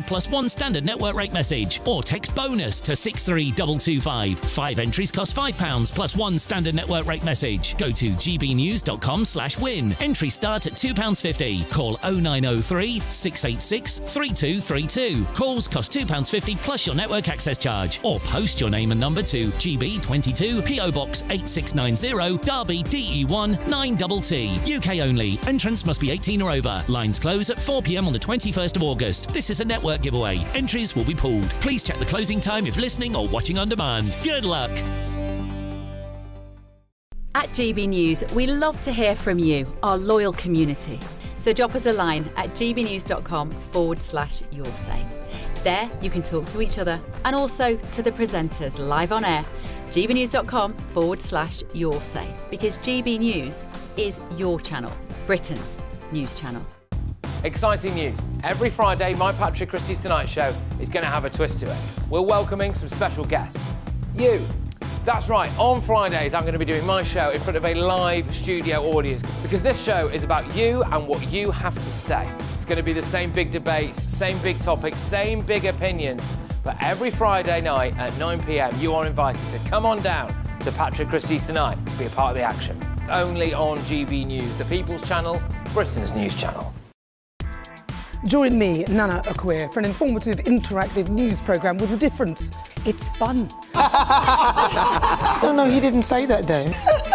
plus one standard network rate message, or text bonus to 63225. 5 entries cost £5 plus one standard network rate message. Go to gbnews.com/win. Entries start at £2.50. Call 0903 686 3232. Calls cost £2.50 plus your network access charge, or post your name and number to GB22 PO Box 8690 Derby DE1 9TT. UK only. Entrants must be 18 or over. Lines close at 4 p.m. on the 21st of August. This is a network giveaway. Entries will be pulled. Please check the closing time if listening or watching on demand. Good luck. At GB News, we love to hear from you, our loyal community. So drop us a line at gbnews.com/yoursay. There you can talk to each other and also to the presenters live on air. gbnews.com/yoursay, because GB News is your channel, Britain's news channel. Exciting news. Every Friday, my Patrick Christys Tonight Show is going to have a twist to it. We're welcoming some special guests. You. That's right, on Fridays I'm going to be doing my show in front of a live studio audience, because this show is about you and what you have to say. It's going to be the same big debates, same big topics, same big opinions. But every Friday night at 9 p.m, you are invited to come on down to Patrick Christys Tonight to be a part of the action. Only on GB News, the People's Channel, Britain's news channel. Join me, Nana Akwe, for an informative, interactive news programme with a difference. It's fun. No, he didn't say that, though.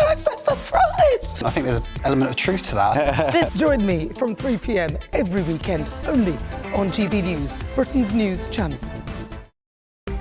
I'm so surprised. I think there's an element of truth to that. Join me from 3 p.m. every weekend, only on GB News, Britain's news channel.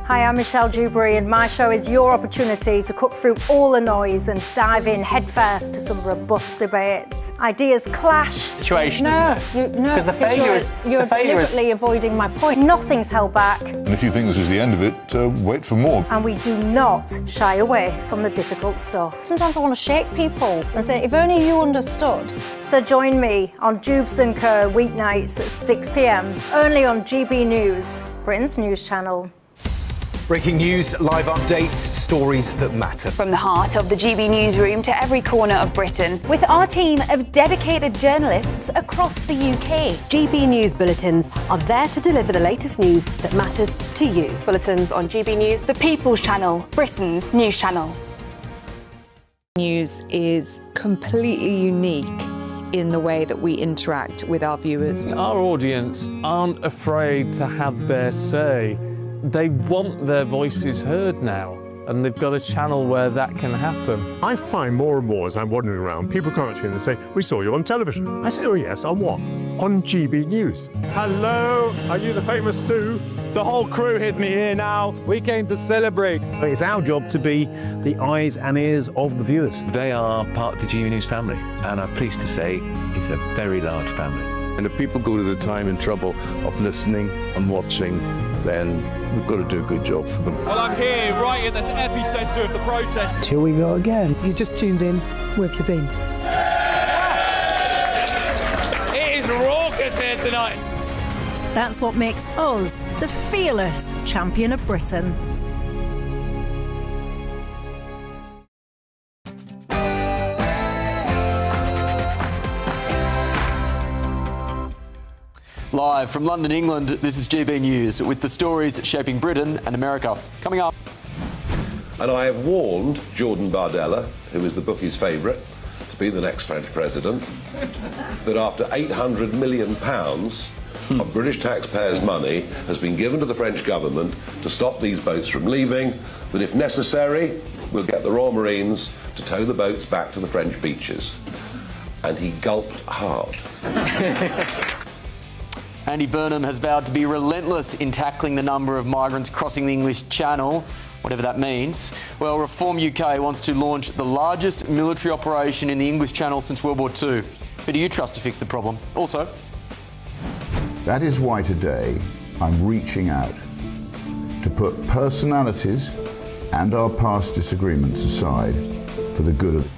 Hi, I'm Michelle Dewberry, and my show is your opportunity to cut through all the noise and dive in headfirst to some robust debates. Ideas clash. Situation, isn't it? Because the failure is... You're deliberately avoiding my point. Nothing's held back. And if you think this is the end of it, wait for more. And we do not shy away from the difficult stuff. Sometimes I want to shake people and say, if only you understood. So join me on Jubes & Kerr weeknights at 6 p.m, only on GB News, Britain's news channel. Breaking news, live updates, stories that matter. From the heart of the GB newsroom to every corner of Britain, with our team of dedicated journalists across the UK. GB News bulletins are there to deliver the latest news that matters to you. Bulletins on GB News, the People's Channel, Britain's news channel. News is completely unique in the way that we interact with our viewers. Our audience aren't afraid to have their say. They want their voices heard now, and they've got a channel where that can happen. I find more and more as I'm wandering around, people come up to me and they say, we saw you on television. I say, oh yes, on what? On GB News. Hello, are you the famous Sue? The whole crew with me here now. We came to celebrate. It's our job to be the eyes and ears of the viewers. They are part of the GB News family, and I'm pleased to say it's a very large family. And if people go to the time and trouble of listening and watching, then we've got to do a good job for them. Well, I'm here right in the epicentre of the protest. Here we go again. You just tuned in. Where have you been? It is raucous here tonight. That's what makes us the fearless champion of Britain. Live from London, England, this is GB News with the stories shaping Britain and America. Coming up. And I have warned Jordan Bardella, who is the bookie's favourite to be the next French president, that after £800 million of British taxpayers' money has been given to the French government to stop these boats from leaving, that if necessary, we'll get the Royal Marines to tow the boats back to the French beaches. And he gulped hard. Andy Burnham has vowed to be relentless in tackling the number of migrants crossing the English Channel, whatever that means. Well, Reform UK wants to launch the largest military operation in the English Channel since World War II. Who do you trust to fix the problem? Also... That is why today I'm reaching out to put personalities and our past disagreements aside for the good of...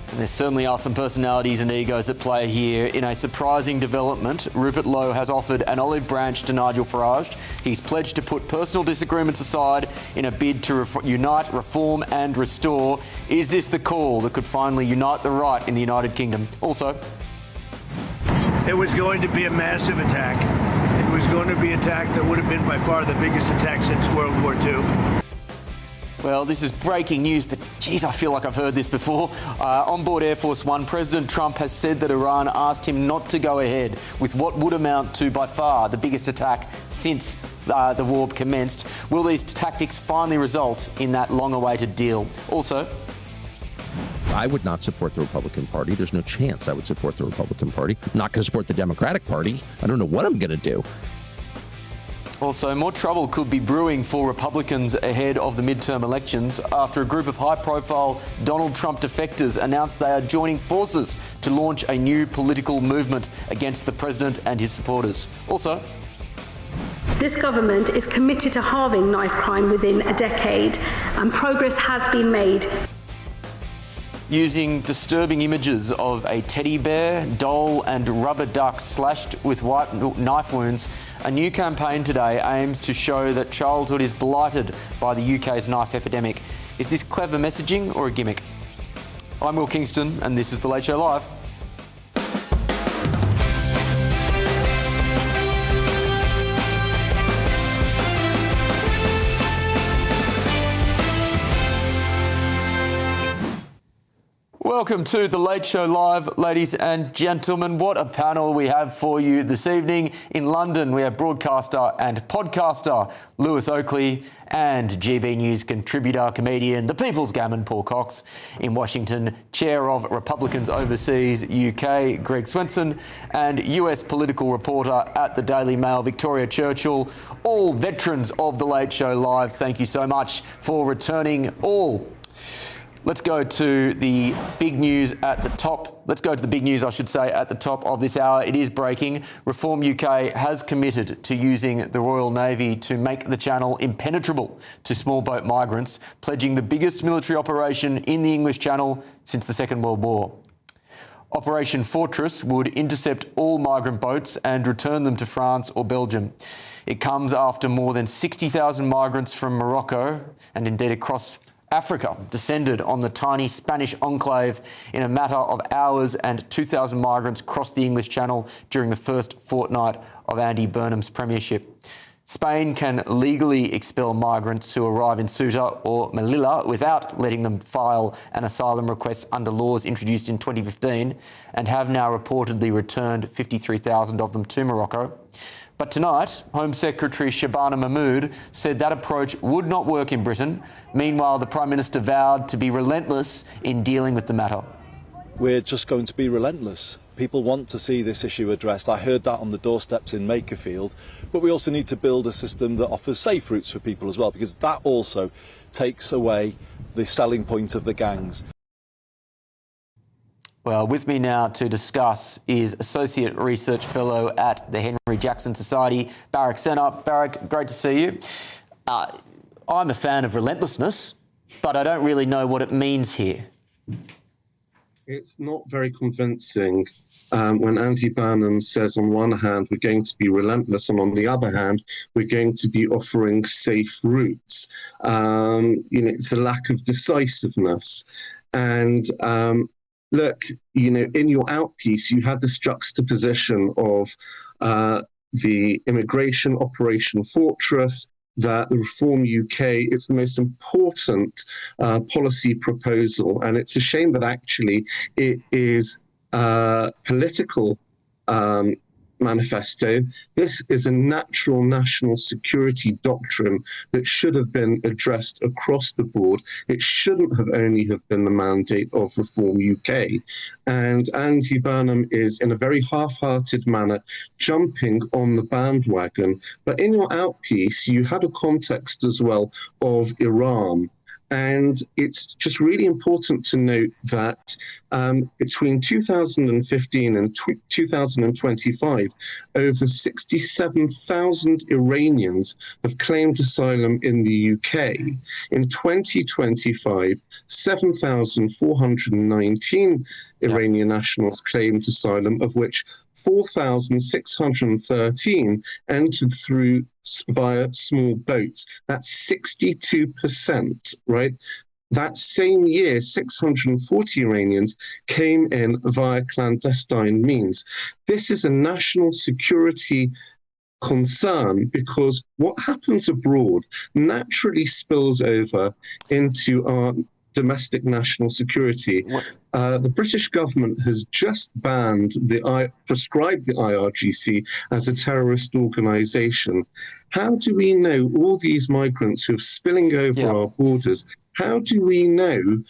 And there certainly are some personalities and egos at play here. In a surprising development, Rupert Lowe has offered an olive branch to Nigel Farage. He's pledged to put personal disagreements aside in a bid to unite, reform and restore. Is this the call that could finally unite the right in the United Kingdom? Also... It was going to be a massive attack. It was going to be attacked. That would have been by far the biggest attack since World War II. Well, this is breaking news, but geez, I feel like I've heard this before. On board Air Force One, President Trump has said that Iran asked him not to go ahead with what would amount to, by far, the biggest attack since the war commenced. Will these tactics finally result in that long-awaited deal? Also, I would not support the Republican Party. There's no chance I would support the Republican Party. I'm not going to support the Democratic Party. I don't know what I'm going to do. Also, more trouble could be brewing for Republicans ahead of the midterm elections after a group of high-profile Donald Trump defectors announced they are joining forces to launch a new political movement against the president and his supporters. Also, this government is committed to halving knife crime within a decade, and progress has been made. Using disturbing images of a teddy bear, doll and rubber duck slashed with white knife wounds, a new campaign today aims to show that childhood is blighted by the UK's knife epidemic. Is this clever messaging or a gimmick? I'm Will Kingston and this is The Late Show Live. Welcome to The Late Show Live, ladies and gentlemen. What a panel we have for you this evening. In London, we have broadcaster and podcaster Lewis Oakley and GB News contributor, comedian, the People's Gammon, Paul Cox. In Washington, chair of Republicans Overseas UK, Greg Swenson, and US political reporter at the Daily Mail, Victoria Churchill. All veterans of The Late Show Live, thank you so much for returning all. Let's go to the big news at the top. Let's go to the big news, I should say, at the top of this hour. It is breaking. Reform UK has committed to using the Royal Navy to make the Channel impenetrable to small boat migrants, pledging the biggest military operation in the English Channel since the Second World War. Operation Fortress would intercept all migrant boats and return them to France or Belgium. It comes after more than 60,000 migrants from Morocco and indeed across Africa descended on the tiny Spanish enclave in a matter of hours, and 2,000 migrants crossed the English Channel during the first fortnight of Andy Burnham's premiership. Spain can legally expel migrants who arrive in Ceuta or Melilla without letting them file an asylum request under laws introduced in 2015, and have now reportedly returned 53,000 of them to Morocco. But tonight, Home Secretary Shabana Mahmood said that approach would not work in Britain. Meanwhile, the Prime Minister vowed to be relentless in dealing with the matter. We're just going to be relentless. People want to see this issue addressed. I heard that on the doorsteps in Makerfield. But we also need to build a system that offers safe routes for people as well, because that also takes away the selling point of the gangs. Well, with me now to discuss is Associate Research Fellow at the Henry Jackson Society, Barak Senap. Barak, great to see you. I'm a fan of relentlessness, but I don't really know what it means here. It's not very convincing when Andy Burnham says on one hand we're going to be relentless, and on the other hand we're going to be offering safe routes. It's a lack of decisiveness. And look, in your outpiece, you had this juxtaposition of the immigration Operation Fortress, that the Reform UK, it's the most important policy proposal. And it's a shame that actually it is a political manifesto. This is a natural national security doctrine that should have been addressed across the board. It shouldn't have only have been the mandate of Reform UK. And Andy Burnham is, in a very half-hearted manner, jumping on the bandwagon. But in your outpiece, you had a context as well of Iran. And it's just really important to note that between 2015 and 2025, over 67,000 Iranians have claimed asylum in the UK. In 2025, 7,419 Iranian nationals claimed asylum, of which 4,613 entered through via small boats. That's 62%, right? That same year, 640 Iranians came in via clandestine means. This is a national security concern, because what happens abroad naturally spills over into our domestic national security. The British government has just prescribed the IRGC as a terrorist organisation. How do we know all these migrants who are spilling over our borders? How do we know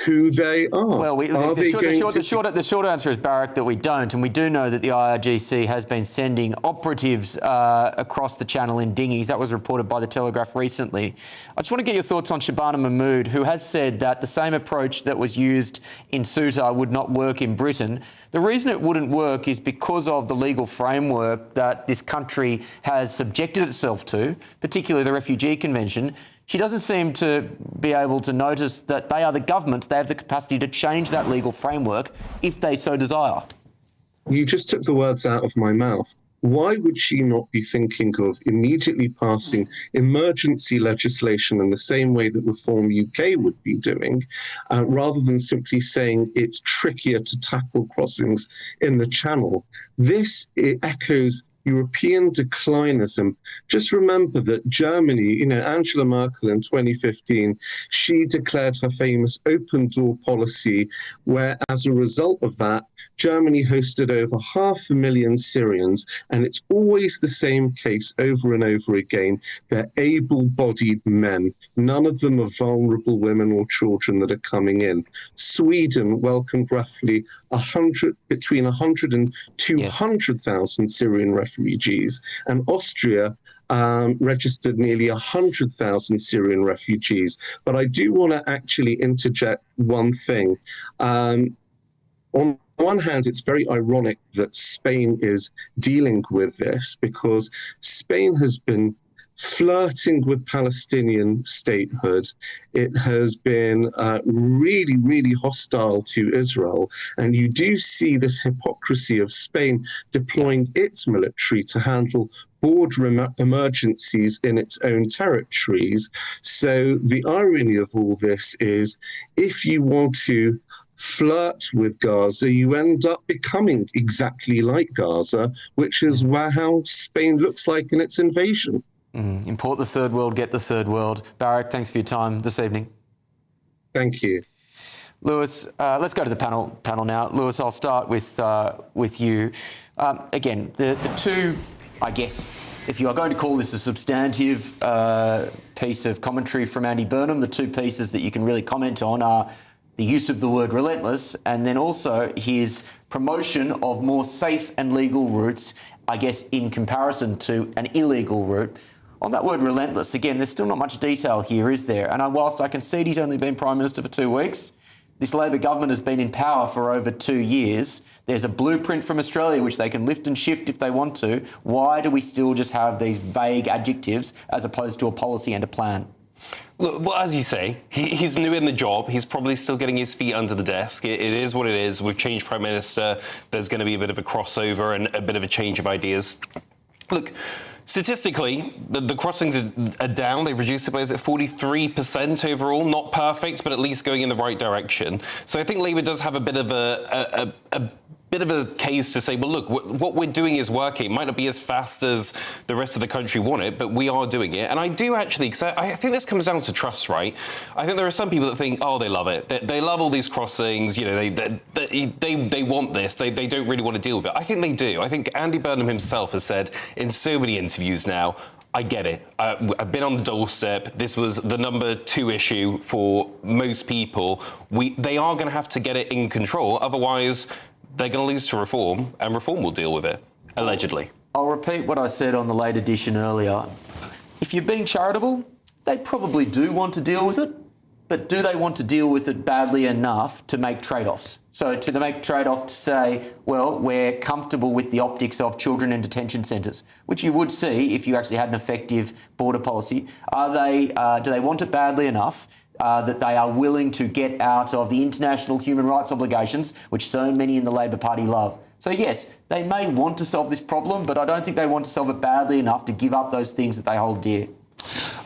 who they are? Well, the short answer is, Barrack, that we don't. And we do know that the IRGC has been sending operatives across the channel in dinghies. That was reported by The Telegraph recently. I just want to get your thoughts on Shabana Mahmood, who has said that the same approach that was used in Ceuta would not work in Britain. The reason it wouldn't work is because of the legal framework that this country has subjected itself to, particularly the Refugee Convention. She doesn't seem to be able to notice that they are the government. They have the capacity to change that legal framework if they so desire. You just took the words out of my mouth. Why would she not be thinking of immediately passing emergency legislation in the same way that Reform UK would be doing, rather than simply saying it's trickier to tackle crossings in the Channel? This echoes European declinism. Just remember that Germany, Angela Merkel in 2015, she declared her famous open door policy, where as a result of that, Germany hosted over 500,000 Syrians, and it's always the same case over and over again. They're able-bodied men. None of them are vulnerable women or children that are coming in. Sweden welcomed roughly between 100 and 200,000 Syrian refugees, and Austria registered nearly 100,000 Syrian refugees. But I do want to actually interject one thing. On one hand, it's very ironic that Spain is dealing with this, because Spain has been flirting with Palestinian statehood. It has been really, really hostile to Israel. And you do see this hypocrisy of Spain deploying its military to handle border emergencies in its own territories. So the irony of all this is, if you want to flirt with Gaza, you end up becoming exactly like Gaza, which is how Spain looks like in its invasion. Import the third world, get the third world. Barrack, thanks for your time this evening. Thank you. Lewis, let's go to the panel now. Lewis, I'll start with you. Again, the two, I guess, if you are going to call this a substantive piece of commentary from Andy Burnham, the two pieces that you can really comment on are the use of the word relentless, and then also his promotion of more safe and legal routes, I guess, in comparison to an illegal route. On that word relentless, again, there's still not much detail here, is there? And whilst I concede he's only been Prime Minister for 2 weeks, this Labor government has been in power for over 2 years. There's a blueprint from Australia which they can lift and shift if they want to. Why do we still just have these vague adjectives as opposed to a policy and a plan? Look, well, as you say, he's new in the job. He's probably still getting his feet under the desk. It is what it is. We've changed Prime Minister. There's going to be a bit of a crossover and a bit of a change of ideas. Look, statistically, the crossings are down. They've reduced it by 43% overall. Not perfect, but at least going in the right direction. So I think Labour does have a bit of a case to say, well, look, what we're doing is working. It might not be as fast as the rest of the country want it, but we are doing it. And I do actually, because I think this comes down to trust, right? I think there are some people that think, oh, they love it. They love all these crossings. They want this. They don't really want to deal with it. I think they do. I think Andy Burnham himself has said in so many interviews now, I get it. I've been on the doorstep. This was the number 2 issue for most people. They are going to have to get it in control. Otherwise, they're going to lose to Reform, and Reform will deal with it, allegedly. I'll repeat what I said on the late edition earlier. If you're being charitable, they probably do want to deal with it, but do they want to deal with it badly enough to make trade-offs? So to make trade-off to say, well, we're comfortable with the optics of children in detention centres, which you would see if you actually had an effective border policy. Do they want it badly enough that they are willing to get out of the international human rights obligations, which so many in the Labor Party love? So yes, they may want to solve this problem, but I don't think they want to solve it badly enough to give up those things that they hold dear.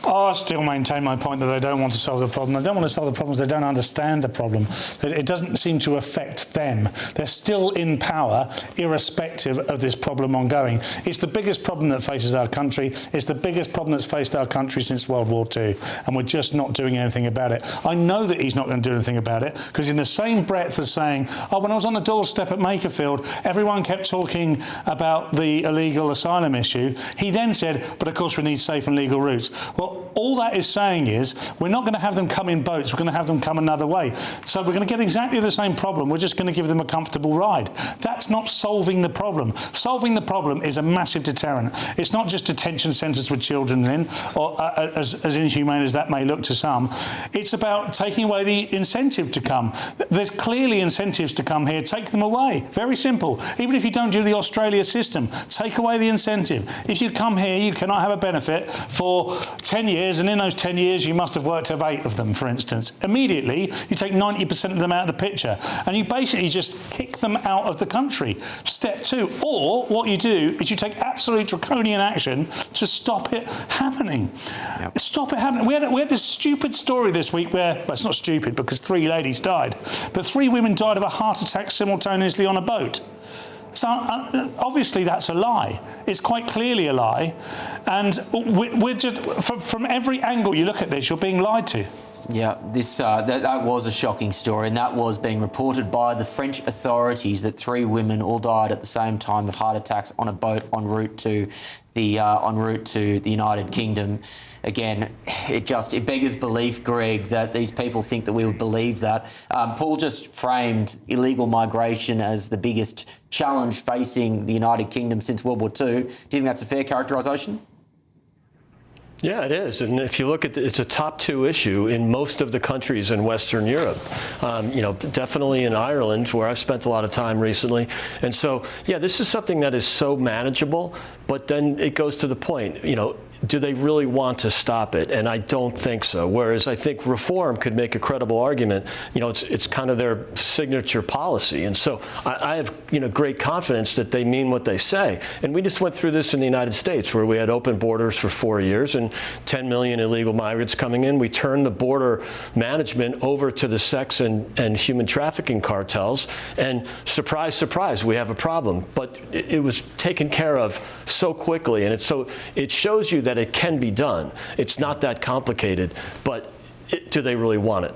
I still maintain my point that they don't want to solve the problem. They don't want to solve the problems. They don't understand the problem. It doesn't seem to affect them. They're still in power, irrespective of this problem ongoing. It's the biggest problem that faces our country. It's the biggest problem that's faced our country since World War II, and we're just not doing anything about it. I know that he's not going to do anything about it, because in the same breath as saying, oh, when I was on the doorstep at Makerfield, everyone kept talking about the illegal asylum issue, he then said, but of course we need safe and legal routes. Well, all that is saying is we're not going to have them come in boats, we're going to have them come another way. So we're going to get exactly the same problem, we're just going to give them a comfortable ride. That's not solving the problem. Solving the problem is a massive deterrent. It's not just detention centres with children in, or as inhumane as that may look to some. It's about taking away the incentive to come. There's clearly incentives to come here, take them away. Very simple. Even if you don't do the Australia system, take away the incentive. If you come here, you cannot have a benefit for 10 years, and in those 10 years you must have worked to have 8 of them, for instance. Immediately you take 90% of them out of the picture, and you basically just kick them out of the country. Step 2. Or what you do is you take absolute draconian action to stop it happening. Yep. Stop it happening. We had this stupid story this week where, well, it's not stupid because 3 ladies died, but 3 women died of a heart attack simultaneously on a boat. So obviously that's a lie. It's quite clearly a lie, and we're just from every angle you look at this, you're being lied to. Yeah, that was a shocking story, and that was being reported by the French authorities that 3 women all died at the same time of heart attacks on a boat en route to the United Kingdom. Again, it beggars belief, Greg, that these people think that we would believe that. Paul just framed illegal migration as the biggest challenge facing the United Kingdom since World War II. Do you think that's a fair characterisation? Yeah, it is. And if you look at it's a top 2 issue in most of the countries in Western Europe. Definitely in Ireland, where I've spent a lot of time recently. And so, yeah, this is something that is so manageable, but then it goes to the point, do they really want to stop it? And I don't think so. Whereas I think reform could make a credible argument. It's kind of their signature policy. And so I have great confidence that they mean what they say. And we just went through this in the United States, where we had open borders for 4 years and 10 million illegal migrants coming in. We turned the border management over to the sex and human trafficking cartels. And surprise, surprise, we have a problem. But it was taken care of so quickly. And it shows you that it can be done. It's not that complicated, but do they really want it?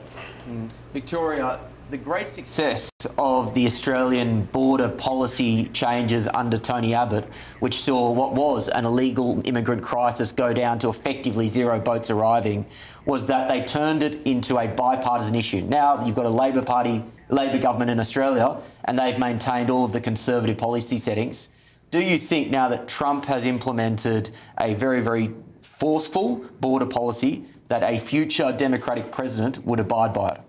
Victoria, the great success of the Australian border policy changes under Tony Abbott, which saw what was an illegal immigrant crisis go down to effectively 0 boats arriving, was that they turned it into a bipartisan issue. Now you've got a Labor government in Australia, and they've maintained all of the conservative policy settings. Do you think now that Trump has implemented a very, very forceful border policy that a future Democratic president would abide by it?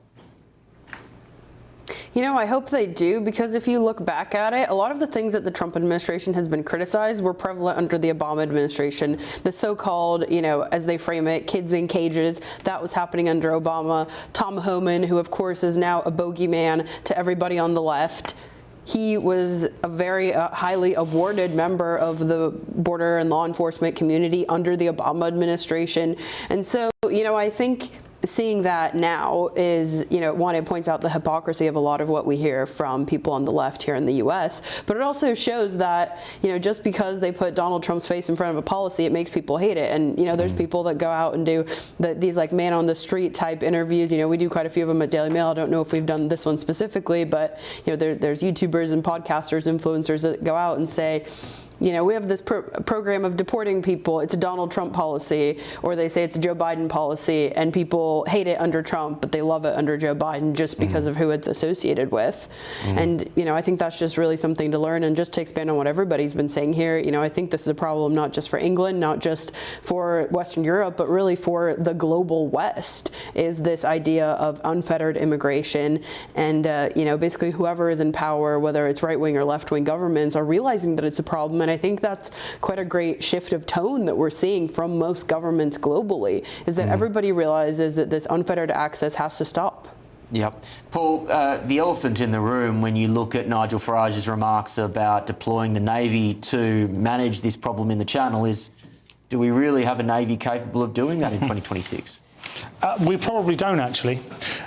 I hope they do, because if you look back at it, a lot of the things that the Trump administration has been criticized were prevalent under the Obama administration. The so-called, as they frame it, kids in cages, that was happening under Obama. Tom Homan, who of course is now a bogeyman to everybody on the left, he was a very highly awarded member of the border and law enforcement community under the Obama administration. And so, I think seeing that now is, one, it points out the hypocrisy of a lot of what we hear from people on the left here in the U.S., but it also shows that, just because they put Donald Trump's face in front of a policy, it makes people hate it. And, there's people that go out and do these like man on the street type interviews. We do quite a few of them at Daily Mail. I don't know if we've done this one specifically, but, there's YouTubers and podcasters, influencers that go out and say, we have this program of deporting people. It's a Donald Trump policy, or they say it's a Joe Biden policy, and people hate it under Trump, but they love it under Joe Biden just because of who it's associated with. And, I think that's just really something to learn. And just to expand on what everybody's been saying here, I think this is a problem not just for England, not just for Western Europe, but really for the global West, is this idea of unfettered immigration. And, basically whoever is in power, whether it's right-wing or left-wing governments, are realizing that it's a problem. And I think that's quite a great shift of tone that we're seeing from most governments globally, is that everybody realizes that this unfettered access has to stop. Yep. Paul, the elephant in the room when you look at Nigel Farage's remarks about deploying the Navy to manage this problem in the Channel is do we really have a Navy capable of doing that in 2026? We probably don't, actually.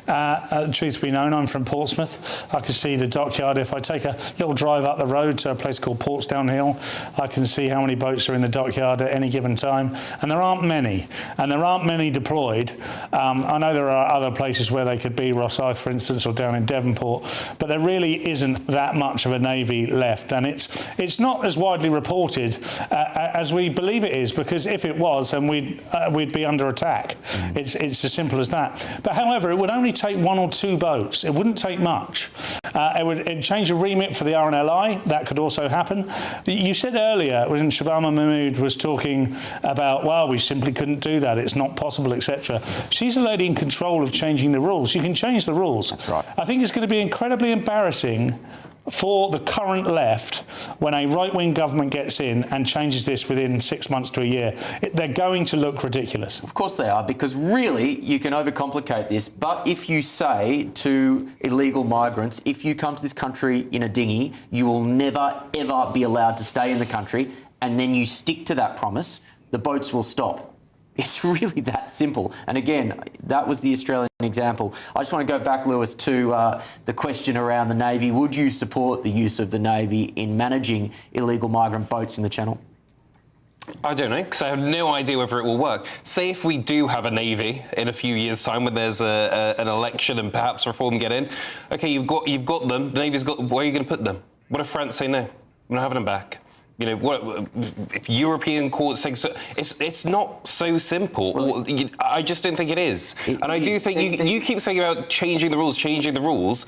The truth be known, I'm from Portsmouth. I can see the dockyard. If I take a little drive up the road to a place called Portsdown Hill, I can see how many boats are in the dockyard at any given time. And there aren't many. And there aren't many deployed. I know there are other places where they could be, Rosyth, for instance, or down in Devonport. But there really isn't that much of a Navy left. And it's not as widely reported as we believe it is, because if it was, then we'd be under attack. It's as simple as that. But however, it would only take 1 or 2 boats. It wouldn't take much. It'd change the remit for the RNLI. That could also happen. You said earlier when Shabama Mahmood was talking about, well, we simply couldn't do that. It's not possible, etc. She's a lady in control of changing the rules. You can change the rules. That's right. I think it's going to be incredibly embarrassing for the current left when a right-wing government gets in and changes this within 6 months to a year. They're going to look ridiculous. Of course they are, because really you can overcomplicate this. But if you say to illegal migrants, if you come to this country in a dinghy, you will never, ever be allowed to stay in the country, and then you stick to that promise, the boats will stop. It's really that simple. And again, that was the Australian example. I just want to go back, Lewis, to the question around the Navy. Would you support the use of the Navy in managing illegal migrant boats in the Channel? I don't know, because I have no idea whether it will work. Say if we do have a Navy in a few years' time when there's an election and perhaps reform get in. OK, you've got them. The Navy's got. Where are you going to put them? What if France say no? We're not having them back. You know, what if European courts say so? It's not so simple. Well, I just don't think it is. And I do think you keep saying about changing the rules.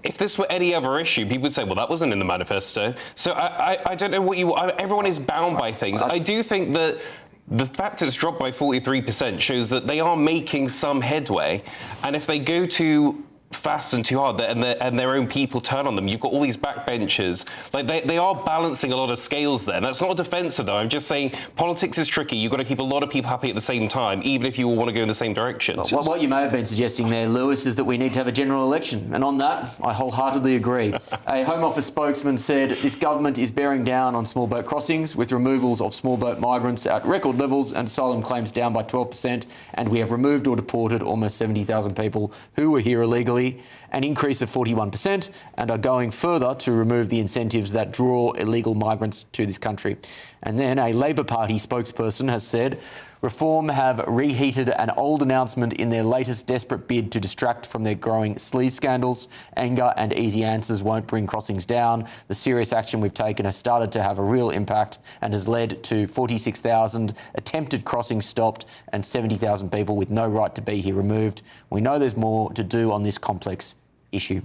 If this were any other issue, people would say, well, that wasn't in the manifesto. So I don't know what everyone is bound by things. I do think that the fact it's dropped by 43% shows that they are making some headway. And if they go too fast and too hard, and their own people turn on them, you've got all these backbenchers. Like they are balancing a lot of scales there. And that's not a defensive, though. I'm just saying politics is tricky. You've got to keep a lot of people happy at the same time, even if you all want to go in the same direction. Well, what you may have been suggesting there, Lewis, is that we need to have a general election. And on that, I wholeheartedly agree. A Home Office spokesman said this government is bearing down on small boat crossings, with removals of small boat migrants at record levels and asylum claims down by 12%. And we have removed or deported almost 70,000 people who were here illegally, an increase of 41%, and are going further to remove the incentives that draw illegal migrants to this country. And then a Labor Party spokesperson has said Reform have reheated an old announcement in their latest desperate bid to distract from their growing sleaze scandals. Anger and easy answers won't bring crossings down. The serious action we've taken has started to have a real impact and has led to 46,000 attempted crossings stopped and 70,000 people with no right to be here removed. We know there's more to do on this complex issue.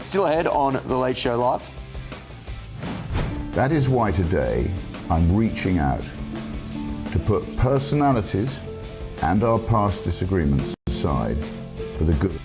Still ahead on The Late Show Live. That is why today I'm reaching out to put personalities and our past disagreements aside for the good.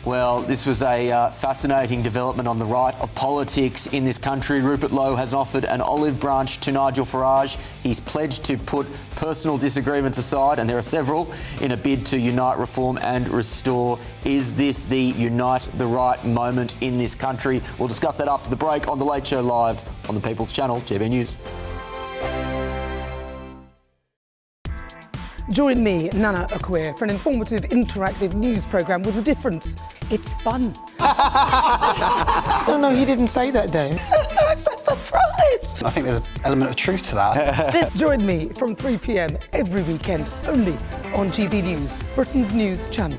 Well, this was a fascinating development on the right of politics in this country. Rupert Lowe has offered an olive branch to Nigel Farage. He's pledged to put personal disagreements aside, and there are several, in a bid to unite, reform and restore. Is this the unite the right moment in this country? We'll discuss that after the break on The Late Show Live on the People's Channel, GBNews. Join me, Nana Akwe, for an informative, interactive news programme with a difference. It's fun. No, he didn't say that, Dave. I'm so surprised. I think there's an element of truth to that. Join me from 3 p.m. every weekend, only on GB News, Britain's news channel.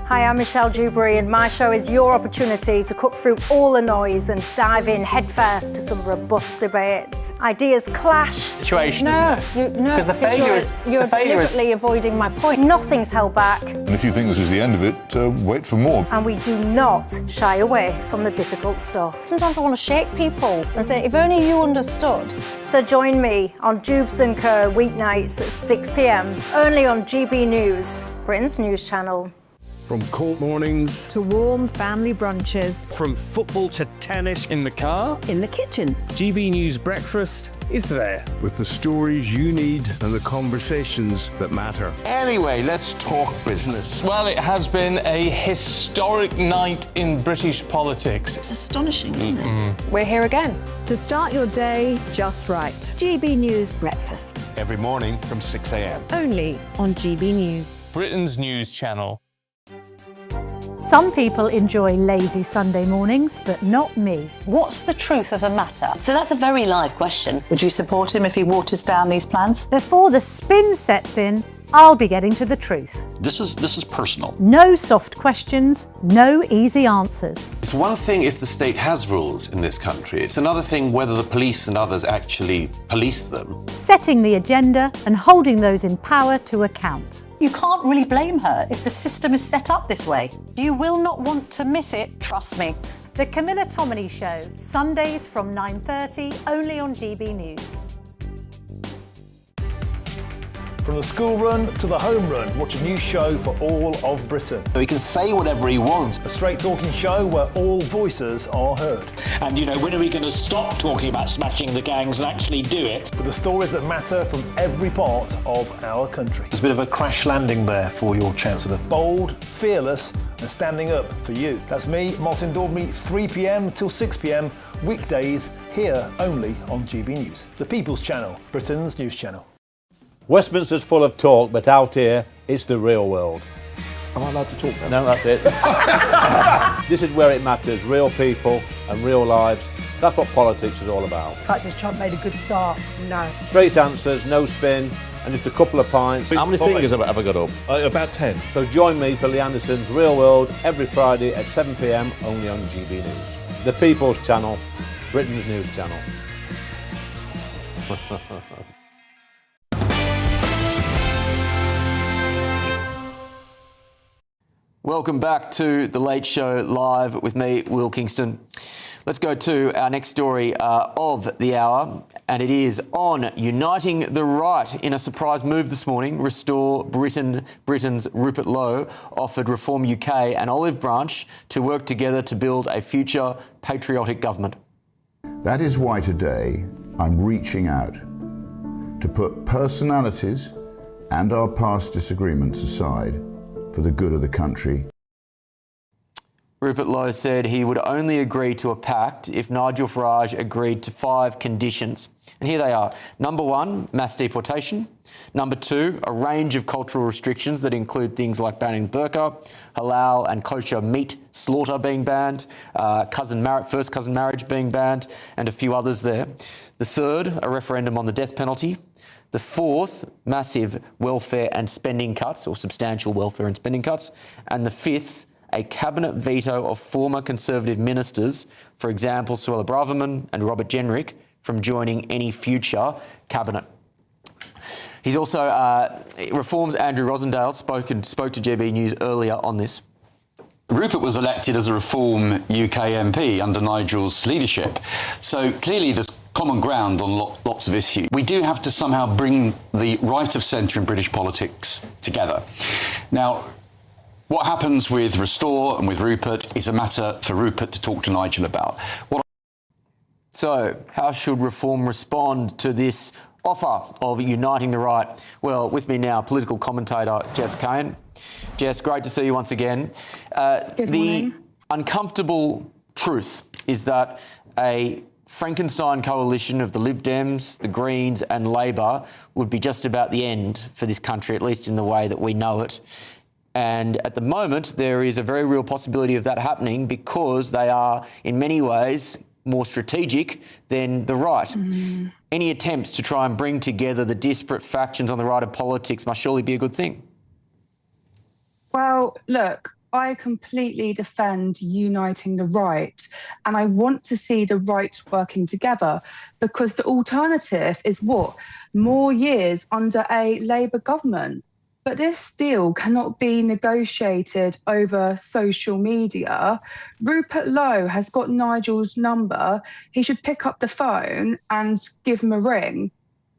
Hi, I'm Michelle Dewberry, and my show is your opportunity to cut through all the noise and dive in headfirst to some robust debates. Ideas clash. Situation, no, isn't it? Because the failure is... You're deliberately avoiding my point. Nothing's held back. And if you think this is the end of it, wait for more. And we do not shy away from the difficult stuff. Sometimes I want to shake people and say, if only you understood. So join me on Jubes & Co. weeknights at 6 p.m, only on GB News, Britain's news channel. From court mornings to warm family brunches. From football to tennis in the car. In the kitchen. GB News Breakfast is there. With the stories you need and the conversations that matter. Anyway, let's talk business. Well, it has been a historic night in British politics. It's astonishing, isn't it? We're here again. To start your day just right. GB News Breakfast. Every morning from 6 a.m. Only on GB News. Britain's news channel. Some people enjoy lazy Sunday mornings, but not me. What's the truth of the matter? So that's a very live question. Would you support him if he waters down these plans? Before the spin sets in, I'll be getting to the truth. This is personal. No soft questions, no easy answers. It's one thing if the state has rules in this country. It's another thing whether the police and others actually police them. Setting the agenda and holding those in power to account. You can't really blame her if the system is set up this way. You will not want to miss it, trust me. The Camilla Tominey Show, Sundays from 9:30, only on GB News. From the school run to the home run, watch a new show for all of Britain. He can say whatever he wants. A straight talking show where all voices are heard. And, when are we going to stop talking about smashing the gangs and actually do it? With the stories that matter from every part of our country. There's a bit of a crash landing there for your Chancellor. Bold, fearless and standing up for you. That's me, Martin Daubney, 3 p.m. till 6 p.m, weekdays, here only on GB News. The People's Channel, Britain's news channel. Westminster's full of talk, but out here, it's the real world. Am I allowed to talk now? No, that's it. This is where it matters, real people and real lives. That's what politics is all about. The fact that Trump made a good start, no. Straight answers, no spin, and just a couple of pints. How many fingers have I got up? About 10. So join me for Lee Anderson's Real World every Friday at 7 p.m, only on GB News. The People's Channel, Britain's news channel. Welcome back to The Late Show Live with me, Will Kingston. Let's go to our next story of the hour, and it is on uniting the right. In a surprise move this morning, Restore Britain's Rupert Lowe offered Reform UK and Olive Branch to work together to build a future patriotic government. That is why today I'm reaching out to put personalities and our past disagreements aside for the good of the country. Rupert Lowe said he would only agree to a pact if Nigel Farage agreed to 5 conditions. And here they are. Number 1, mass deportation. Number 2, a range of cultural restrictions that include things like banning burqa, halal and kosher meat slaughter being banned, first cousin marriage being banned, and a few others there. The 3rd, a referendum on the death penalty. The 4th, massive welfare and spending cuts, or substantial welfare and spending cuts. And the 5th, a cabinet veto of former Conservative ministers, for example, Suella Braverman and Robert Jenrick, from joining any future cabinet. He's also, Reform's Andrew Rosendale spoke to GB News earlier on this. Rupert was elected as a Reform UK MP under Nigel's leadership. So clearly there's common ground on lots of issues. We do have to somehow bring the right of centre in British politics together. Now, what happens with Restore and with Rupert is a matter for Rupert to talk to Nigel about. So, how should Reform respond to this offer of uniting the right? Well, with me now, political commentator Jess Kane. Jess, great to see you once again. The uncomfortable truth is that a Frankenstein coalition of the Lib Dems, the Greens and Labor would be just about the end for this country, at least in the way that we know it. And at the moment, there is a very real possibility of that happening because they are, in many ways, more strategic than the right. Any attempts to try and bring together the disparate factions on the right of politics must surely be a good thing. Well, look, I completely defend uniting the right, and I want to see the right working together, because the alternative is what? More years under a Labour government. But this deal cannot be negotiated over social media. Rupert Lowe has got Nigel's number. He should pick up the phone and give him a ring.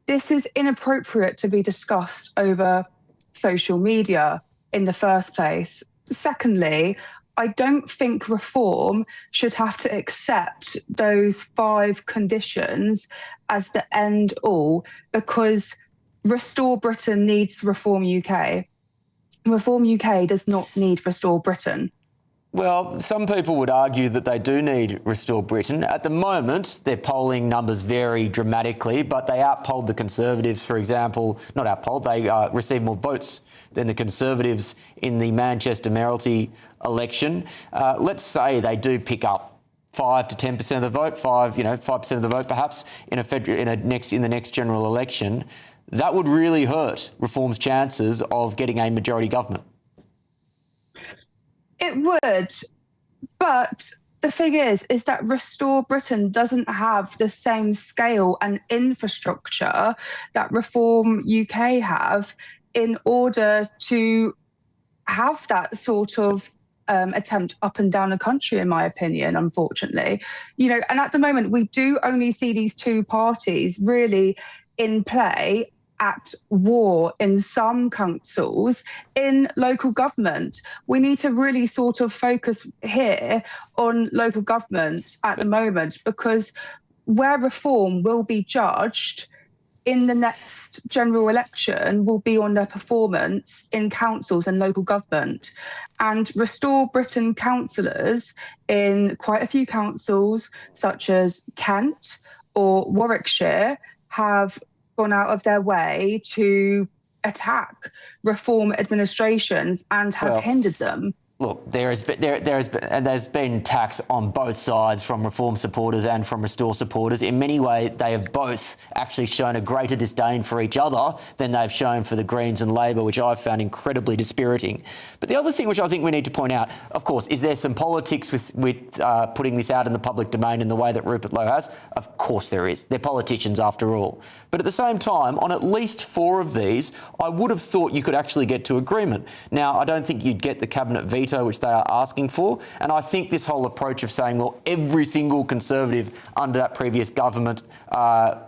This is inappropriate to be discussed over social media in the first place. secondly, I don't think Reform should have to accept those 5 conditions as the end all, because Restore Britain needs Reform UK. Reform UK does not need Restore Britain. Well, some people would argue that they do need Restore Britain. At the moment, their polling numbers vary dramatically, but they outpolled the Conservatives, for example. Not outpolled, they received more votes than the Conservatives in the Manchester mayoralty election. Let's say they do pick up 5 to 10% of the vote, 5% of the vote perhaps in the next general election. That would really hurt Reform's chances of getting a majority government. It would, but the thing is that Restore Britain doesn't have the same scale and infrastructure that Reform UK have in order to have that sort of attempt up and down the country, in my opinion, unfortunately. And at the moment, we do only see these 2 parties really in play at war in some councils, in local government. We need to really sort of focus here on local government at the moment, because where Reform will be judged in the next general election will be on their performance in councils and local government. And Restore Britain councillors in quite a few councils, such as Kent or Warwickshire, have gone out of their way to attack Reform administrations and have hindered them. Look, there's been attacks on both sides, from Reform supporters and from Restore supporters. In many ways, they have both actually shown a greater disdain for each other than they've shown for the Greens and Labor, which I've found incredibly dispiriting. But the other thing which I think we need to point out, of course, is there some politics with putting this out in the public domain in the way that Rupert Lowe has? Of course there is. They're politicians after all. But at the same time, on at least 4 of these, I would have thought you could actually get to agreement. Now, I don't think you'd get the cabinet veto which they are asking for. And I think this whole approach of saying, well, every single Conservative under that previous government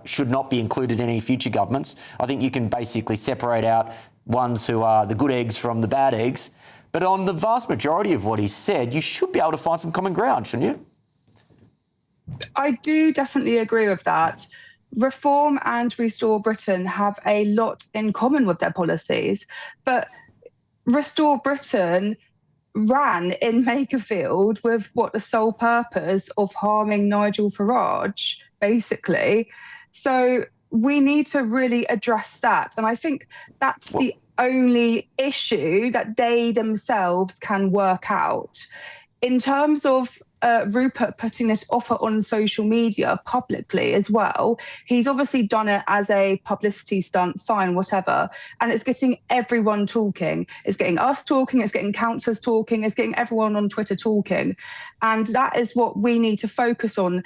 should not be included in any future governments. I think you can basically separate out ones who are the good eggs from the bad eggs. But on the vast majority of what he said, you should be able to find some common ground, shouldn't you? I do definitely agree with that. Reform and Restore Britain have a lot in common with their policies, but Restore Britain ran in Makerfield with the sole purpose of harming Nigel Farage, basically. So we need to really address that. And I think that's the only issue that they themselves can work out. In terms of Rupert putting this offer on social media publicly as well, he's obviously done it as a publicity stunt, fine, whatever. And it's getting everyone talking. It's getting us talking, it's getting councillors talking, it's getting everyone on Twitter talking. And that is what we need to focus on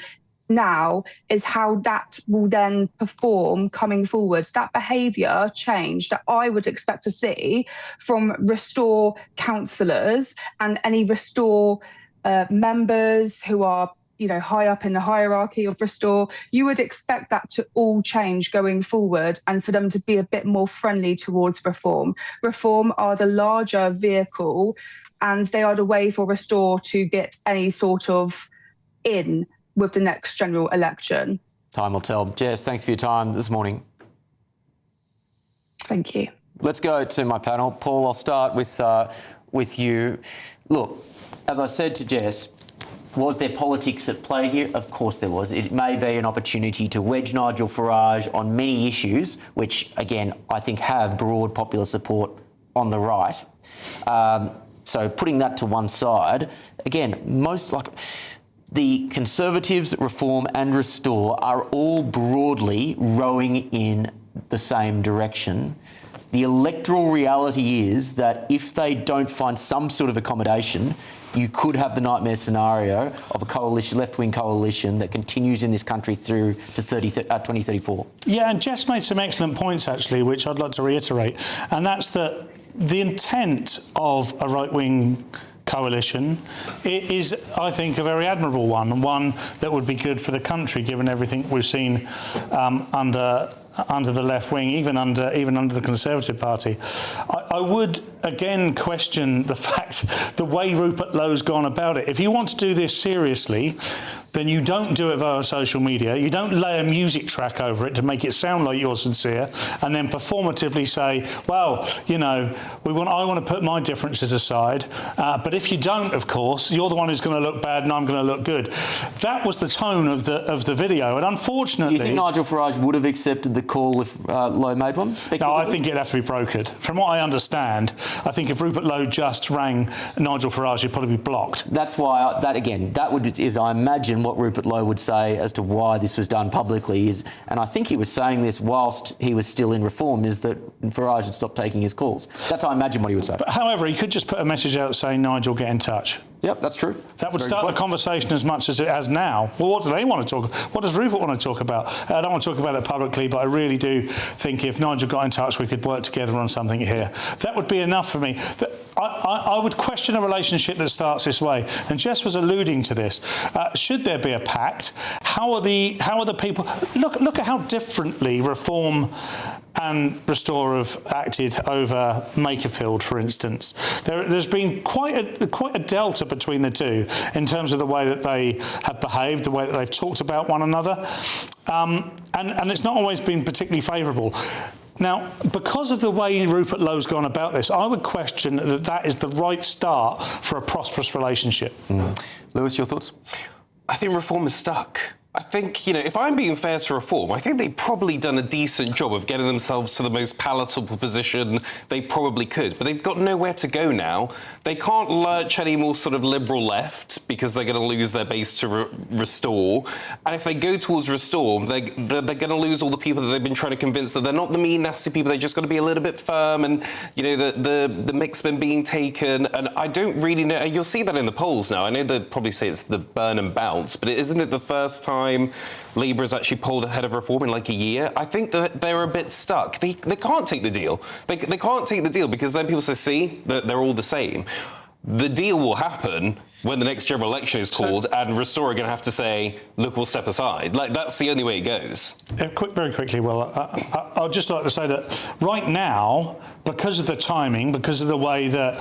now, is how that will then perform coming forward. That behaviour change that I would expect to see from Restore councillors and any Restore members who are, high up in the hierarchy of Restore, you would expect that to all change going forward and for them to be a bit more friendly towards Reform. Reform are the larger vehicle and they are the way for Restore to get any sort of in with the next general election. Time will tell. Jess, thanks for your time this morning. Thank you. Let's go to my panel. Paul, I'll start with you. Look, as I said to Jess, was there politics at play here? Of course there was. It may be an opportunity to wedge Nigel Farage on many issues, which, again, I think have broad popular support on the right. So putting that to one side, again, the Conservatives, Reform and Restore are all broadly rowing in the same direction. The electoral reality is that if they don't find some sort of accommodation, you could have the nightmare scenario of a coalition, left-wing coalition that continues in this country through to 2034. Yeah, and Jess made some excellent points, actually, which I'd like to reiterate. And that's that the intent of a right-wing coalition is, I think, a very admirable one, and one that would be good for the country, given everything we've seen under under the left wing, even under the Conservative Party. I would again question the fact the way Rupert Lowe's gone about it. If you want to do this seriously, then you don't do it via social media. You don't lay a music track over it to make it sound like you're sincere, and then performatively say, well, you know, I want to put my differences aside, but if you don't, of course, you're the one who's going to look bad and I'm going to look good. That was the tone of the video, and unfortunately... Do you think Nigel Farage would have accepted the call if Lowe made one? No, I think it'd have to be brokered. From what I understand, I think if Rupert Lowe just rang Nigel Farage, he'd probably be blocked. That's why, I imagine what Rupert Lowe would say as to why this was done publicly is, and I think he was saying this whilst he was still in reform, is that Farage had stopped taking his calls. That's, I imagine, what he would say. But, however, he could just put a message out saying, Nigel, get in touch. Yep, that's true. That would start the conversation as much as it has now. Well, what do they want to talk about? What does Rupert want to talk about? I don't want to talk about it publicly, but I really do think if Nigel got in touch, we could work together on something here. That would be enough for me. I would question a relationship that starts this way. And Jess was alluding to this. Should there be a pact? How are the people? Look at how differently Reform and Restore have acted over Makerfield, for instance. There's been quite a delta between the two in terms of the way that they have behaved, the way that they've talked about one another, and it's not always been particularly favourable. Now, because of the way Rupert Lowe's gone about this, I would question that is the right start for a prosperous relationship. Lewis, your thoughts? I think Reform is stuck. I think, you know, if I'm being fair to Reform, I think they've probably done a decent job of getting themselves to the most palatable position they probably could. But they've got nowhere to go now. They can't lurch any more sort of liberal left because they're going to lose their base to Restore. And if they go towards Restore, they're going to lose all the people that they've been trying to convince that they're not the mean, nasty people. They're just got to be a little bit firm. And, you know, the mic's been being taken. And I don't really know. You'll see that in the polls now. I know they'd probably say it's the burn and bounce, but isn't it the first time Labour has actually pulled ahead of Reform in like a year? I think that they're a bit stuck. They can't take the deal. They can't take the deal because then people say, see, that they're all the same. The deal will happen when the next general election is called, and Restore are going to have to say, look, we'll step aside. Like, that's the only way it goes. Very quickly, Will, I'd just like to say that right now, because of the timing, because of the way that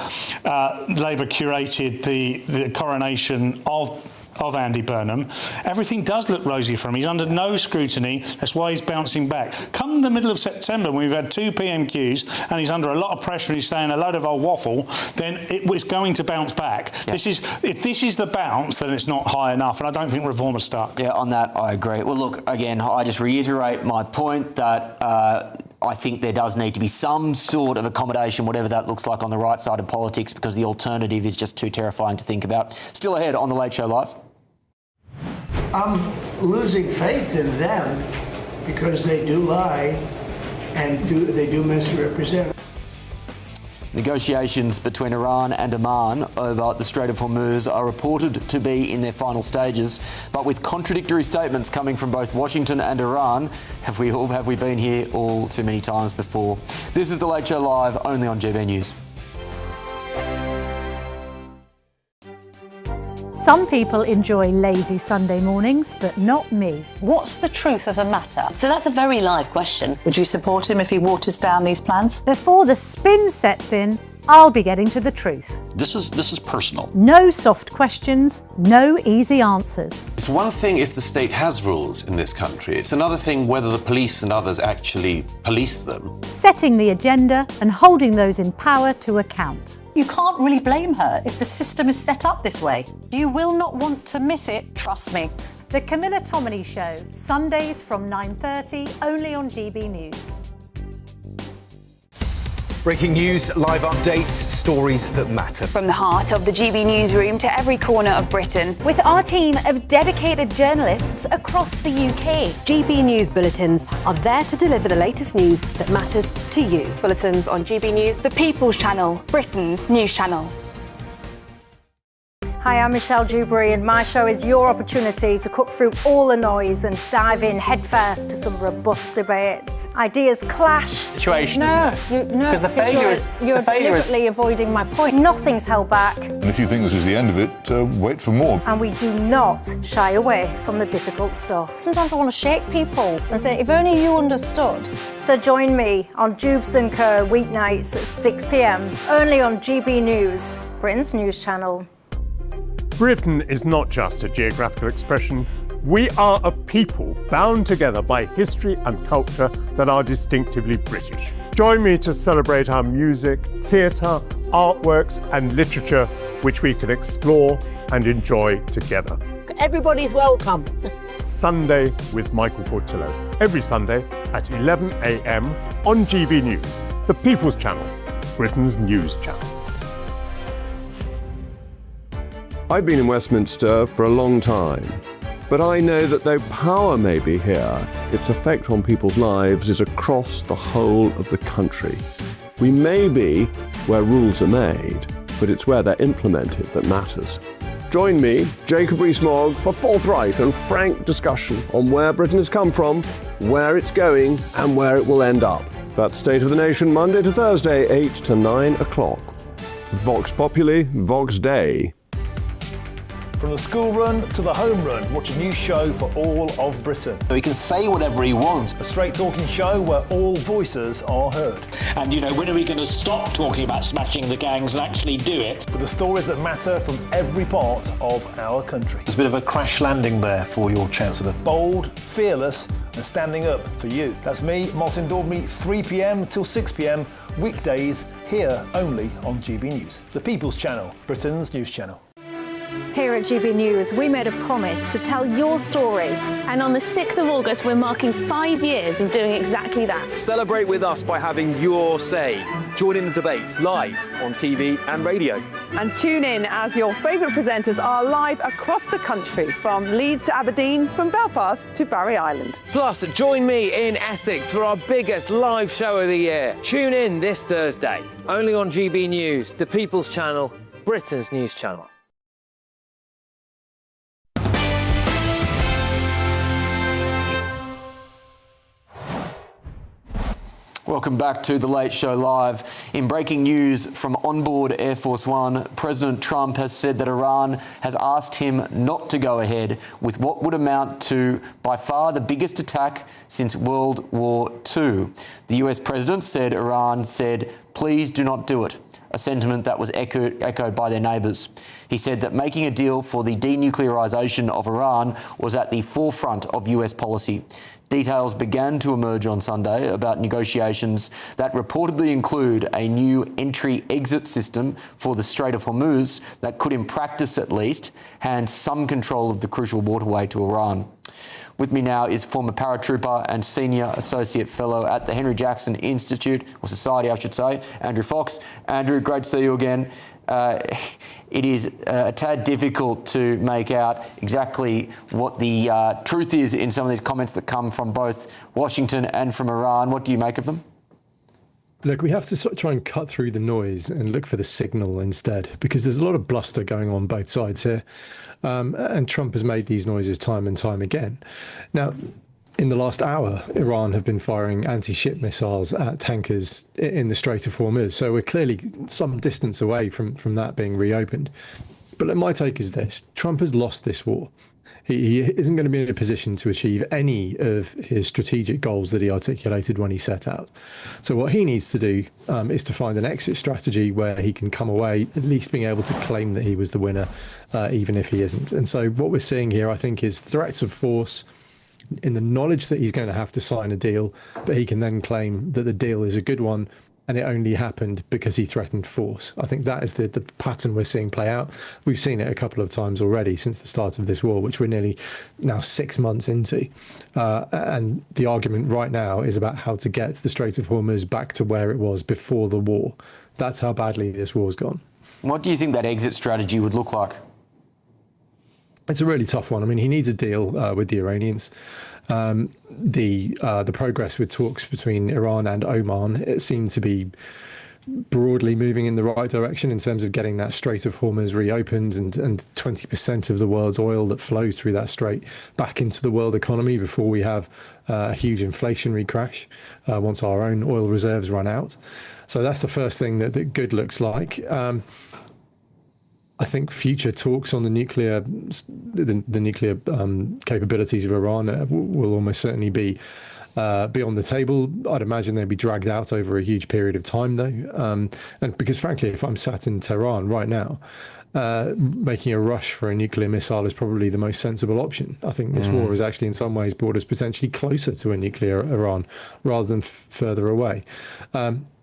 Labour curated the coronation of Andy Burnham, everything does look rosy for him. He's under no scrutiny. That's why he's bouncing back. Come the middle of September, when we've had 2 PMQs and he's under a lot of pressure and he's saying a load of old waffle, then it's going to bounce back. Yeah. If this is the bounce, then it's not high enough, and I don't think Reform are stuck. Yeah, on that, I agree. Well, look, again, I just reiterate my point that I think there does need to be some sort of accommodation, whatever that looks like, on the right side of politics, because the alternative is just too terrifying to think about. Still ahead on The Late Show Live. I'm losing faith in them because they do lie and they do misrepresent. Negotiations between Iran and Oman over the Strait of Hormuz are reported to be in their final stages, but with contradictory statements coming from both Washington and Iran. Have we been here all too many times before? This is The Late Show Live, only on GBNews. Some people enjoy lazy Sunday mornings, but not me. What's the truth of the matter? So that's a very live question. Would you support him if he waters down these plans? Before the spin sets in, I'll be getting to the truth. This is personal. No soft questions, no easy answers. It's one thing if the state has rules in this country. It's another thing whether the police and others actually police them. Setting the agenda and holding those in power to account. You can't really blame her if the system is set up this way. You will not want to miss it, trust me. The Camilla Tominey Show, Sundays from 9:30, only on GB News. Breaking news, live updates, stories that matter. From the heart of the GB newsroom to every corner of Britain, with our team of dedicated journalists across the UK. GB News bulletins are there to deliver the latest news that matters to you. Bulletins on GB News, the People's Channel, Britain's news channel. Hi, I'm Michelle Dewberry, and my show is your opportunity to cut through all the noise and dive in headfirst to some robust debates. Ideas clash. Situation, isn't it? Because the failure is you're deliberately avoiding my point. Nothing's held back, And if you think this is the end of it, wait for more. and we do not shy away from the difficult stuff. Sometimes I want to shake people and say, if only you understood. So join me on Jubes & Co weeknights at 6 p.m. only on GB News, Britain's news channel. Britain is not just a geographical expression. We are a people bound together by history and culture that are distinctively British. Join me to celebrate our music, theatre, artworks and literature, which we can explore and enjoy together. Everybody's welcome. Sunday with Michael Portillo. Every Sunday at 11 a.m. on GB News, the People's Channel, Britain's news channel. I've been in Westminster for a long time, but I know that though power may be here, its effect on people's lives is across the whole of the country. We may be where rules are made, but it's where they're implemented that matters. Join me, Jacob Rees-Mogg, for forthright and frank discussion on where Britain has come from, where it's going, and where it will end up. That's State of the Nation, Monday to Thursday, 8 to 9 o'clock. Vox Populi, Vox Dei. From the school run to the home run, watch a new show for all of Britain. He can say whatever he wants. A straight talking show where all voices are heard. And, when are we going to stop talking about smashing the gangs and actually do it? With the stories that matter from every part of our country. There's a bit of a crash landing there for your Chancellor. Bold, fearless and standing up for you. That's me, Martin Daubney, 3 p.m. till 6 p.m. weekdays here only on GB News. The People's Channel, Britain's news channel. Here at GB News, we made a promise to tell your stories. And on the 6th of August, we're marking 5 years of doing exactly that. Celebrate with us by having your say. Join in the debates live on TV and radio. And tune in as your favourite presenters are live across the country, from Leeds to Aberdeen, from Belfast to Barry Island. Plus, join me in Essex for our biggest live show of the year. Tune in this Thursday, only on GB News, the People's Channel, Britain's news channel. Welcome back to The Late Show Live. In breaking news from onboard Air Force One, President Trump has said that Iran has asked him not to go ahead with what would amount to, by far, the biggest attack since World War II. The US President said Iran said, "Please do not do it," a sentiment that was echoed by their neighbours. He said that making a deal for the denuclearisation of Iran was at the forefront of US policy. Details began to emerge on Sunday about negotiations that reportedly include a new entry-exit system for the Strait of Hormuz that could, in practice at least, hand some control of the crucial waterway to Iran. With me now is former paratrooper and senior associate fellow at the Henry Jackson Institute, or Society, I should say, Andrew Fox. Andrew, great to see you again. It is a tad difficult to make out exactly what the truth is in some of these comments that come from both Washington and from Iran. What do you make of them? Look, we have to sort of try and cut through the noise and look for the signal instead, because there's a lot of bluster going on both sides here. And Trump has made these noises time and time again. Now, in the last hour, Iran have been firing anti-ship missiles at tankers in the Strait of Hormuz. So we're clearly some distance away from that being reopened. But my take is this: Trump has lost this war. He isn't going to be in a position to achieve any of his strategic goals that he articulated when he set out. So what he needs to do is to find an exit strategy where he can come away at least being able to claim that he was the winner, even if he isn't. And so what we're seeing here, I think, is threats of force, in the knowledge that he's going to have to sign a deal, but he can then claim that the deal is a good one and it only happened because he threatened force. I think that is the pattern we're seeing play out. We've seen it a couple of times already since the start of this war, which we're nearly now 6 months into. And the argument right now is about how to get the Strait of Hormuz back to where it was before the war. That's how badly this war's gone. What do you think that exit strategy would look like? It's a really tough one. I mean, he needs a deal with the Iranians. The progress with talks between Iran and Oman, it seemed to be broadly moving in the right direction in terms of getting that Strait of Hormuz reopened and 20% of the world's oil that flows through that strait back into the world economy before we have a huge inflationary crash once our own oil reserves run out. So that's the first thing that good looks like. I think future talks on the nuclear capabilities of Iran will almost certainly be on the table. I'd imagine they'd be dragged out over a huge period of time, though. And because, frankly, if I'm sat in Tehran right now, making a rush for a nuclear missile is probably the most sensible option. I think this war has actually, in some ways, brought us potentially closer to a nuclear Iran rather than further away.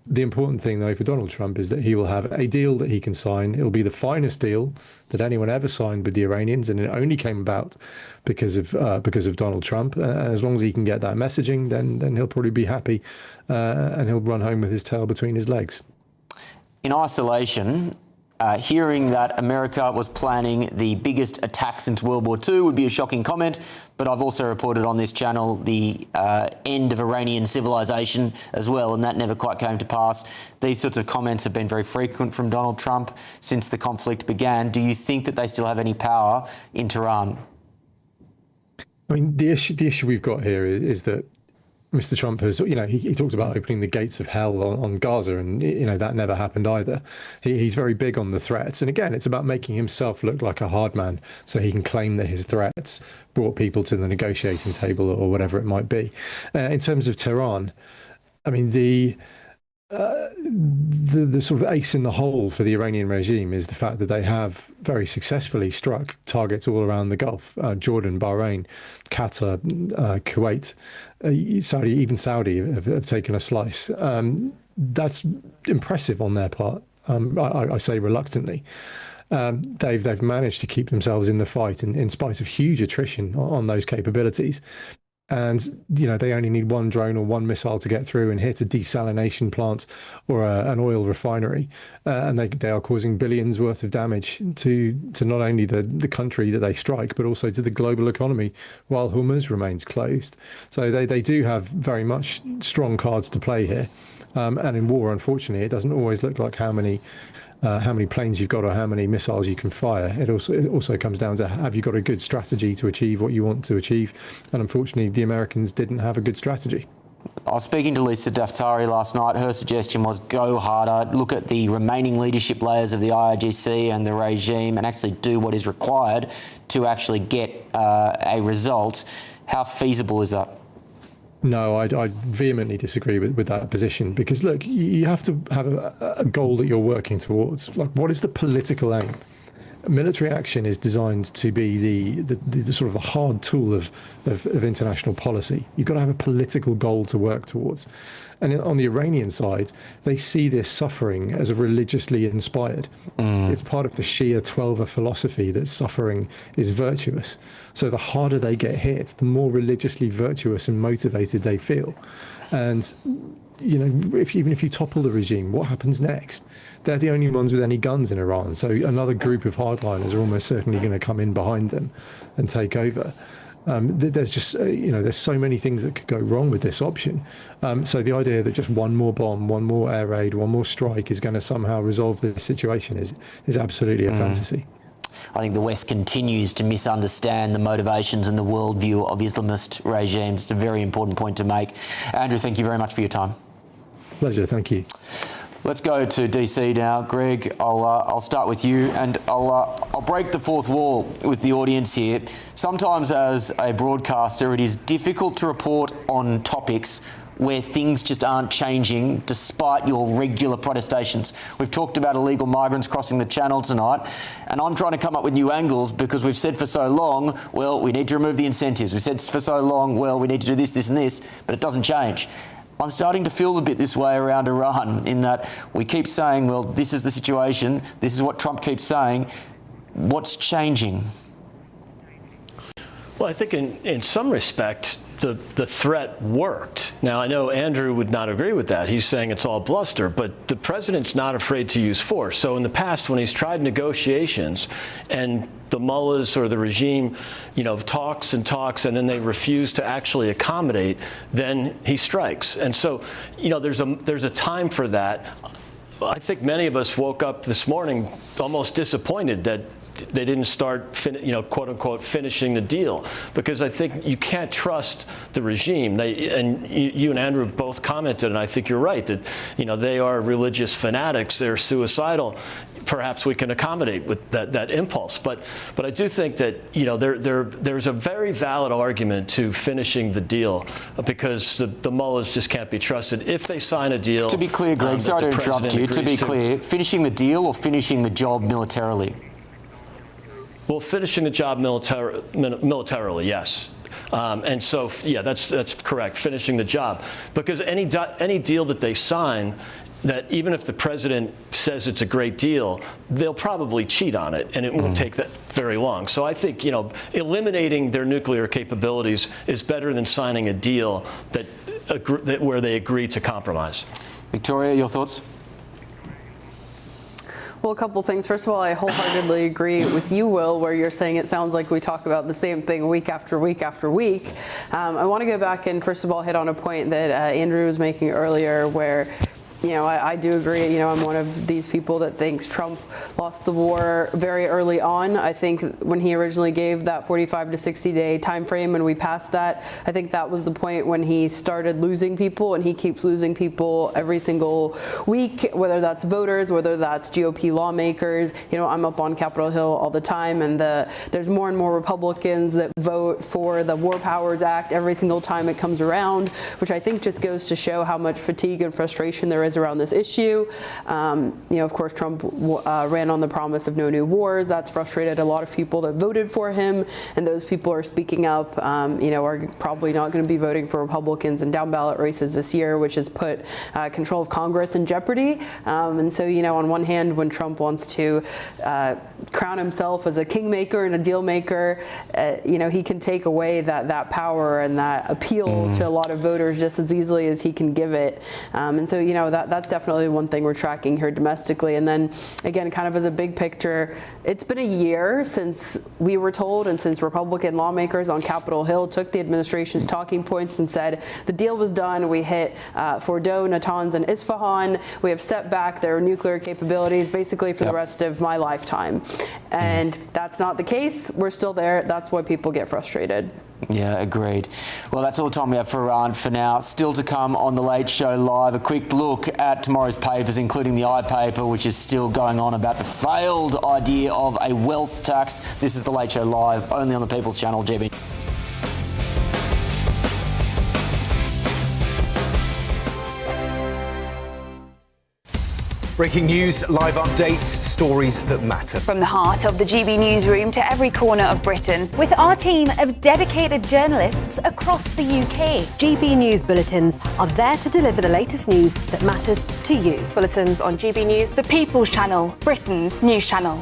The important thing, though, for Donald Trump is that he will have a deal that he can sign. It'll be the finest deal that anyone ever signed with the Iranians, and it only came about because of Donald Trump. And as long as he can get that messaging, then he'll probably be happy, and he'll run home with his tail between his legs. In isolation, hearing that America was planning the biggest attack since World War II would be a shocking comment, but I've also reported on this channel the end of Iranian civilization as well, and that never quite came to pass. These sorts of comments have been very frequent from Donald Trump since the conflict began. Do you think that they still have any power in Tehran? I mean, the issue we've got here is that Mr. Trump has, he talked about opening the gates of hell on Gaza, and, that never happened either. He's very big on the threats. And again, it's about making himself look like a hard man so he can claim that his threats brought people to the negotiating table or whatever it might be. In terms of Tehran, I mean, the sort of ace in the hole for the Iranian regime is the fact that they have very successfully struck targets all around the Gulf, Jordan, Bahrain, Qatar, Kuwait, Saudi have taken a slice. That's impressive on their part. I say reluctantly. They've managed to keep themselves in the fight in spite of huge attrition on those capabilities. And, they only need one drone or one missile to get through and hit a desalination plant or an oil refinery. And they are causing billions worth of damage to not only the country that they strike, but also to the global economy while Hormuz remains closed. So they do have very much strong cards to play here. And in war, unfortunately, it doesn't always look like how many planes you've got or how many missiles you can fire. It also comes down to, have you got a good strategy to achieve what you want to achieve? And unfortunately, the Americans didn't have a good strategy. I was speaking to Lisa Daftari last night. Her suggestion was go harder, look at the remaining leadership layers of the IRGC and the regime and actually do what is required to actually get a result. How feasible is that? No, I vehemently disagree with that position, because, look, you have to have a goal that you're working towards. Like, what is the political aim? Military action is designed to be the sort of the hard tool of international policy. You've got to have a political goal to work towards. And on the Iranian side, they see this suffering as religiously inspired. It's part of the Shia Twelver philosophy that suffering is virtuous. So the harder they get hit, the more religiously virtuous and motivated they feel. And, even if you topple the regime, what happens next? They're the only ones with any guns in Iran. So another group of hardliners are almost certainly going to come in behind them and take over. There's just, there's so many things that could go wrong with this option. So the idea that just one more bomb, one more air raid, one more strike is going to somehow resolve this situation is absolutely a fantasy. I think the West continues to misunderstand the motivations and the worldview of Islamist regimes. It's a very important point to make. Andrew, thank you very much for your time. Pleasure, thank you. Let's go to DC now. Greg, I'll start with you, and I'll break the fourth wall with the audience here. Sometimes as a broadcaster, it is difficult to report on topics where things just aren't changing despite your regular protestations. We've talked about illegal migrants crossing the channel tonight, and I'm trying to come up with new angles because we've said for so long, well, we need to remove the incentives. We've said for so long, well, we need to do this, this and this, but it doesn't change. I'm starting to feel a bit this way around Iran, in that we keep saying, well, this is the situation, this is what Trump keeps saying. What's changing? Well, I think in some respect, the threat worked. Now, I know Andrew would not agree with that. He's saying it's all bluster, but the president's not afraid to use force. So in the past, when he's tried negotiations and the mullahs or the regime, talks and talks, and then they refuse to actually accommodate, then he strikes. And so, there's a time for that. I think many of us woke up this morning almost disappointed that they didn't start, quote unquote, finishing the deal, because I think you can't trust the regime. And you and Andrew both commented, and I think you're right, that they are religious fanatics. They're suicidal. Perhaps we can accommodate with that impulse, but I do think that there's a very valid argument to finishing the deal, because the mullahs just can't be trusted. If they sign a deal, to be clear, Greg, sorry to interrupt you. To be clear, finishing the deal or finishing the job militarily? Well, finishing the job militarily, yes. And so, yeah, that's correct, finishing the job. Because any deal that they sign, that even if the president says it's a great deal, they'll probably cheat on it, and it won't take that very long. So I think, eliminating their nuclear capabilities is better than signing a deal where they agree to compromise. Victoria, your thoughts? Well, a couple things. First of all, I wholeheartedly agree with you, Will, where you're saying it sounds like we talk about the same thing week after week after week. I want to go back and, first of all, hit on a point that Andrew was making earlier, where I do agree. I'm one of these people that thinks Trump lost the war very early on. I think when he originally gave that 45 to 60 day time frame and we passed that, I think that was the point when he started losing people, and he keeps losing people every single week, whether that's voters, whether that's GOP lawmakers. I'm up on Capitol Hill all the time, and there's more and more Republicans that vote for the War Powers Act every single time it comes around, which I think just goes to show how much fatigue and frustration there is around this issue. Of course, Trump ran on the promise of no new wars. That's frustrated a lot of people that voted for him, and those people are speaking up, are probably not going to be voting for Republicans in down ballot races this year, which has put control of Congress in jeopardy. And so, on one hand, when Trump wants to crown himself as a kingmaker and a deal maker, he can take away that power and that appeal to a lot of voters just as easily as he can give it. And so, that's definitely one thing we're tracking here domestically. And then, again, kind of as a big picture, it's been a year since we were told, and since Republican lawmakers on Capitol Hill took the administration's talking points and said the deal was done. We hit Fordo, Natanz, and Isfahan. We have set back their nuclear capabilities basically for the rest of my lifetime. And that's not the case. We're still there. That's why people get frustrated. Yeah, agreed. Well, that's all the time we have for Iran for now. Still to come on The Late Show Live, a quick look at tomorrow's papers, including the I-paper, which is still going on about the failed idea of a wealth tax. This is The Late Show Live, only on the People's Channel, GB. Breaking news, live updates, stories that matter. From the heart of the GB newsroom to every corner of Britain, with our team of dedicated journalists across the UK. GB News bulletins are there to deliver the latest news that matters to you. Bulletins on GB News, the People's Channel, Britain's news channel.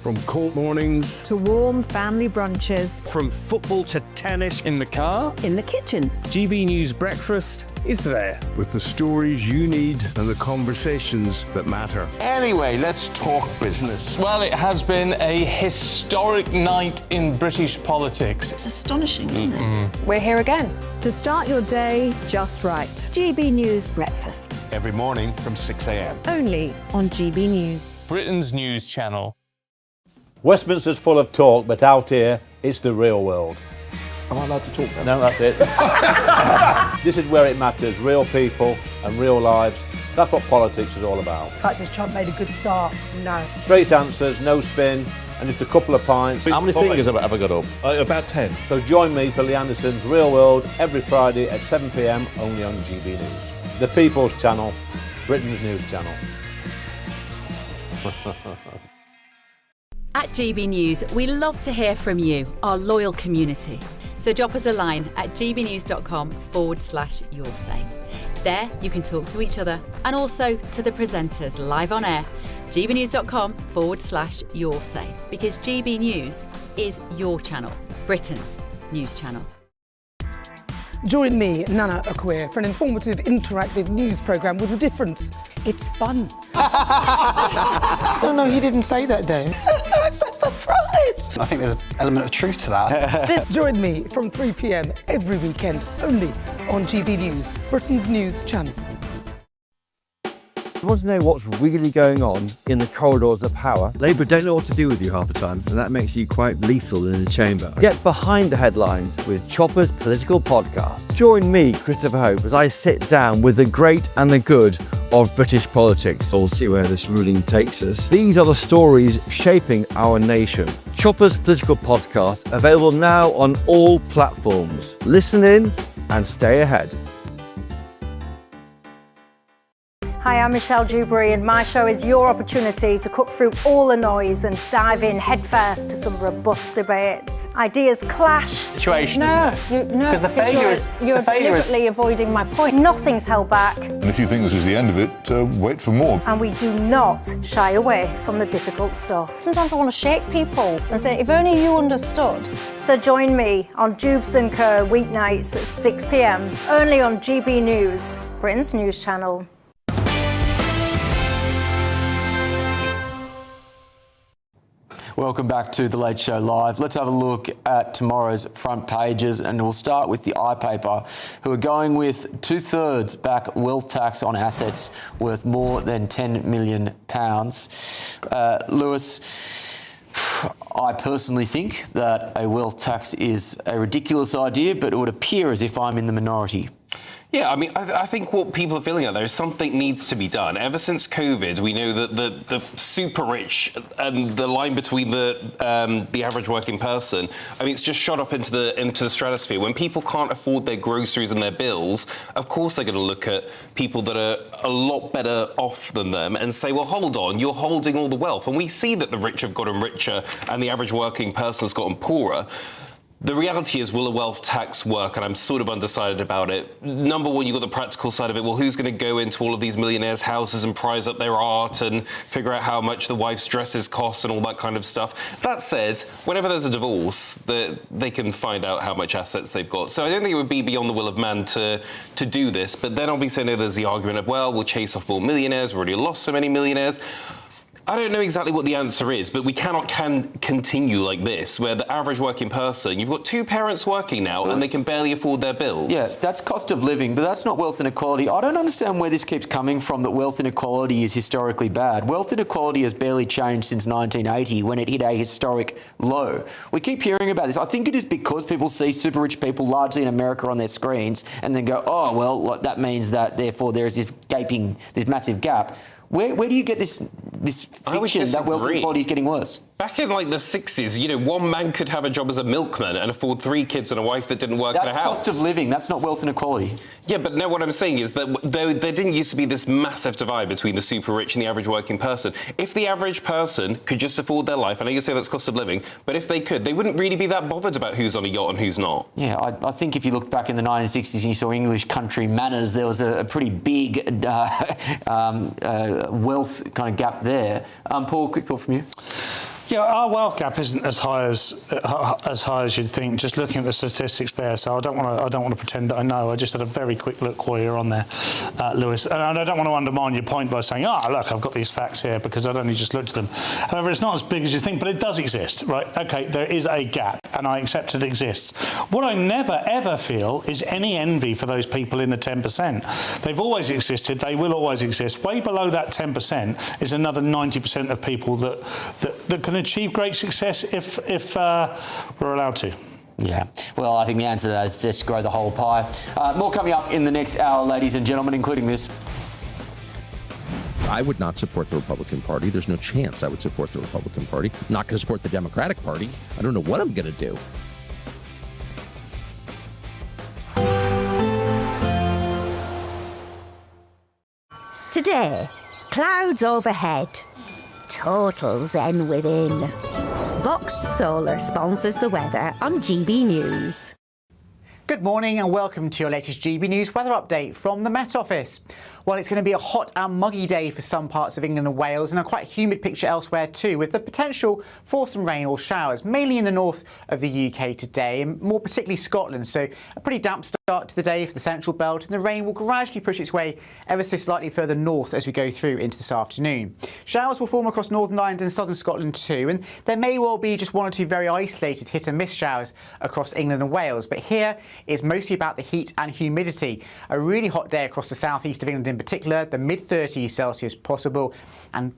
From court mornings to warm family brunches. From football to tennis in the car. In the kitchen. GB News Breakfast is there. With the stories you need and the conversations that matter. Anyway, let's talk business. Well, it has been a historic night in British politics. It's astonishing, isn't it? We're here again to start your day just right. GB News Breakfast. Every morning from 6 a.m. Only on GB News. Britain's news channel. Westminster's full of talk, but out here, it's the real world. Am I allowed to talk now? No, that's it. This is where it matters, real people and real lives. That's what politics is all about. In fact, has Trump made a good start? No. Straight answers, no spin, and just a couple of pints. How many fingers have I ever got up? About 10. So join me for Lee Anderson's Real World every Friday at 7 p.m, only on GB News. The People's Channel, Britain's news channel. At GB News, we love to hear from you, our loyal community. So drop us a line at gbnews.com/yoursay. There you can talk to each other and also to the presenters live on air. gbnews.com/yoursay, because GB News is your channel, Britain's news channel. Join me, Nana Akwe, for an informative, interactive news programme with a difference. It's fun. No, he didn't say that, Dave. I'm so surprised. I think there's an element of truth to that. Join me from 3 p.m. every weekend, only on GB News, Britain's news channel. You want to know what's really going on in the corridors of power? Labour don't know what to do with you half the time, and that makes you quite lethal in the chamber. Get behind the headlines with Chopper's Political Podcast. Join me, Christopher Hope, as I sit down with the great and the good of British politics. We'll see where this ruling takes us. These are the stories shaping our nation. Chopper's Political Podcast, available now on all platforms. Listen in and stay ahead. Hi, I'm Michelle Dewberry, and my show is your opportunity to cut through all the noise and dive in headfirst to some robust debates. Ideas clash. Situation, isn't it? Because the failure is you're deliberately avoiding my point. Nothing's held back. And if you think this is the end of it, wait for more. And we do not shy away from the difficult stuff. Sometimes I want to shake people and say, if only you understood. So join me on Jubes & Co. weeknights at 6 p.m, only on GB News, Britain's news channel. Welcome back to The Late Show Live. Let's have a look at tomorrow's front pages, and we'll start with the iPaper, who are going with 2/3 back wealth tax on assets worth more than £10 million. Lewis, I personally think that a wealth tax is a ridiculous idea, but it would appear as if I'm in the minority. Yeah, I mean, I think what people are feeling out there is something needs to be done. Ever since COVID, we know that the super rich and the line between the average working person, I mean, it's just shot up into the stratosphere. When people can't afford their groceries and their bills, of course they're going to look at people that are a lot better off than them and say, well, hold on, you're holding all the wealth. And we see that the rich have gotten richer and the average working person has gotten poorer. The reality is, will a wealth tax work? And I'm sort of undecided about it. Number one, you've got the practical side of it. Well, who's going to go into all of these millionaires' houses and prize up their art and figure out how much the wife's dresses cost and all that kind of stuff? That said, whenever there's a divorce, they can find out how much assets they've got. So I don't think it would be beyond the will of man to do this. But then obviously I know there's the argument of, well, we'll chase off more millionaires. We've already lost so many millionaires. I don't know exactly what the answer is, but we cannot continue like this, where the average working person, you've got two parents working now and they can barely afford their bills. Yeah, that's cost of living, but that's not wealth inequality. I don't understand where this keeps coming from, that wealth inequality is historically bad. Wealth inequality has barely changed since 1980, when it hit a historic low. We keep hearing about this. I think it is because people see super rich people, largely in America, on their screens, and then go, oh, well, that means that, therefore, there is this massive gap. Where do you get this fiction that wealth inequality is getting worse? Back in like the 60s, you know, one man could have a job as a milkman and afford 3 kids and a wife that didn't work in a house. That's cost of living. That's not wealth inequality. Yeah, but no, what I'm saying is that there didn't used to be this massive divide between the super rich and the average working person. If the average person could just afford their life, I know you say that's cost of living, but if they could, they wouldn't really be that bothered about who's on a yacht and who's not. Yeah, I think if you look back in the 1960s and you saw English country manners, there was a pretty big wealth kind of gap there. Paul, quick thought from you. Yeah, our wealth gap isn't as high as you'd think. Just looking at the statistics there, so I don't want to pretend that I know. I just had a very quick look while you're on there, Lewis. And I don't want to undermine your point by saying, look, I've got these facts here, because I'd only just looked at them. However, it's not as big as you think, but it does exist, right? Okay, there is a gap, and I accept it exists. What I never ever feel is any envy for those people in the 10%. They've always existed. They will always exist. Way below that 10% is another 90% of people that can achieve great success if we're allowed to. Yeah, well, I think the answer to that is just grow the whole pie. More coming up in the next hour, ladies and gentlemen, including this. I would not support the Republican Party. There's no chance I would support the Republican Party. I'm not going to support the Democratic Party. I don't know what I'm going to do. Today, clouds overhead. Total zen within. Boxed Solar sponsors the weather on GB News. Good morning and welcome to your latest GB News weather update from the Met Office. Well, it's going to be a hot and muggy day for some parts of England and Wales, and a quite humid picture elsewhere too, with the potential for some rain or showers, mainly in the north of the UK today, and more particularly Scotland. So a pretty damp start Start to the day for the central belt, and the rain will gradually push its way ever so slightly further north as we go through into this afternoon. Showers will form across Northern Ireland and southern Scotland too, and there may well be just one or two very isolated hit and miss showers across England and Wales, but here it's mostly about the heat and humidity. A really hot day across the southeast of England in particular, the mid-30s Celsius possible, and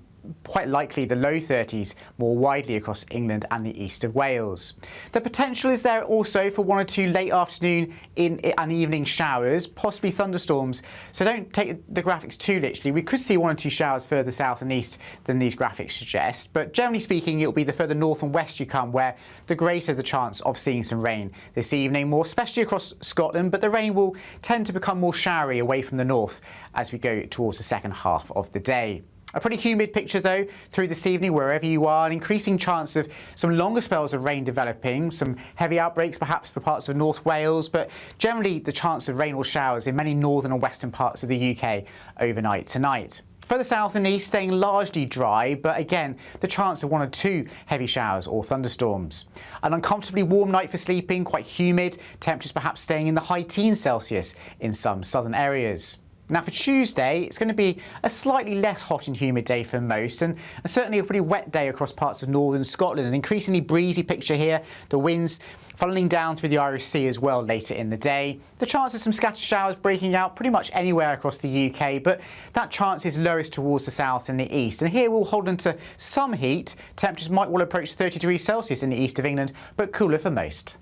quite likely the low 30s more widely across England and the east of Wales. The potential is there also for one or two late afternoon and evening showers, possibly thunderstorms, so don't take the graphics too literally. We could see one or two showers further south and east than these graphics suggest, but generally speaking it'll be the further north and west you come where the greater the chance of seeing some rain this evening, more especially across Scotland, but the rain will tend to become more showery away from the north as we go towards the second half of the day. A pretty humid picture though through this evening wherever you are, an increasing chance of some longer spells of rain developing, some heavy outbreaks perhaps for parts of North Wales, but generally the chance of rain or showers in many northern and western parts of the UK overnight tonight. Further south and east staying largely dry, but again the chance of one or two heavy showers or thunderstorms. An uncomfortably warm night for sleeping, quite humid, temperatures perhaps staying in the high teens Celsius in some southern areas. Now for Tuesday, it's going to be a slightly less hot and humid day for most, and certainly a pretty wet day across parts of northern Scotland. An increasingly breezy picture here, the winds funneling down through the Irish Sea as well later in the day. The chance of some scattered showers breaking out pretty much anywhere across the UK, but that chance is lowest towards the south and the east. And here we'll hold on to some heat. Temperatures might well approach 30 degrees Celsius in the east of England, but cooler for most.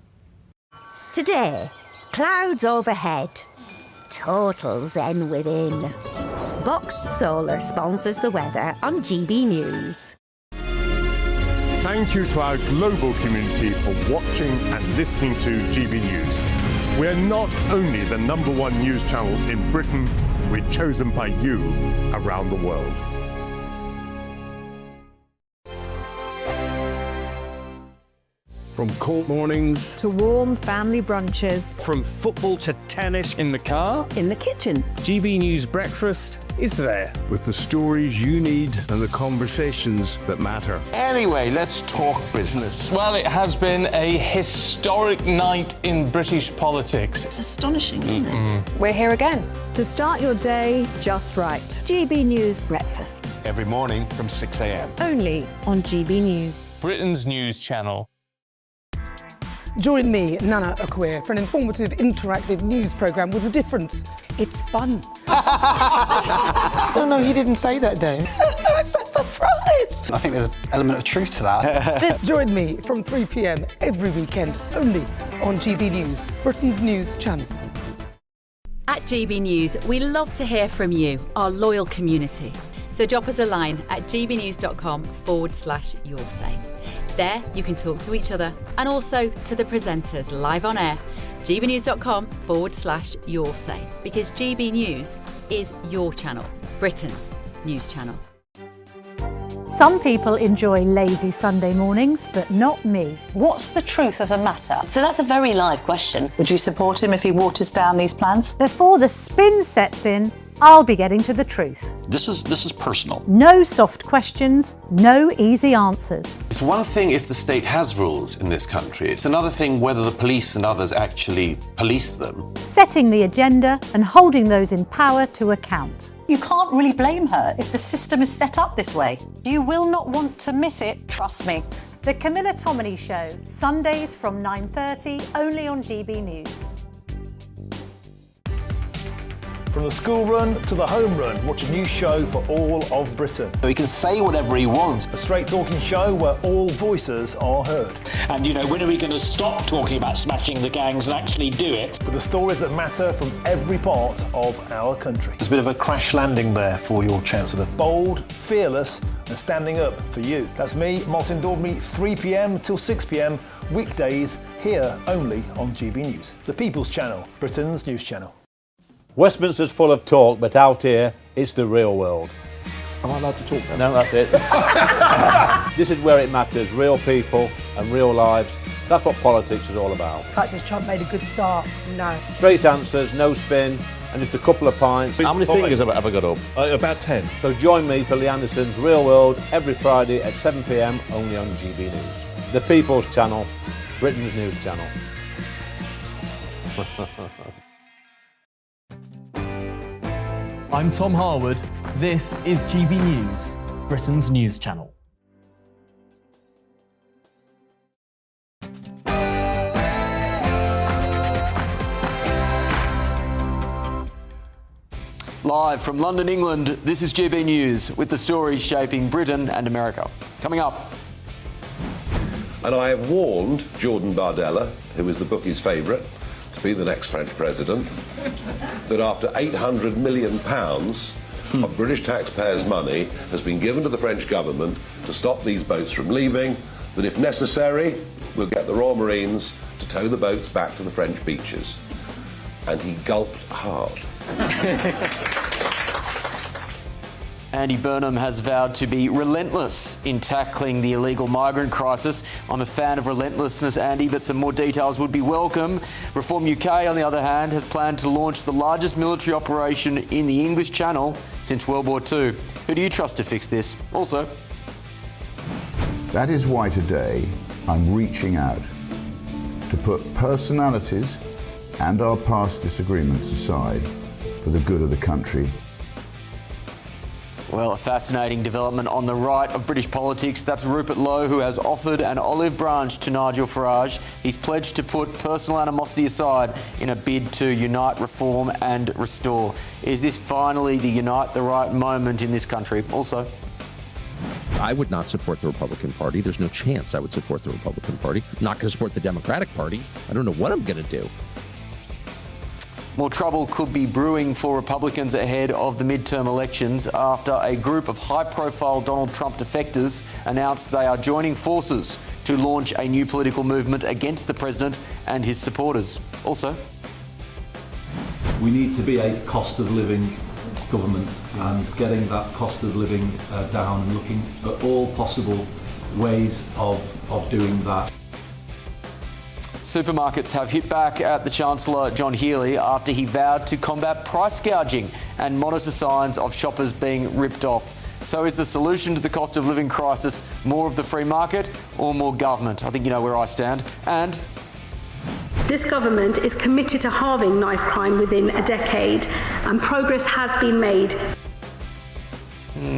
Today, clouds overhead. Total zen within. Boxed Solar sponsors the weather on GB News. Thank you to our global community for watching and listening to GB News. We're not only the #1 news channel in Britain, we're chosen by you around the world. From cold mornings to warm family brunches, From football to tennis in the car, in the kitchen. GB News Breakfast is there. with the stories you need and the conversations that matter. Anyway, let's talk business. Well, it has been a historic night in British politics. It's astonishing, isn't it? We're here again to start your day just right. GB News Breakfast. Every morning from 6 a.m. Only on GB News. Britain's news channel. Join me, Nana Akweer, for an informative, interactive news programme with a difference. It's fun. No, he didn't say that, though. I'm so surprised. I think there's an element of truth to that. Join me from 3 p.m. every weekend, only on GB News, Britain's news channel. At GB News, we love to hear from you, our loyal community. So drop us a line at gbnews.com/yoursay. There you can talk to each other and also to the presenters live on air. gbnews.com/yoursay, because GB News is your channel, Britain's news channel. Some people enjoy lazy Sunday mornings, but not me. What's the truth of the matter? So that's a very live question. Would you support him if he waters down these plans? Before the spin sets in, I'll be getting to the truth. This is personal. No soft questions, no easy answers. It's one thing if the state has rules in this country. It's another thing whether the police and others actually police them. Setting the agenda and holding those in power to account. You can't really blame her if the system is set up this way. You will not want to miss it, trust me. The Camilla Tominey Show, Sundays from 9:30, only on GB News. From the school run to the home run, watch a new show for all of Britain. So he can say whatever he wants. A straight talking show where all voices are heard. And when are we going to stop talking about smashing the gangs and actually do it? With the stories that matter from every part of our country. There's a bit of a crash landing there for your Chancellor. Bold, fearless and standing up for you. That's me, Martin Daubney, 3 p.m. till 6 p.m, weekdays, here only on GB News. The People's Channel, Britain's news channel. Westminster's full of talk, but out here, it's the real world. Am I allowed to talk now? No, that's it. This is where it matters, real people and real lives. That's what politics is all about. In fact, has Trump made a good start? No. Straight answers, no spin, and just a couple of pints. How many fingers have I got up? About 10. So join me for Lee Anderson's Real World every Friday at 7 p.m, only on GB News. The People's Channel, Britain's news channel. I'm Tom Harwood. This is GB News, Britain's news channel. Live from London, England, this is GB News with the stories shaping Britain and America. Coming up. And I have warned Jordan Bardella, who is the bookie's favourite to be the next French president, that after £800 million of British taxpayers' money has been given to the French government to stop these boats from leaving, that if necessary, we'll get the Royal Marines to tow the boats back to the French beaches. And he gulped hard. Andy Burnham has vowed to be relentless in tackling the illegal migrant crisis. I'm a fan of relentlessness, Andy, but some more details would be welcome. Reform UK, on the other hand, has planned to launch the largest military operation in the English Channel since World War II. Who do you trust to fix this? Also, that is why today I'm reaching out to put personalities and our past disagreements aside for the good of the country. well, a fascinating development on the right of British politics. That's Rupert Lowe, who has offered an olive branch to Nigel Farage. He's pledged to put personal animosity aside in a bid to unite, reform and restore. Is this finally the unite the right moment in this country? Also, I would not support the Republican Party. There's no chance I would support the Republican Party. I'm not going to support the Democratic Party. I don't know what I'm going to do. more trouble could be brewing for Republicans ahead of the midterm elections after a group of high-profile Donald Trump defectors announced they are joining forces to launch a new political movement against the president and his supporters. Also, we need to be a cost of living government, and getting that cost of living down and looking at all possible ways of doing that. Supermarkets have hit back at the Chancellor John Healey after he vowed to combat price gouging and monitor signs of shoppers being ripped off. So is the solution to the cost of living crisis more of the free market or more government? I think you know where I stand. And this government is committed to halving knife crime within a decade, and progress has been made.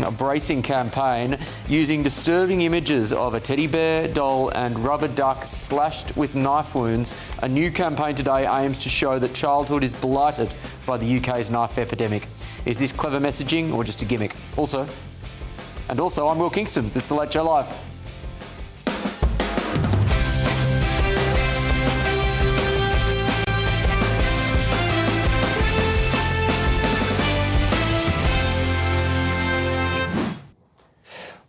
A bracing campaign using disturbing images of a teddy bear, doll and rubber duck slashed with knife wounds. A new campaign today aims to show that childhood is blighted by the UK's knife epidemic. Is this clever messaging or just a gimmick? Also, I'm Will Kingston. This is The Late Show Live.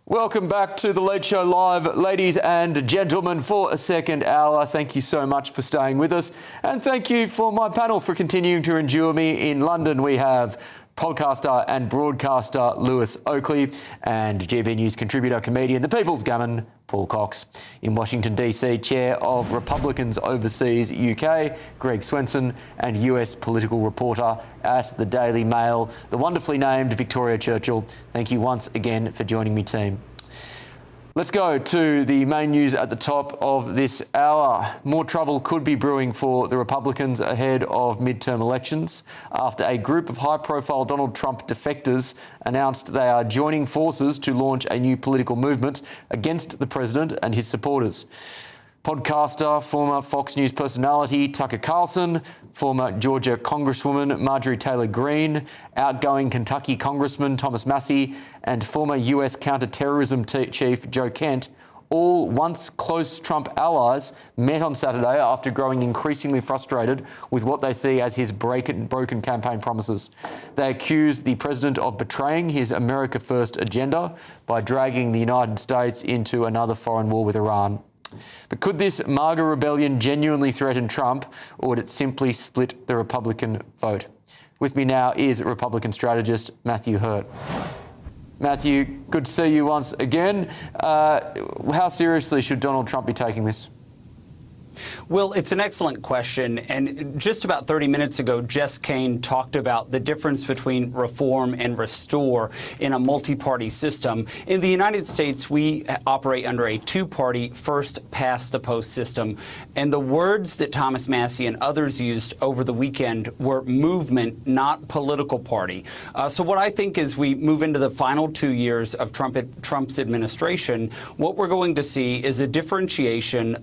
Welcome back to The Late Show Live, ladies and gentlemen, for a second hour. Thank you so much for staying with us. And thank you for my panel for continuing to endure me. In London, we have podcaster and broadcaster Lewis Oakley and GB News contributor, comedian, the People's Gammon, Paul Cox. In Washington, D.C., chair of Republicans Overseas UK, Greg Swenson, and US political reporter at the Daily Mail, the wonderfully named Victoria Churchill. Thank you once again for joining me, team. Let's go to the main news at the top of this hour. More trouble could be brewing for the Republicans ahead of midterm elections after a group of high-profile Donald Trump defectors announced they are joining forces to launch a new political movement against the president and his supporters. Podcaster, former Fox News personality Tucker Carlson, former Georgia Congresswoman Marjorie Taylor Greene, outgoing Kentucky Congressman Thomas Massie, and former US counter-terrorism chief Joe Kent, all once close Trump allies, met on Saturday after growing increasingly frustrated with what they see as his broken campaign promises. They accused the president of betraying his America First agenda by dragging the United States into another foreign war with Iran. But could this MAGA rebellion genuinely threaten Trump, or would it simply split the Republican vote? With me now is Republican strategist Matthew Hurt. Matthew, good to see you once again. How seriously should Donald Trump be taking this? Well, it's an excellent question. And just about 30 minutes ago, Jess Kane talked about the difference between reform and restore in a multi-party system. In the United States, we operate under a two-party first-past-the-post system. And the words that Thomas Massie and others used over the weekend were movement, not political party. So what I think is we move into the final 2 years of Trump's administration, what we're going to see is a differentiation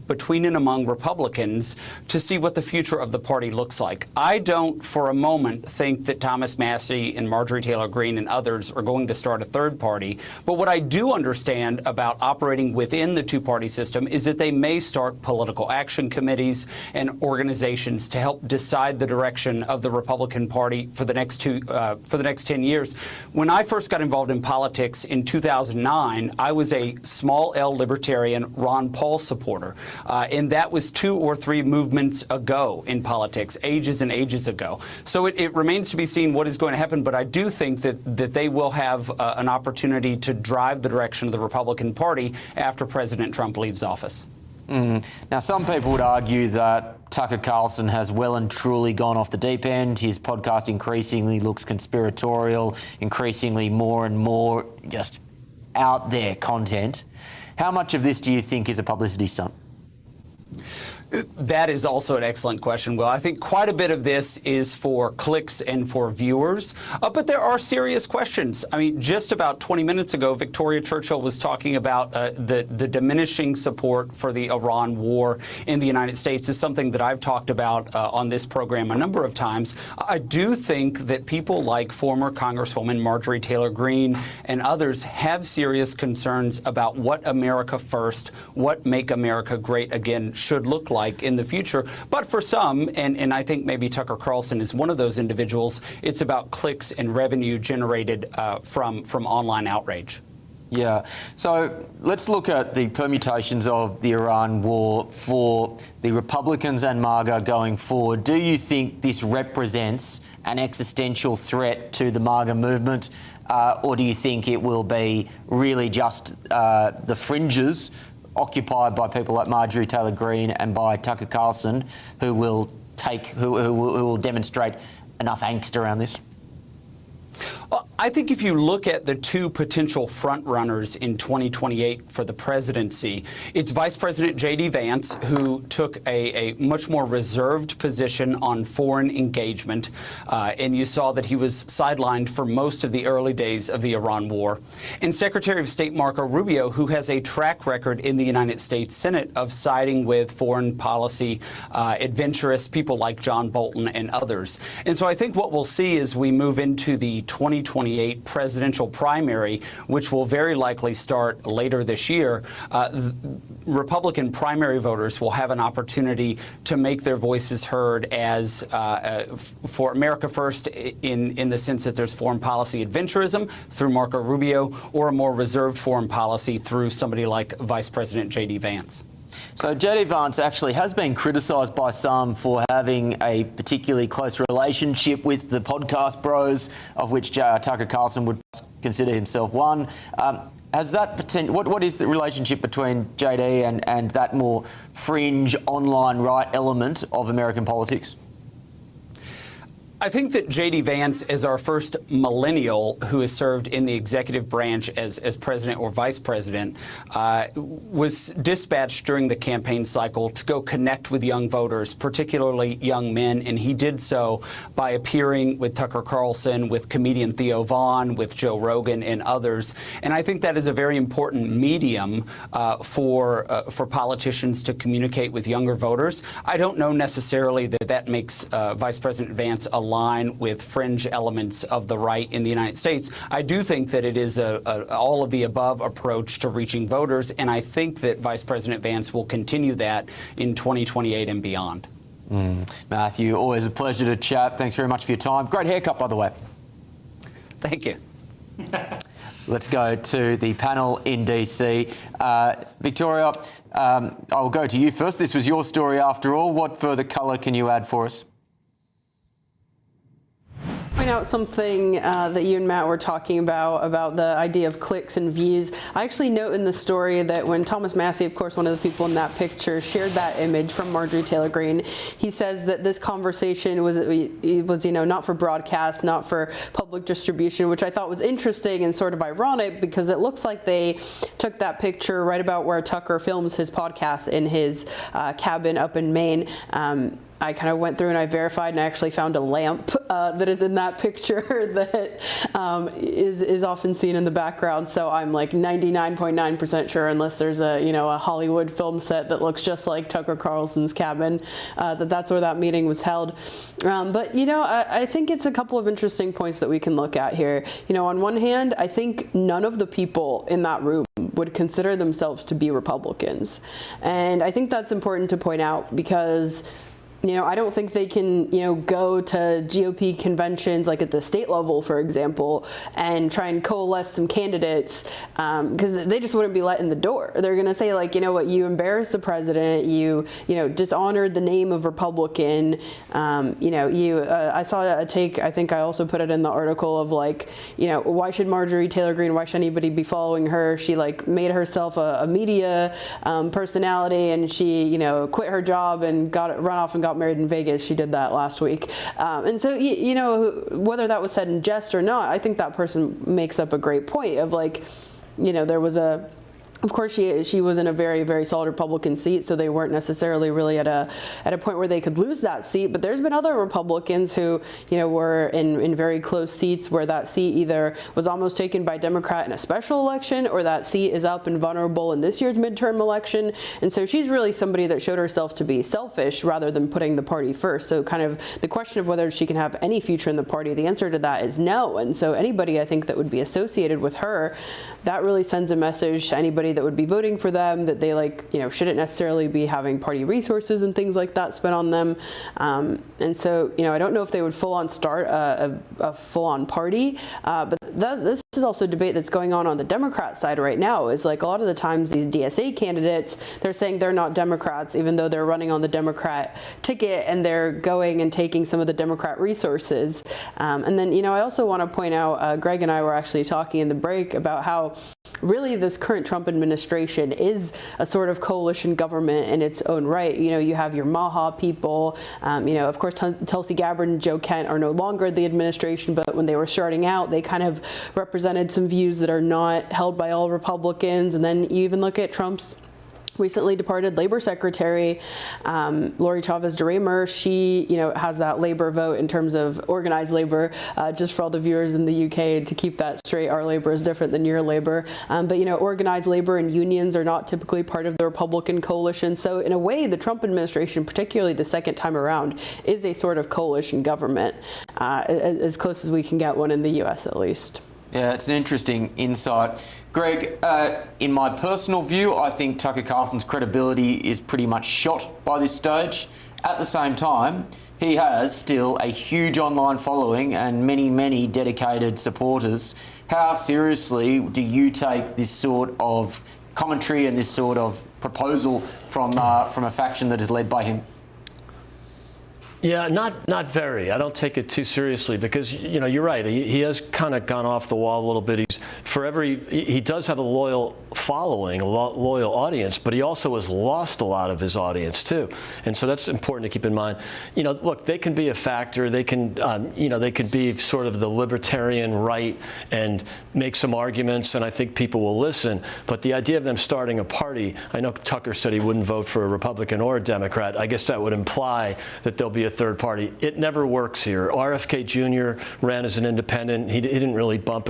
between and among Republicans to see what the future of the party looks like. I don't for a moment think that Thomas Massie and Marjorie Taylor Greene and others are going to start a third party. But what I do understand about operating within the two-party system is that they may start political action committees and organizations to help decide the direction of the Republican Party for the next 10 years. When I first got involved in politics in 2009, I was a small L libertarian Ron Paul supporter. And that was 2 or 3 movements ago in politics, ages and ages ago. So it remains to be seen what is going to happen, but I do think that they will have an opportunity to drive the direction of the Republican Party after President Trump leaves office. Now, some people would argue that Tucker Carlson has well and truly gone off the deep end. His podcast increasingly looks conspiratorial, increasingly more and more just out there content. How much of this do you think is a publicity stunt? That is also an excellent question, Will. I think quite a bit of this is for clicks and for viewers, but there are serious questions. I mean, just about 20 minutes ago, Victoria Churchill was talking about the diminishing support for the Iran war in the United States is something that I've talked about on this program a number of times. I do think that people like former Congresswoman Marjorie Taylor Greene and others have serious concerns about what America First, what Make America Great Again should look like in the future. But for some, and I think maybe Tucker Carlson is one of those individuals, it's about clicks and revenue generated from online outrage. Yeah. So let's look at the permutations of the Iran war for the Republicans and MAGA going forward. Do you think this represents an existential threat to the MAGA movement, or do you think it will be really just the fringes occupied by people like Marjorie Taylor Greene and by Tucker Carlson, who will demonstrate enough angst around this? Well, I think if you look at the two potential frontrunners in 2028 for the presidency, it's Vice President J.D. Vance, who took a much more reserved position on foreign engagement, and you saw that he was sidelined for most of the early days of the Iran war, and Secretary of State Marco Rubio, who has a track record in the United States Senate of siding with foreign policy adventurous people like John Bolton and others. And so I think what we'll see as we move into the 2028 presidential primary, which will very likely start later this year, Republican primary voters will have an opportunity to make their voices heard as for America First in the sense that there's foreign policy adventurism through Marco Rubio, or a more reserved foreign policy through somebody like Vice President J.D. Vance. So J.D. Vance actually has been criticised by some for having a particularly close relationship with the podcast bros, of which Tucker Carlson would consider himself one. Has that potential? What is the relationship between J.D. and that more fringe online right element of American politics? I think that J.D. Vance, as our first millennial who has served in the executive branch as president or vice president, was dispatched during the campaign cycle to go connect with young voters, particularly young men, and he did so by appearing with Tucker Carlson, with comedian Theo Vaughn, with Joe Rogan and others. And I think that is a very important medium for politicians to communicate with younger voters. I don't know necessarily that makes Vice President Vance align with fringe elements of the right in the United States. I do think that it is a all of the above approach to reaching voters, and I think that Vice President Vance will continue that in 2028 and beyond. Matthew, always a pleasure to chat. Thanks very much for your time. Great haircut, by the way. Thank you. Let's go to the panel in DC. Victoria, I'll go to you first. This was your story after all. What further colour can you add for us? Point out something that you and Matt were talking about the idea of clicks and views. I actually note in the story that when Thomas Massie, of course, one of the people in that picture, shared that image from Marjorie Taylor Greene, he says that this conversation was not for broadcast, not for public distribution, which I thought was interesting and sort of ironic because it looks like they took that picture right about where Tucker films his podcast in his cabin up in Maine. I kind of went through and I verified, and I actually found a lamp that is in that picture that is often seen in the background. So I'm like 99.9% sure, unless there's a Hollywood film set that looks just like Tucker Carlson's cabin, that's where that meeting was held. But I think it's a couple of interesting points that we can look at here. On one hand, I think none of the people in that room would consider themselves to be Republicans, and I think that's important to point out because I don't think they can, go to GOP conventions like at the state level, for example, and try and coalesce some candidates because they just wouldn't be let in the door. They're going to say, like, you embarrassed the president, you dishonored the name of Republican, I saw a take, I think I also put it in the article of like, why should Marjorie Taylor Greene, why should anybody be following her? She like made herself a media personality, and she, quit her job and run off and got married in Vegas. She did that last week. And so, whether that was said in jest or not, I think that person makes up a great point of like, there was of course, she was in a very, very solid Republican seat, so they weren't necessarily really at a point where they could lose that seat. But there's been other Republicans who, were in very close seats where that seat either was almost taken by a Democrat in a special election, or that seat is up and vulnerable in this year's midterm election. And so she's really somebody that showed herself to be selfish rather than putting the party first. So kind of the question of whether she can have any future in the party, the answer to that is no. And so anybody I think that would be associated with her, that really sends a message to anybody that would be voting for them that they shouldn't necessarily be having party resources and things like that spent on them. And so, I don't know if they would full on start a full on party, but this is also a debate that's going on the Democrat side right now. Is like a lot of the times these DSA candidates, they're saying they're not Democrats, even though they're running on the Democrat ticket and they're going and taking some of the Democrat resources. And then, I also want to point out, Greg and I were actually talking in the break about how really this current Trump administration is a sort of coalition government in its own right. You have your Maha people, of course, Tulsi Gabbard and Joe Kent are no longer the administration, but when they were starting out, they kind of represented some views that are not held by all Republicans. And then you even look at Trump's recently departed Labor Secretary, Lori Chavez-DeRemer. She, has that labor vote in terms of organized labor, just for all the viewers in the UK to keep that straight. Our labor is different than your labor. But, organized labor and unions are not typically part of the Republican coalition. So in a way, the Trump administration, particularly the second time around, is a sort of coalition government, as close as we can get one in the US at least. Yeah, it's an interesting insight. Greg, in my personal view, I think Tucker Carlson's credibility is pretty much shot by this stage. At the same time, he has still a huge online following and many, many dedicated supporters. How seriously do you take this sort of commentary and this sort of proposal from a faction that is led by him? Yeah, not very. I don't take it too seriously because, you're right. He has kind of gone off the wall a little bit. He does have a loyal following, a loyal audience, but he also has lost a lot of his audience too. And so that's important to keep in mind. Look, they can be a factor. They can, they could be sort of the libertarian right and make some arguments, and I think people will listen. But the idea of them starting a party, I know Tucker said he wouldn't vote for a Republican or a Democrat. I guess that would imply that there'll be a third party. It never works here. RFK Jr. ran as an independent. He didn't really bump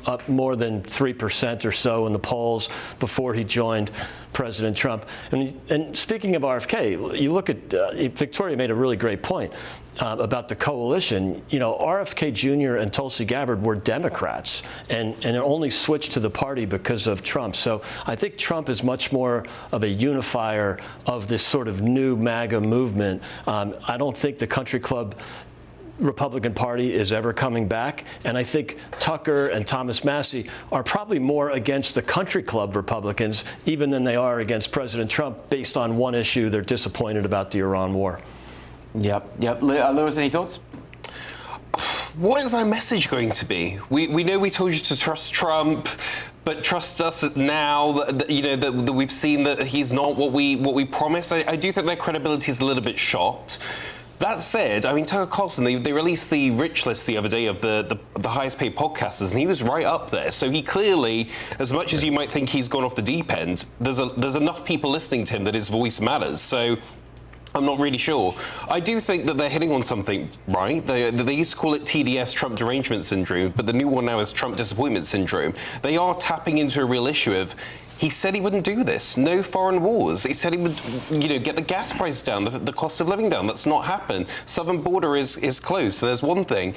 up more than 3% or so in the polls before he joined President Trump. And speaking of RFK, you look at Victoria made a really great point about the coalition. RFK Jr. and Tulsi Gabbard were Democrats and only switched to the party because of Trump. So I think Trump is much more of a unifier of this sort of new MAGA movement. I don't think the country club Republican Party is ever coming back. And I think Tucker and Thomas Massie are probably more against the country club Republicans even than they are against President Trump based on one issue. They're disappointed about the Iran war. Yep. Lewis, any thoughts? what is their message going to be? We know we told you to trust Trump, but trust us now that we've seen that he's not what we promised. I do think their credibility is a little bit shot. That said, I mean, Tucker Carlson, they released the rich list the other day of the highest paid podcasters, and he was right up there. So he clearly, as much as you might think he's gone off the deep end, there's enough people listening to him that his voice matters. So I'm not really sure. I do think that they're hitting on something, right? They used to call it TDS, Trump Derangement Syndrome, but the new one now is Trump Disappointment Syndrome. They are tapping into a real issue of, he said he wouldn't do this. No foreign wars. He said he would, get the gas price down, the cost of living down. That's not happened. Southern border is closed, so there's one thing.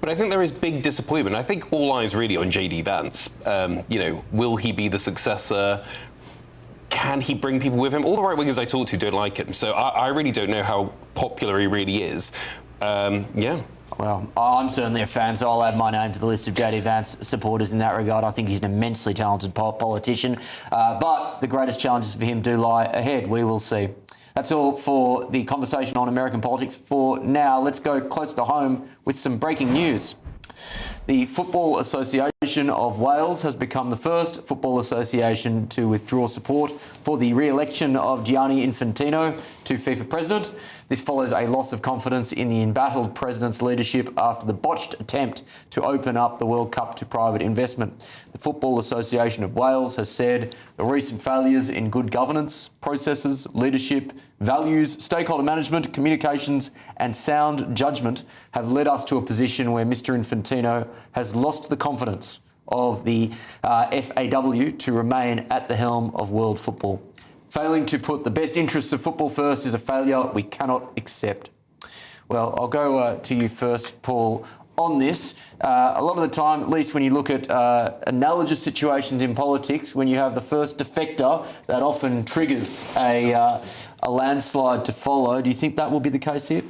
But I think there is big disappointment. I think all eyes really on J.D. Vance. Will he be the successor? Can he bring people with him? All the right-wingers I talk to don't like him, so I really don't know how popular he really is. Well, I'm certainly a fan, so I'll add my name to the list of J.D. Vance supporters in that regard. I think he's an immensely talented politician, but the greatest challenges for him do lie ahead. We will see. That's all for the conversation on American politics for now. Let's go close to home with some breaking news. The Football Association of Wales has become the first football association to withdraw support for the re-election of Gianni Infantino to FIFA president. This follows a loss of confidence in the embattled president's leadership after the botched attempt to open up the World Cup to private investment. The Football Association of Wales has said the recent failures in good governance, processes, leadership, values, stakeholder management, communications and sound judgment have led us to a position where Mr Infantino has lost the confidence of the FAW to remain at the helm of world football. Failing to put the best interests of football first is a failure we cannot accept. Well, I'll go to you first, Paul, on this. A lot of the time, at least when you look at analogous situations in politics, when you have the first defector, that often triggers a landslide to follow. Do you think that will be the case here?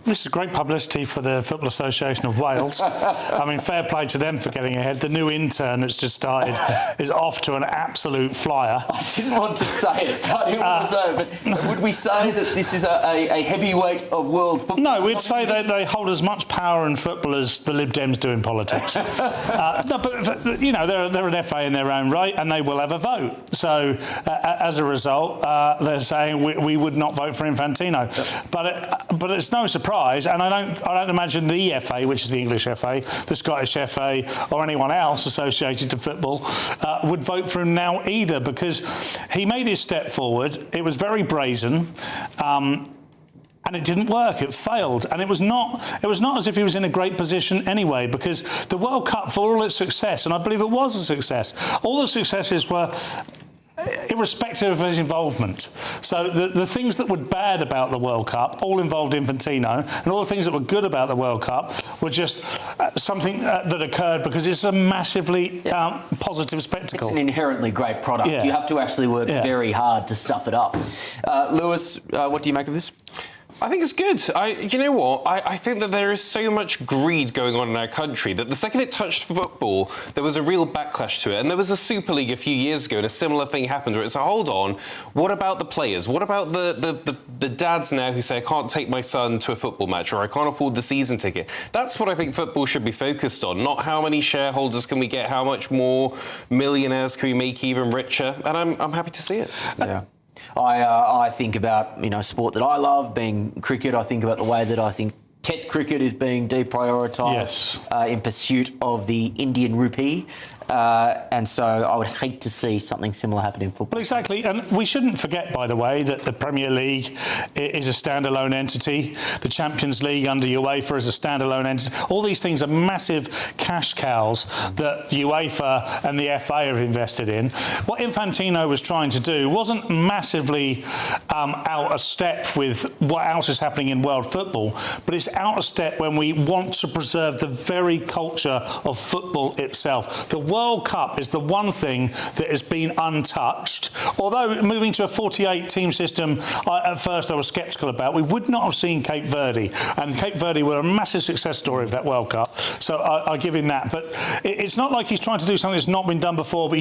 This is great publicity for the Football Association of Wales. I mean, fair play to them for getting ahead. The new intern that's just started is off to an absolute flyer. I didn't want to say it. I didn't want to say it. But would we say that this is a heavyweight of world football? No, we'd say that they hold as much power in football as the Lib Dems do in politics. No, but they're an FA in their own right, and they will have a vote. So, as a result, they're saying we would not vote for Infantino. But it's no surprise, and I don't imagine the FA, which is the English FA, the Scottish FA, or anyone else associated to football would vote for him now either, because he made his step forward. It was very brazen. And it didn't work. It failed, and it was not as if he was in a great position anyway, because the World Cup, for all its success, and I believe it was a success, all the successes were irrespective of his involvement. So the things that were bad about the World Cup all involved Infantino, and all the things that were good about the World Cup were just something that occurred because it's a massively positive spectacle. It's an inherently great product. You have to actually work very hard to stuff it up. Lewis, what do you make of this? I think it's good. You know what? I think that there is so much greed going on in our country that the second it touched football, there was a real backlash to it. And there was a Super League a few years ago, and a similar thing happened where it's like, hold on, what about the players? What about the dads now who say, I can't take my son to a football match, or I can't afford the season ticket? That's what I think football should be focused on, not how many shareholders can we get, how much more millionaires can we make even richer. And I'm happy to see it. Yeah. I think about, sport that I love, being cricket. I think about the way that I think Test cricket is being deprioritised in pursuit of the Indian rupee. And so I would hate to see something similar happen in football. Well, exactly. And we shouldn't forget, by the way, that the Premier League is a standalone entity. The Champions League under UEFA is a standalone entity. All these things are massive cash cows that UEFA and the FA have invested in. What Infantino was trying to do wasn't massively out of step with what else is happening in world football, but it's out of step when we want to preserve the very culture of football itself. The World Cup is the one thing that has been untouched. Although moving to a 48-team system, at first I was sceptical about, we would not have seen Cape Verde. And Cape Verde were a massive success story of that World Cup. So I give him that. But it's not like he's trying to do something that's not been done before, but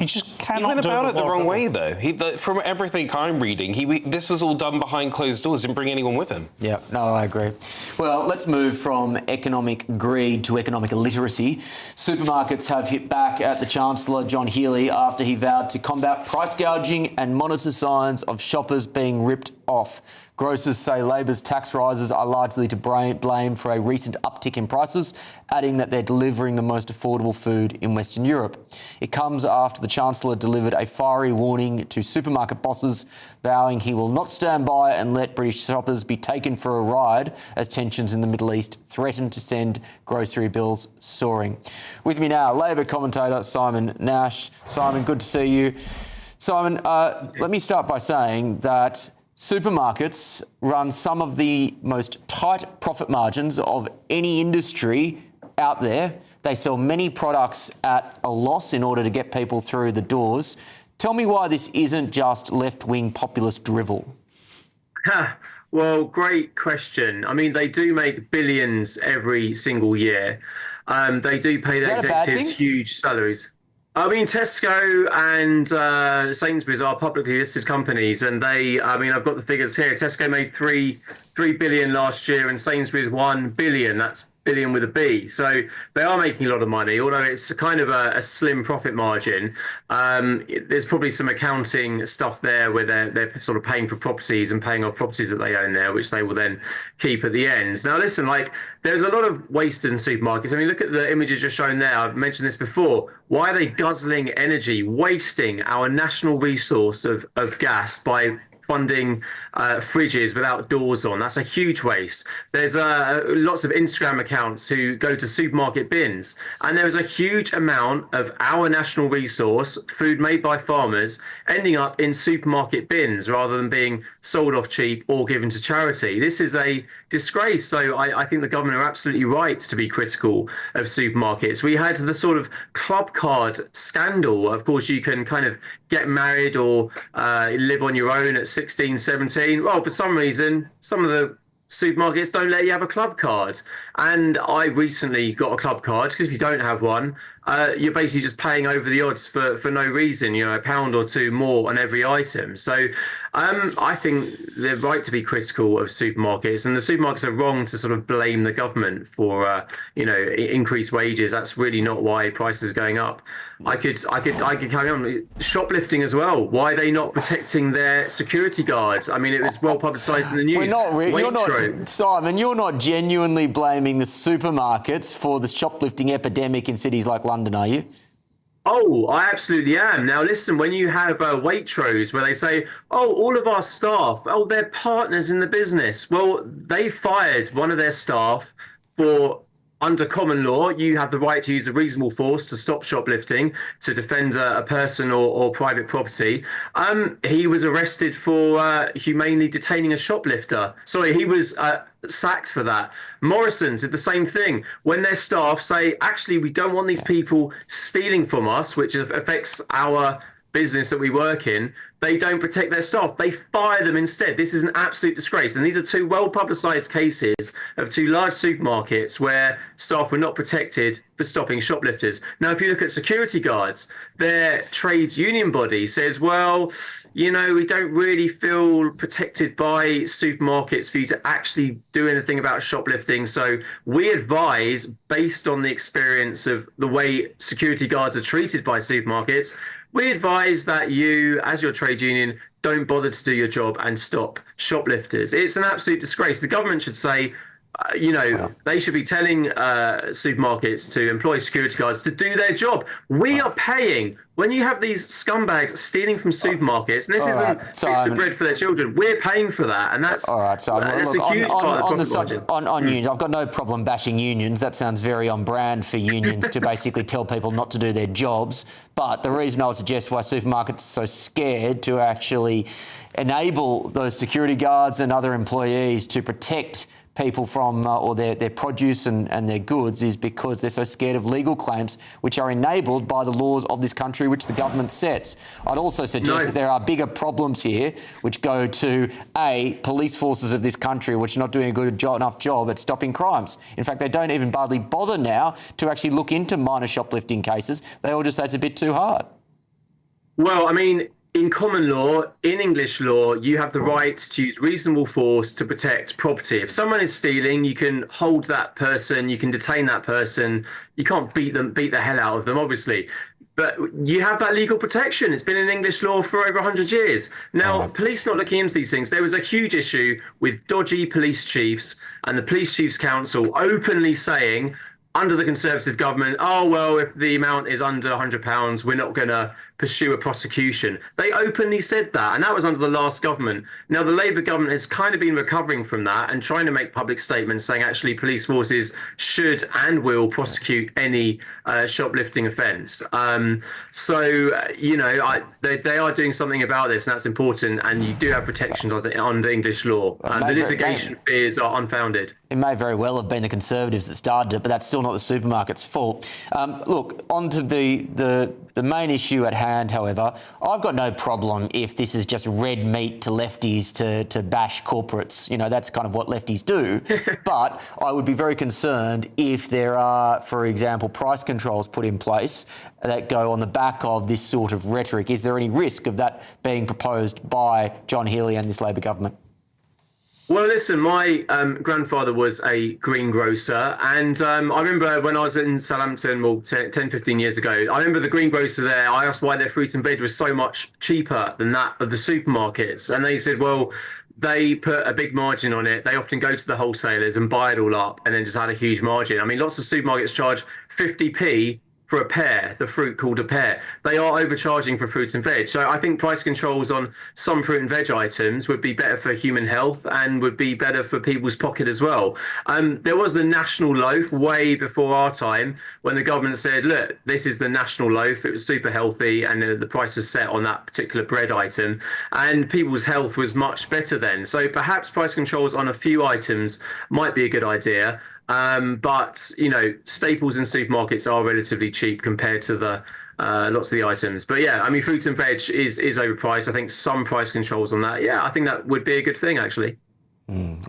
He just cannot He went do about it the wrong way, though. From everything I'm reading, this was all done behind closed doors. Didn't bring anyone with him. Yeah, no, I agree. Well, let's move from economic greed to economic illiteracy. Supermarkets have hit back at the Chancellor, John Healey, after he vowed to combat price gouging and monitor signs of shoppers being ripped off. Grocers say Labor's tax rises are largely to blame for a recent uptick in prices, adding that they're delivering the most affordable food in Western Europe. It comes after the Chancellor delivered a fiery warning to supermarket bosses, vowing he will not stand by and let British shoppers be taken for a ride as tensions in the Middle East threaten to send grocery bills soaring. With me now, Labor commentator Simon Nash. Simon, good to see you. Simon, let me start by saying that supermarkets run some of the most tight profit margins of any industry out there. They sell many products at a loss in order to get people through the doors. Tell me why this isn't just left-wing populist drivel. Well, great question. I mean, they do make billions every single year. They do pay their executives huge salaries. I mean, Tesco and Sainsbury's are publicly listed companies, and I've got the figures here. Tesco made $3 billion last year, and Sainsbury's $1 billion. That's billion with a B. So they are making a lot of money, although it's kind of a slim profit margin. There's probably some accounting stuff there where they're sort of paying for properties and paying off properties that they own there, which they will then keep at the end. Now, listen, there's a lot of waste in supermarkets. I mean, look at the images just shown there. I've mentioned this before. Why are they guzzling energy, wasting our national resource of gas by funding fridges without doors on? That's a huge waste. There's lots of Instagram accounts who go to supermarket bins, and there is a huge amount of our national resource, food made by farmers, ending up in supermarket bins rather than being sold off cheap or given to charity. This is a disgrace. So I think the government are absolutely right to be critical of supermarkets. We had the sort of club card scandal. Of course, you can kind of get married or live on your own at 16, 17. Well, for some reason, some of the supermarkets don't let you have a club card. And I recently got a club card, because if you don't have one, you're basically just paying over the odds for no reason, a pound or two more on every item. So I think they're right to be critical of supermarkets, and the supermarkets are wrong to sort of blame the government for increased wages. That's really not why prices are going up. I could carry on. Shoplifting as well. Why are they not protecting their security guards? I mean, it was well publicised in the news. Simon, you're not genuinely blaming the supermarkets for the shoplifting epidemic in cities like London, are you? Oh, I absolutely am. Now, listen, when you have Waitrose where they say, oh, all of our staff, they're partners in the business. Well, they fired one of their staff for, under common law, you have the right to use a reasonable force to stop shoplifting, to defend a person or private property. He was arrested for humanely detaining a shoplifter. Sorry, he was sacked for that. Morrison's did the same thing. When their staff say, actually, we don't want these people stealing from us, which affects our business that we work in, they don't protect their staff. They fire them instead. This is an absolute disgrace. And these are two well-publicised cases of two large supermarkets where staff were not protected for stopping shoplifters. Now, if you look at security guards, their trades union body says, well, we don't really feel protected by supermarkets for you to actually do anything about shoplifting. So we advise, based on the experience of the way security guards are treated by supermarkets, we advise that you, as your trade union, don't bother to do your job and stop shoplifters. It's an absolute disgrace. The government should say, they should be telling supermarkets to employ security guards to do their job. We are paying. When you have these scumbags stealing from supermarkets, and this isn't extra bread for their children, we're paying for that, and that's all right. So that's a huge part of the profit margin. On unions, I've got no problem bashing unions. That sounds very on brand for unions to basically tell people not to do their jobs. But the reason I would suggest why supermarkets are so scared to actually enable those security guards and other employees to protect people from or their produce and their goods is because they're so scared of legal claims which are enabled by the laws of this country which the government sets. I'd also suggest that there are bigger problems here which go to police forces of this country which are not doing a good enough job at stopping crimes. In fact, they don't even hardly bother now to actually look into minor shoplifting cases. They all just say it's a bit too hard. Well, I mean, in common law, in English law, you have the right to use reasonable force to protect property. If someone is stealing, you can hold that person, you can detain that person. You can't beat the hell out of them, obviously. But you have that legal protection. It's been in English law for over 100 years. Now, police not looking into these things. There was a huge issue with dodgy police chiefs and the Police Chiefs Council openly saying, under the Conservative government, oh, well, if the amount is under £100, we're not going to pursue a prosecution. They openly said that, and that was under the last government. Now, the Labour government has kind of been recovering from that and trying to make public statements saying actually police forces should and will prosecute any shoplifting offence. You know, they are doing something about this, and that's important, and you do have protections under English law. The litigation fears are unfounded. It may very well have been the Conservatives that started it, but that's still not the supermarket's fault. Look, on to the main issue at hand, however. I've got no problem if this is just red meat to lefties to bash corporates. You know, that's kind of what lefties do. But I would be very concerned if there are, for example, price controls put in place that go on the back of this sort of rhetoric. Is there any risk of that being proposed by John Healey and this Labor government? Well, listen, my grandfather was a greengrocer, and I remember when I was in Southampton, well, 10, 15 years ago, I remember the greengrocer there, I asked why their fruit and veg was so much cheaper than that of the supermarkets, and they said, well, they put a big margin on it. They often go to the wholesalers and buy it all up and then just add a huge margin. I mean, lots of supermarkets charge 50p for a pear, the fruit called a pear. They are overcharging for fruits and veg. So I think price controls on some fruit and veg items would be better for human health and would be better for people's pocket as well. There was the national loaf way before our time when the government said, look, this is the national loaf. It was super healthy and the price was set on that particular bread item and people's health was much better then. So perhaps price controls on a few items might be a good idea. But, you know, staples in supermarkets are relatively cheap compared to the lots of the items. But yeah, I mean, fruits and veg is overpriced. I think some price controls on that. Yeah, I think that would be a good thing, actually.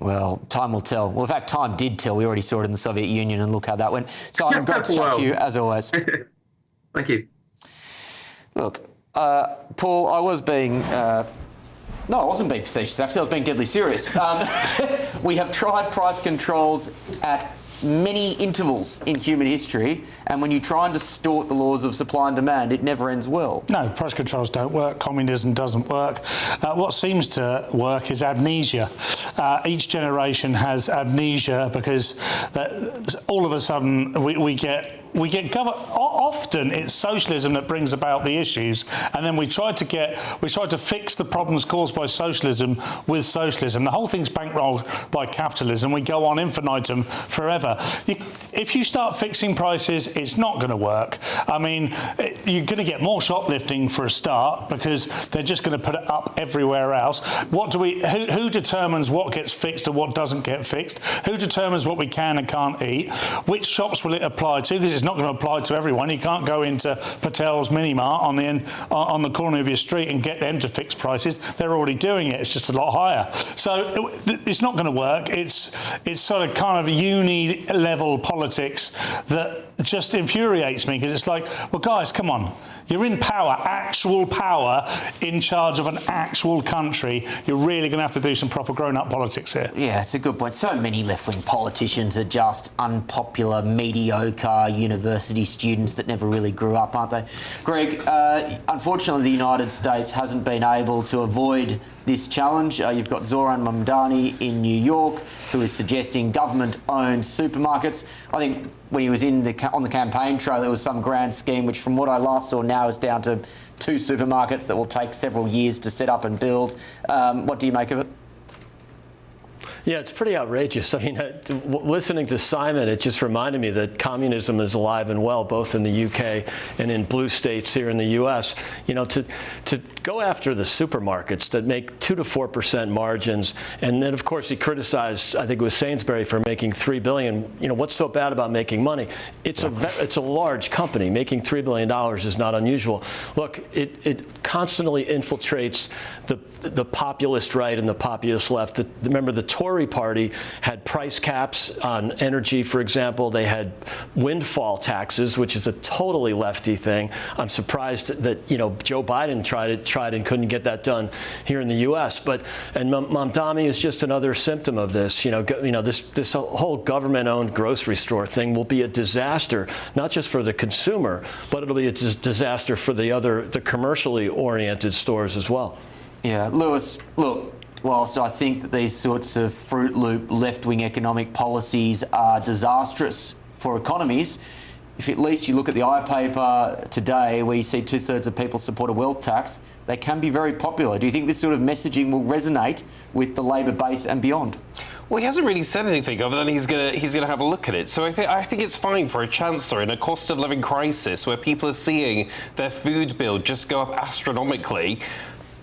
Well, time will tell. Well, in fact, time did tell. We already saw it in the Soviet Union and look how that went. Simon, great to chat to you, as always. Thank you. Look, Paul, I was being... No, I wasn't being facetious, actually. I was being deadly serious. We have tried price controls at many intervals in human history, and when you try and distort the laws of supply and demand, it never ends well. No, price controls don't work. Communism doesn't work. What seems to work is amnesia. Each generation has amnesia because all of a sudden we get often it's socialism that brings about the issues, and then we try to fix the problems caused by socialism with socialism. The whole thing's bankrolled by capitalism. We go on infinitum forever. If you start fixing prices, it's not going to work. I mean, you're going to get more shoplifting for a start because they're just going to put it up everywhere else. Who determines what gets fixed and what doesn't get fixed? Who determines what we can and can't eat? Which shops will it apply to? Because it's not going to apply to everyone. You can't go into Patel's Minimart on the corner of your street and get them to fix prices. They're already doing it. It's just a lot higher. So it's not going to work. It's sort of kind of uni-level politics that just infuriates me because it's like, well, guys, come on. You're in power, actual power, in charge of an actual country. You're really going to have to do some proper grown-up politics here. Yeah, it's a good point. So many left-wing politicians are just unpopular, mediocre university students that never really grew up, aren't they? Greg, unfortunately, the United States hasn't been able to avoid this challenge. You've got Zoran Mamdani in New York, who is suggesting government-owned supermarkets. I think when he was on the campaign trail, there was some grand scheme, which from what I last saw now is down to 2 supermarkets that will take several years to set up and build. What do you make of it? Yeah, it's pretty outrageous. I mean, listening to Simon, it just reminded me that communism is alive and well, both in the UK and in blue states here in the US. You know, to go after the supermarkets that make 2 to 4% margins, and then of course he criticized, I think it was Sainsbury, for making $3 billion. You know, what's so bad about making money? It's a large company. Making $3 billion is not unusual. Look, it constantly infiltrates the populist right and the populist left. Remember, the Tories Tory party had price caps on energy, for example. They had windfall taxes, which is a totally lefty thing. I'm surprised that Joe Biden tried and couldn't get that done here in the U.S. And Mamdani is just another symptom of this. This whole government-owned grocery store thing will be a disaster, not just for the consumer, but it'll be a disaster for the commercially oriented stores as well. Yeah, Lewis, look, whilst I think that these sorts of Fruit Loop left-wing economic policies are disastrous for economies, if at least you look at the iPaper today, where you see 2/3 of people support a wealth tax, they can be very popular. Do you think this sort of messaging will resonate with the Labor base and beyond? Well, he hasn't really said anything other than he's gonna have a look at it. So I think it's fine for a chancellor in a cost of living crisis where people are seeing their food bill just go up astronomically,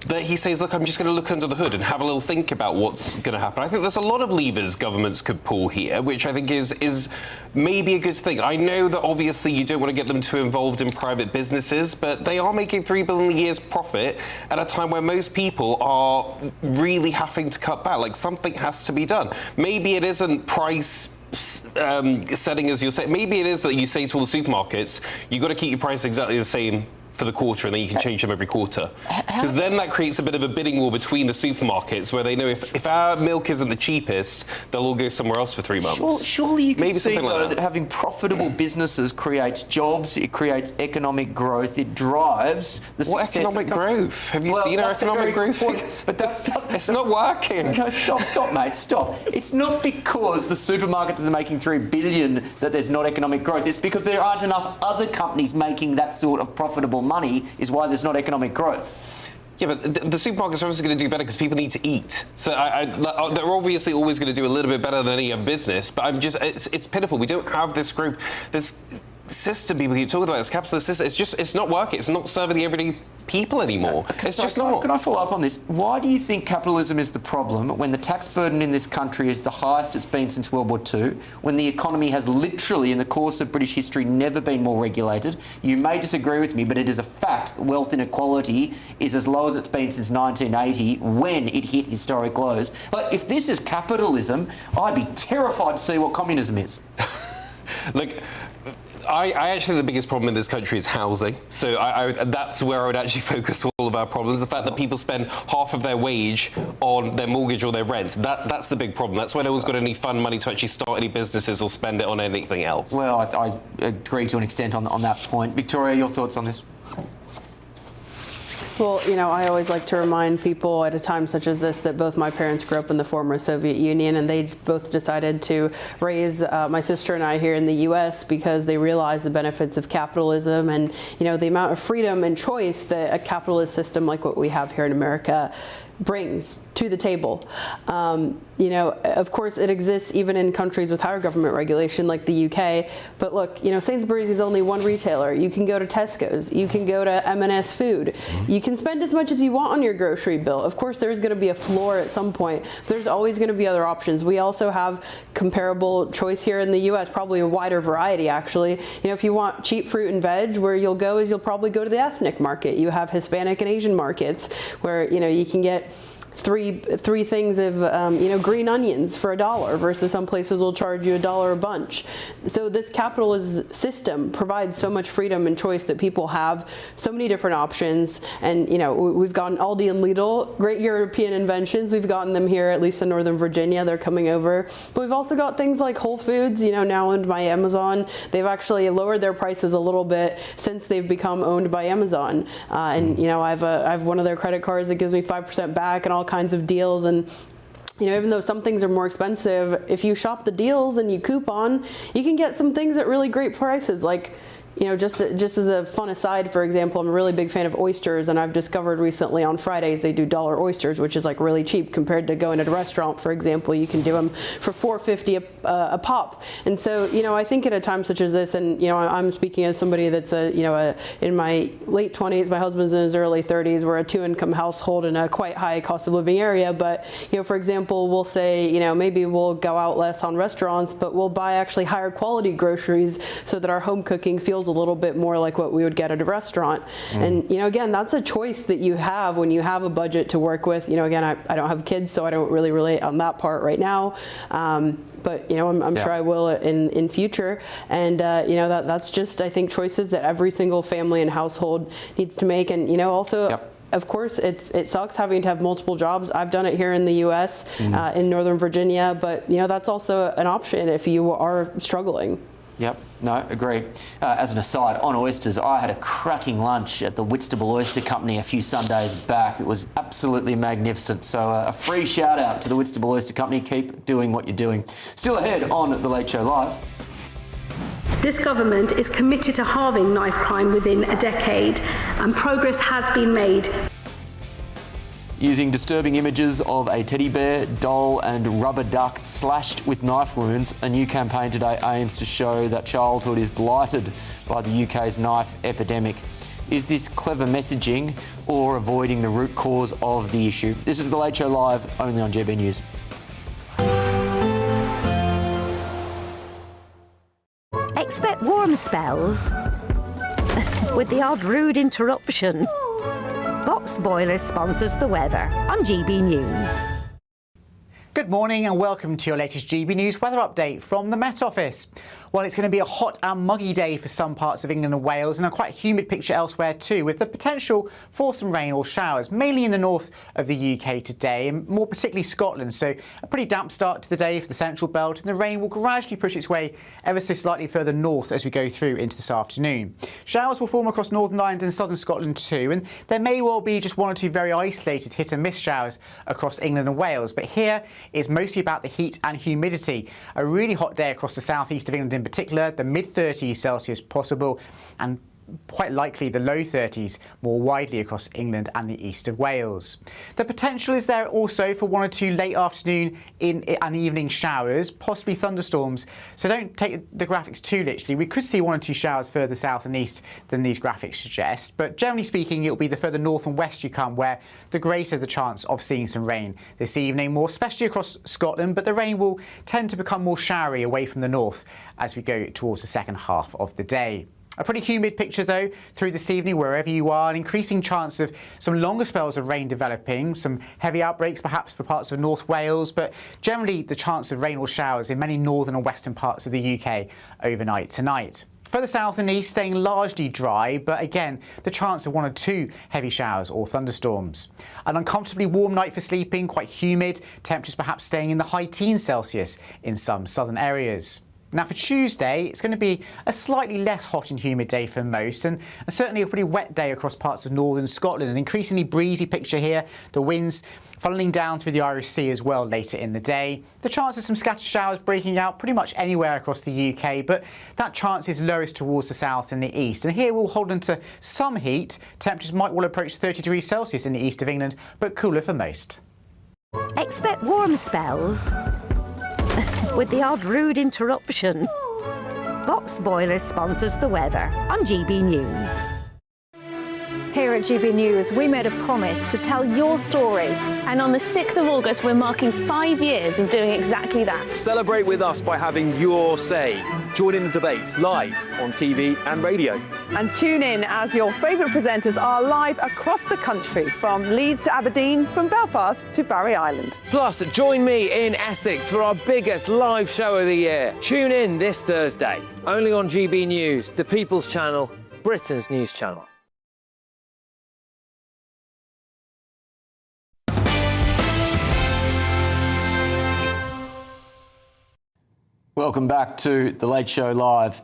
that he says, look, I'm just going to look under the hood and have a little think about what's going to happen. I think there's a lot of levers governments could pull here, which I think is maybe a good thing. I know that obviously you don't want to get them too involved in private businesses, but they are making $3 billion a year's profit at a time where most people are really having to cut back. Like, something has to be done. Maybe it isn't price setting as you're saying. Maybe it is that you say to all the supermarkets, you've got to keep your price exactly the same for the quarter, and then you can change them every quarter. Because then that creates a bit of a bidding war between the supermarkets, where they know if our milk isn't the cheapest, they'll all go somewhere else for 3 months. Surely you can Maybe see, something like though, that having profitable businesses creates jobs, it creates economic growth, it drives the What success economic of growth? Have you seen our economic growth? But that's not, it's not working. No, stop, mate, stop. It's not because the supermarkets are making $3 billion that there's not economic growth. It's because there aren't enough other companies making that sort of profitable money is why there's not economic growth. Yeah, but the supermarkets are obviously going to do better because people need to eat. So they're obviously always going to do a little bit better than any other business. But it's pitiful. We don't have this group, this system people keep talking about, this capitalist system. It's not working. It's not serving the everyday people anymore. It's just not. Can I follow up on this? Why do you think capitalism is the problem when the tax burden in this country is the highest it's been since World War II, when the economy has literally, in the course of British history, never been more regulated? You may disagree with me, but it is a fact that wealth inequality is as low as it's been since 1980, when it hit historic lows. Like, if this is capitalism, I'd be terrified to see what communism is. Look, I actually think the biggest problem in this country is housing. So that's where I would actually focus all of our problems. The fact that people spend half of their wage on their mortgage or their rent. That's the big problem. That's why no one's got any fund money to actually start any businesses or spend it on anything else. Well, I agree to an extent on that point. Victoria, your thoughts on this? Well, I always like to remind people at a time such as this that both my parents grew up in the former Soviet Union, and they both decided to raise my sister and I here in the U.S. because they realized the benefits of capitalism and, the amount of freedom and choice that a capitalist system like what we have here in America brings to the table. Of course, it exists even in countries with higher government regulation like the UK. But look, Sainsbury's is only one retailer. You can go to Tesco's. You can go to M&S Food. You can spend as much as you want on your grocery bill. Of course, there's going to be a floor at some point. There's always going to be other options. We also have comparable choice here in the US, probably a wider variety, actually. If you want cheap fruit and veg, where you'll go is you'll probably go to the ethnic market. You have Hispanic and Asian markets where, you can get three things of green onions for $1 versus some places will charge you $1 a bunch. So this capitalist system provides so much freedom and choice that people have so many different options. And we've gotten Aldi and Lidl, great European inventions. We've gotten them here, at least in Northern Virginia. They're coming over. But we've also got things like Whole Foods, now owned by Amazon. They've actually lowered their prices a little bit since they've become owned by Amazon. And I have one of their credit cards that gives me 5% back and all kinds of deals. And even though some things are more expensive, if you shop the deals and you coupon, you can get some things at really great prices. Like, just as a fun aside, for example, I'm a really big fan of oysters, and I've discovered recently on Fridays they do dollar oysters, which is like really cheap compared to going to a restaurant, for example. You can do them for $4.50 a pop. And so, I think at a time such as this, and I'm speaking as somebody that's in my late 20s, my husband's in his early 30s. We're a 2-income household in a quite high cost of living area. But for example, we'll say maybe we'll go out less on restaurants, but we'll buy actually higher quality groceries so that our home cooking feels a little bit more like what we would get at a restaurant. And, again, that's a choice that you have when you have a budget to work with. Again, I don't have kids, so I don't really relate on that part right now. But I'm sure I will in future, and that's just, I think, choices that every single family and household needs to make. And also, of course, it sucks having to have multiple jobs. I've done it here in the U.S. In Northern Virginia, but that's also an option if you are struggling. Yep, no, agree. As an aside, on oysters, I had a cracking lunch at the Whitstable Oyster Company a few Sundays back. It was absolutely magnificent. So a free shout out to the Whitstable Oyster Company. Keep doing what you're doing. Still ahead on The Late Show Live. This government is committed to halving knife crime within a decade, and progress has been made. Using disturbing images of a teddy bear, doll and rubber duck slashed with knife wounds, a new campaign today aims to show that childhood is blighted by the UK's knife epidemic. Is this clever messaging or avoiding the root cause of the issue? This is The Late Show Live, only on GBNews. Expect warm spells with the odd rude interruption. Box Boilers sponsors the weather on GB News. Good morning and welcome to your latest GB News weather update from the Met Office. Well, it's going to be a hot and muggy day for some parts of England and Wales, and a quite humid picture elsewhere too, with the potential for some rain or showers, mainly in the north of the UK today, and more particularly Scotland. So a pretty damp start to the day for the central belt, and the rain will gradually push its way ever so slightly further north as we go through into this afternoon. Showers will form across Northern Ireland and southern Scotland too, and there may well be just one or two very isolated hit and miss showers across England and Wales, but here it's mostly about the heat and humidity. A really hot day across the southeast of England in particular, the mid-30s Celsius possible, and quite likely the low 30s more widely across England and the east of Wales. The potential is there also for one or two late afternoon and evening showers, possibly thunderstorms, so don't take the graphics too literally. We could see one or two showers further south and east than these graphics suggest, but generally speaking it will be the further north and west you come where the greater the chance of seeing some rain this evening, more especially across Scotland, but the rain will tend to become more showery away from the north as we go towards the second half of the day. A pretty humid picture, though, through this evening, wherever you are, an increasing chance of some longer spells of rain developing, some heavy outbreaks perhaps for parts of North Wales, but generally the chance of rain or showers in many northern and western parts of the UK overnight tonight. Further south and east staying largely dry, but again, the chance of one or two heavy showers or thunderstorms. An uncomfortably warm night for sleeping, quite humid, temperatures perhaps staying in the high teens Celsius in some southern areas. Now for Tuesday, it's going to be a slightly less hot and humid day for most, and certainly a pretty wet day across parts of northern Scotland. An increasingly breezy picture here, the winds funneling down through the Irish Sea as well later in the day. The chance of some scattered showers breaking out pretty much anywhere across the UK, but that chance is lowest towards the south and the east. And here we'll hold on to some heat. Temperatures might well approach 30 degrees Celsius in the east of England, but cooler for most. Expect warm spells with the odd rude interruption. Box Boilers sponsors the weather on GB News. Here at GB News, we made a promise to tell your stories. And on the 6th of August, we're marking 5 years of doing exactly that. Celebrate with us by having your say. Join in the debates live on TV and radio. And tune in as your favourite presenters are live across the country, from Leeds to Aberdeen, from Belfast to Barry Island. Plus, join me in Essex for our biggest live show of the year. Tune in this Thursday, only on GB News, the People's Channel, Britain's news channel. Welcome back to The Late Show Live.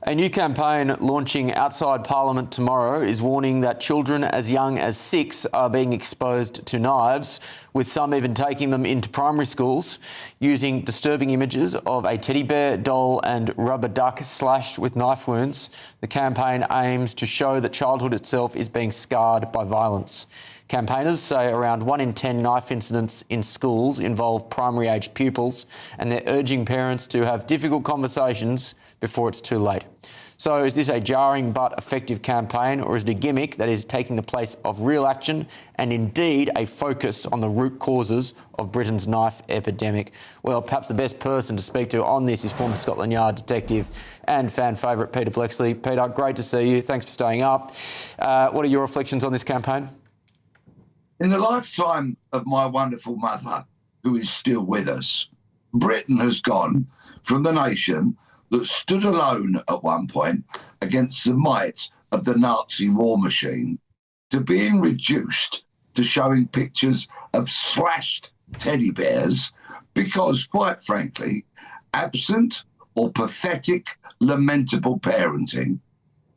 A new campaign launching outside Parliament tomorrow is warning that children as young as 6 are being exposed to knives, with some even taking them into primary schools. Using disturbing images of a teddy bear, doll and rubber duck slashed with knife wounds, the campaign aims to show that childhood itself is being scarred by violence. Campaigners say around 1 in 10 knife incidents in schools involve primary-age pupils, and they're urging parents to have difficult conversations before it's too late. So is this a jarring but effective campaign, or is it a gimmick that is taking the place of real action and indeed a focus on the root causes of Britain's knife epidemic? Well, perhaps the best person to speak to on this is former Scotland Yard detective and fan favourite Peter Blexley. Peter, great to see you. Thanks for staying up. What are your reflections on this campaign? In the lifetime of my wonderful mother, who is still with us, Britain has gone from the nation that stood alone at one point against the might of the Nazi war machine to being reduced to showing pictures of slashed teddy bears because, quite frankly, absent or pathetic, lamentable parenting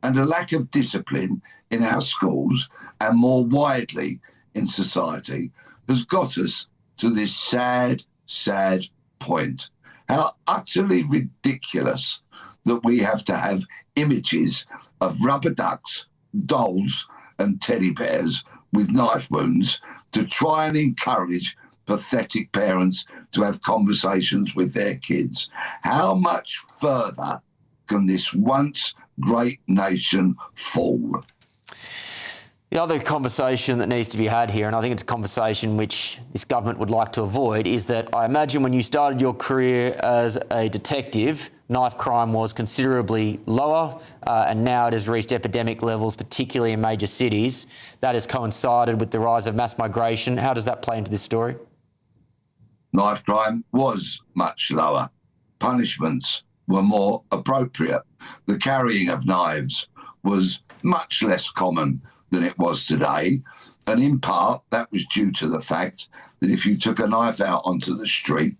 and a lack of discipline in our schools and more widely in society has got us to this sad, sad point. How utterly ridiculous that we have to have images of rubber ducks, dolls and teddy bears with knife wounds to try and encourage pathetic parents to have conversations with their kids. How much further can this once great nation fall? The other conversation that needs to be had here, and I think it's a conversation which this government would like to avoid, is that I imagine when you started your career as a detective, knife crime was considerably lower, and now it has reached epidemic levels, particularly in major cities. That has coincided with the rise of mass migration. How does that play into this story? Knife crime was much lower. Punishments were more appropriate. The carrying of knives was much less common than it was today. And in part, that was due to the fact that if you took a knife out onto the street,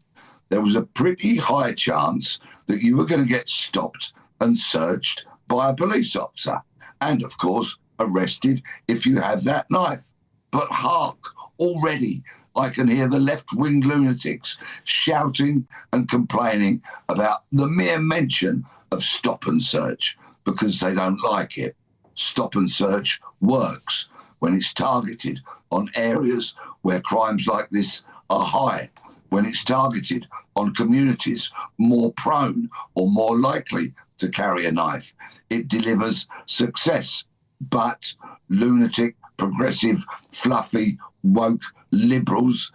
there was a pretty high chance that you were going to get stopped and searched by a police officer. And, of course, arrested if you have that knife. But hark, already I can hear the left-wing lunatics shouting and complaining about the mere mention of stop and search because they don't like it. Stop and search works when it's targeted on areas where crimes like this are high, when it's targeted on communities more prone or more likely to carry a knife. It delivers success, but lunatic, progressive, fluffy, woke liberals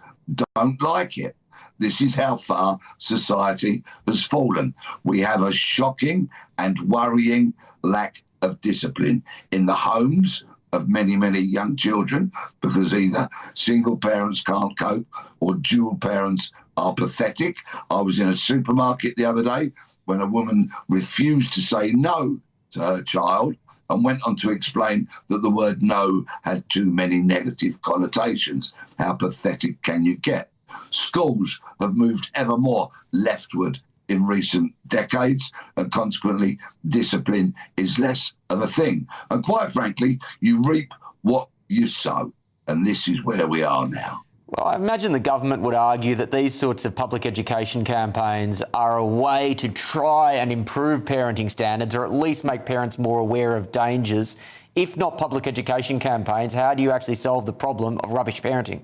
don't like it. This is how far society has fallen. We have a shocking and worrying lack of discipline in the homes of many, many young children because either single parents can't cope or dual parents are pathetic. I was in a supermarket the other day when a woman refused to say no to her child and went on to explain that the word no had too many negative connotations. How pathetic can you get? Schools have moved ever more leftward in recent decades, and consequently discipline is less of a thing. And quite frankly, you reap what you sow, and this is where we are now. Well, I imagine the government would argue that these sorts of public education campaigns are a way to try and improve parenting standards, or at least make parents more aware of dangers. If not public education campaigns, how do you actually solve the problem of rubbish parenting?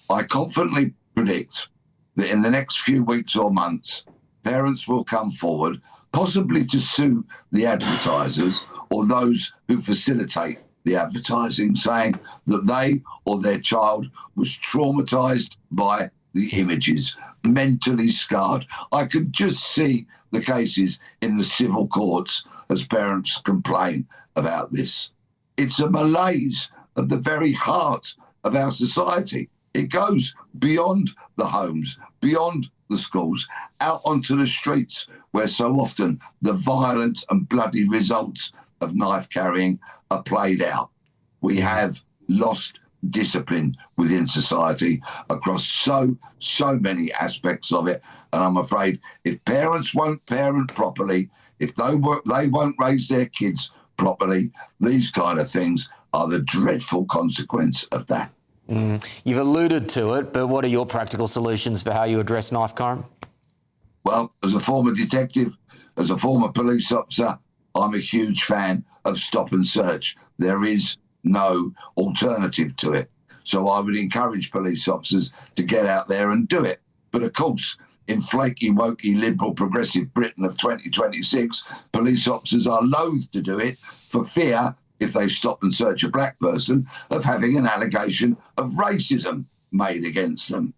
I confidently predict that in the next few weeks or months, parents will come forward, possibly to sue the advertisers or those who facilitate the advertising, saying that they or their child was traumatised by the images, mentally scarred. I could just see the cases in the civil courts as parents complain about this. It's a malaise of the very heart of our society. It goes beyond the homes, beyond the schools, out onto the streets where so often the violent and bloody results of knife carrying are played out. We have lost discipline within society across so many aspects of it. And I'm afraid if parents won't parent properly, if they won't raise their kids properly, these kind of things are the dreadful consequence of that. You've alluded to it, but what are your practical solutions for how you address knife crime? Well, as a former detective, as a former police officer, I'm a huge fan of stop and search. There is no alternative to it. So I would encourage police officers to get out there and do it. But of course, In flaky, wokey, liberal, progressive Britain of 2026, police officers are loath to do it for fear, if they stop and search a black person, of having an allegation of racism made against them.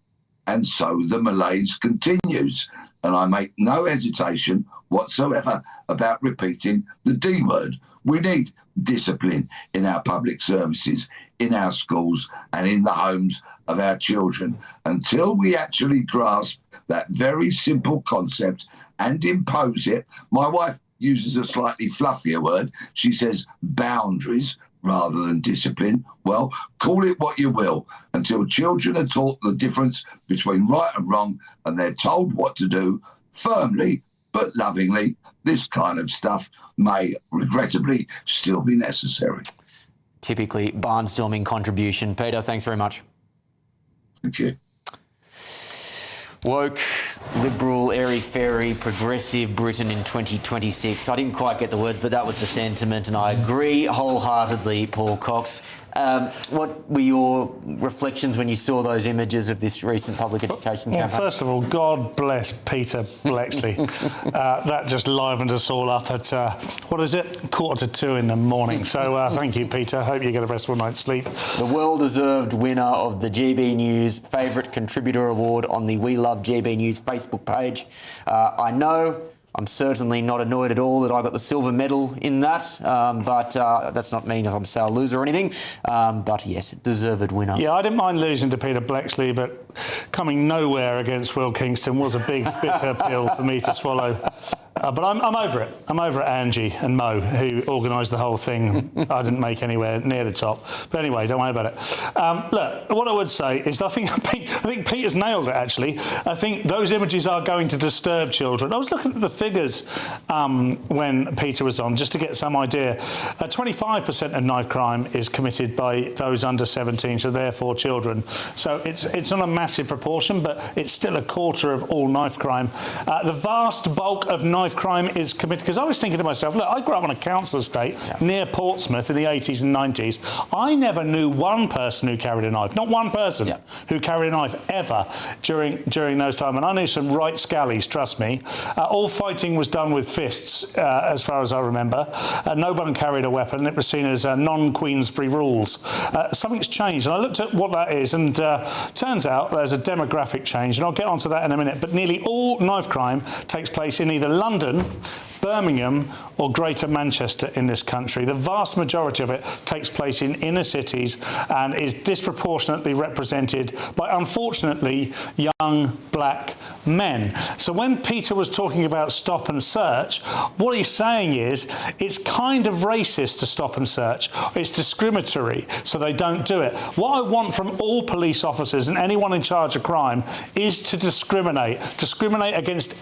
And so the malaise continues. And I make no hesitation whatsoever about repeating the D word. We need discipline in our public services, in our schools, and in the homes of our children. Until we actually grasp that very simple concept and impose it, my wife uses a slightly fluffier word. She says boundaries rather than discipline. Well, call it what you will. Until children are taught the difference between right and wrong and they're told what to do firmly but lovingly, this kind of stuff may regrettably still be necessary. Typically barnstorming contribution. Peter, thanks very much. Thank you. Woke, liberal, airy-fairy, progressive Britain in 2026. I didn't quite get the words, but that was the sentiment, and I agree wholeheartedly, Paul Cox. What were your reflections when you saw those images of this recent public education campaign? Well, first of all, God bless Peter Blexley. That just livened us all up at, 2:45 in the morning. So thank you, Peter. Hope you get a restful night's sleep. The well-deserved winner of the GB News Favourite Contributor Award on the We Love GB News Facebook page. I know I'm certainly not annoyed at all that I got the silver medal in that, but that's not mean I'm a sour loser or anything. But yes, deserved winner. Yeah, I didn't mind losing to Peter Blexley, but coming nowhere against Will Kingston was a big, bitter pill for me to swallow. But I'm over it. I'm over Angie and Mo, who organised the whole thing. I didn't make anywhere near the top. But anyway, don't worry about it. Look, what I would say is I think Peter's nailed it, actually. I think those images are going to disturb children. I was looking at the figures when Peter was on, just to get some idea. 25% of knife crime is committed by those under 17, so therefore children. So it's not a massive proportion, but it's still a quarter of all knife crime. The vast bulk of knife crime is committed, because I was thinking to myself, look, I grew up on a council estate near Portsmouth in the 80s and 90s. I never knew one person who carried a knife, not one person who carried a knife ever during those times. And I knew some right scallies, trust me. All fighting was done with fists, as far as I remember. No one carried a weapon. It was seen as non-Queensberry rules. Something's changed, and I looked at what that is, and turns out there's a demographic change, and I'll get onto that in a minute. But nearly all knife crime takes place in either London, Birmingham or Greater Manchester in this country. The vast majority of it takes place in inner cities and is disproportionately represented by, unfortunately, young black men. So when Peter was talking about stop and search, what he's saying is it's kind of racist to stop and search. It's discriminatory, so they don't do it. What I want from all police officers and anyone in charge of crime is to discriminate against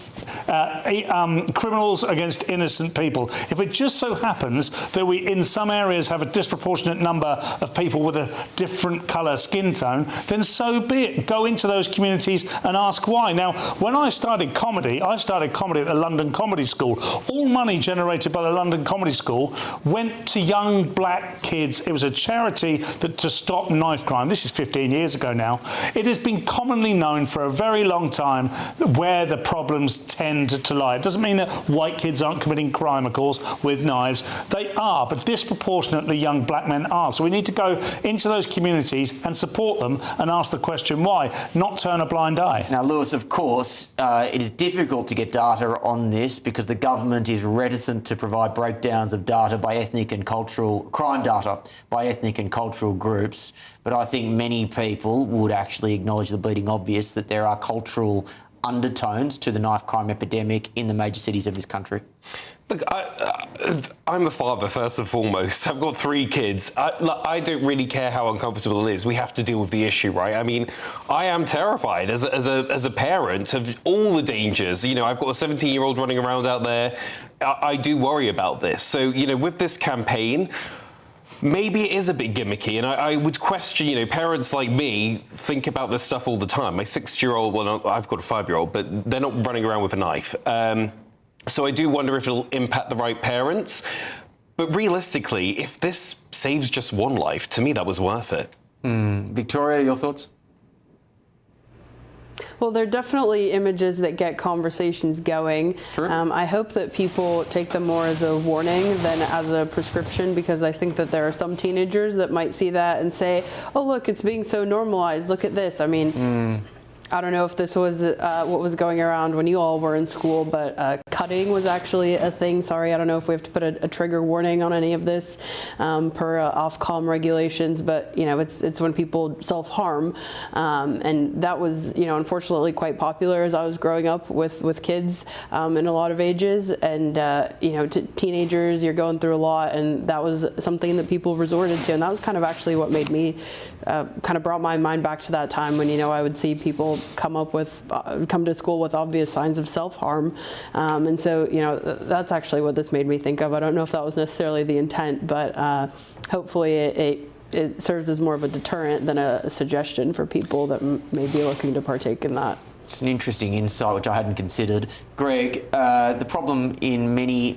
criminals, against innocent people. If it just so happens that we in some areas have a disproportionate number of people with a different colour skin tone, then so be it. Go into those communities and ask why. Now, when I started comedy at the London Comedy School. All money generated by the London Comedy School went to young black kids. It was a charity to stop knife crime. This is 15 years ago now. It has been commonly known for a very long time where the problems tend to lie. It doesn't mean that white kids aren't committing crime, of course, with knives. They are, but disproportionately young black men are. So we need to go into those communities and support them and ask the question why, not turn a blind eye. Now, Lewis, of course, it is difficult to get data on this because the government is reticent to provide breakdowns of data by ethnic and cultural crime data by ethnic and cultural groups. But I think many people would actually acknowledge the bleeding obvious that there are cultural undertones to the knife crime epidemic in the major cities of this country. Look, I'm a father, first and foremost. I've got 3 kids. I don't really care how uncomfortable it is. We have to deal with the issue, right? I mean, I am terrified as a parent of all the dangers. You know, I've got a 17-year-old running around out there. I do worry about this. So, you know, with this campaign, maybe it is a bit gimmicky, and I would question, you know, parents like me think about this stuff all the time. My 6-year-old, well, I've got a 5-year-old, but they're not running around with a knife. So I do wonder if it'll impact the right parents. But realistically, if this saves just one life, to me that was worth it. Victoria, your thoughts? Well, they're definitely images that get conversations going. I hope that people take them more as a warning than as a prescription, because I think that there are some teenagers that might see that and say, oh, look, it's being so normalized. Look at this. I mean, I don't know if this was what was going around when you all were in school, but cutting was actually a thing. Sorry, I don't know if we have to put a trigger warning on any of this per Ofcom regulations, but you know, it's when people self-harm, and that was, you know, unfortunately quite popular as I was growing up with kids in a lot of ages, and you know, teenagers, you're going through a lot, and that was something that people resorted to, and that was kind of actually what made me kind of brought my mind back to that time when, you know, I would see people come to school with obvious signs of self-harm, and so, you know, that's actually what this made me think of. I don't know if that was necessarily the intent, but hopefully it serves as more of a deterrent than a suggestion for people that may be looking to partake in that. It's an interesting insight which I hadn't considered. Greg, the problem in many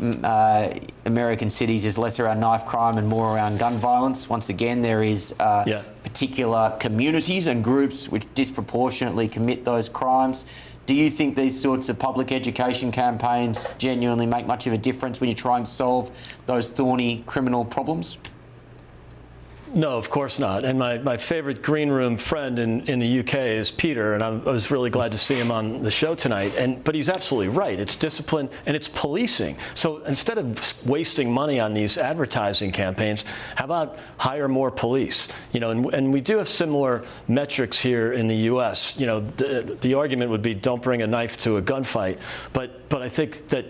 American cities is less around knife crime and more around gun violence. Once again, there is particular communities and groups which disproportionately commit those crimes. Do you think these sorts of public education campaigns genuinely make much of a difference when you're trying to solve those thorny criminal problems? No, of course not. And my favorite green room friend in the UK is Peter, and I was really glad to see him on the show tonight. But he's absolutely right. It's discipline and it's policing. So instead of wasting money on these advertising campaigns, how about hire more police? You know, and we do have similar metrics here in the US. You know, the argument would be don't bring a knife to a gunfight. But I think that,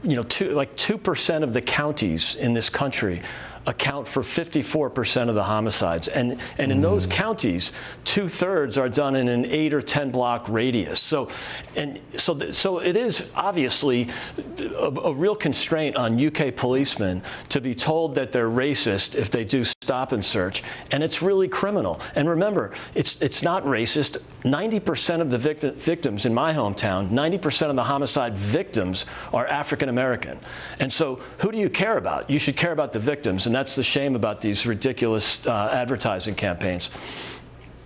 you know, 2% of the counties in this country account for 54% of the homicides, and in those counties, 2/3 are done in an 8 or 10 block radius. So it is obviously a real constraint on UK policemen to be told that they're racist if they do stop and search, and it's really criminal. And remember, it's not racist. 90% of the victims in my hometown, 90% of the homicide victims are African American, and so who do you care about? You should care about the victims. And that's the shame about these ridiculous advertising campaigns.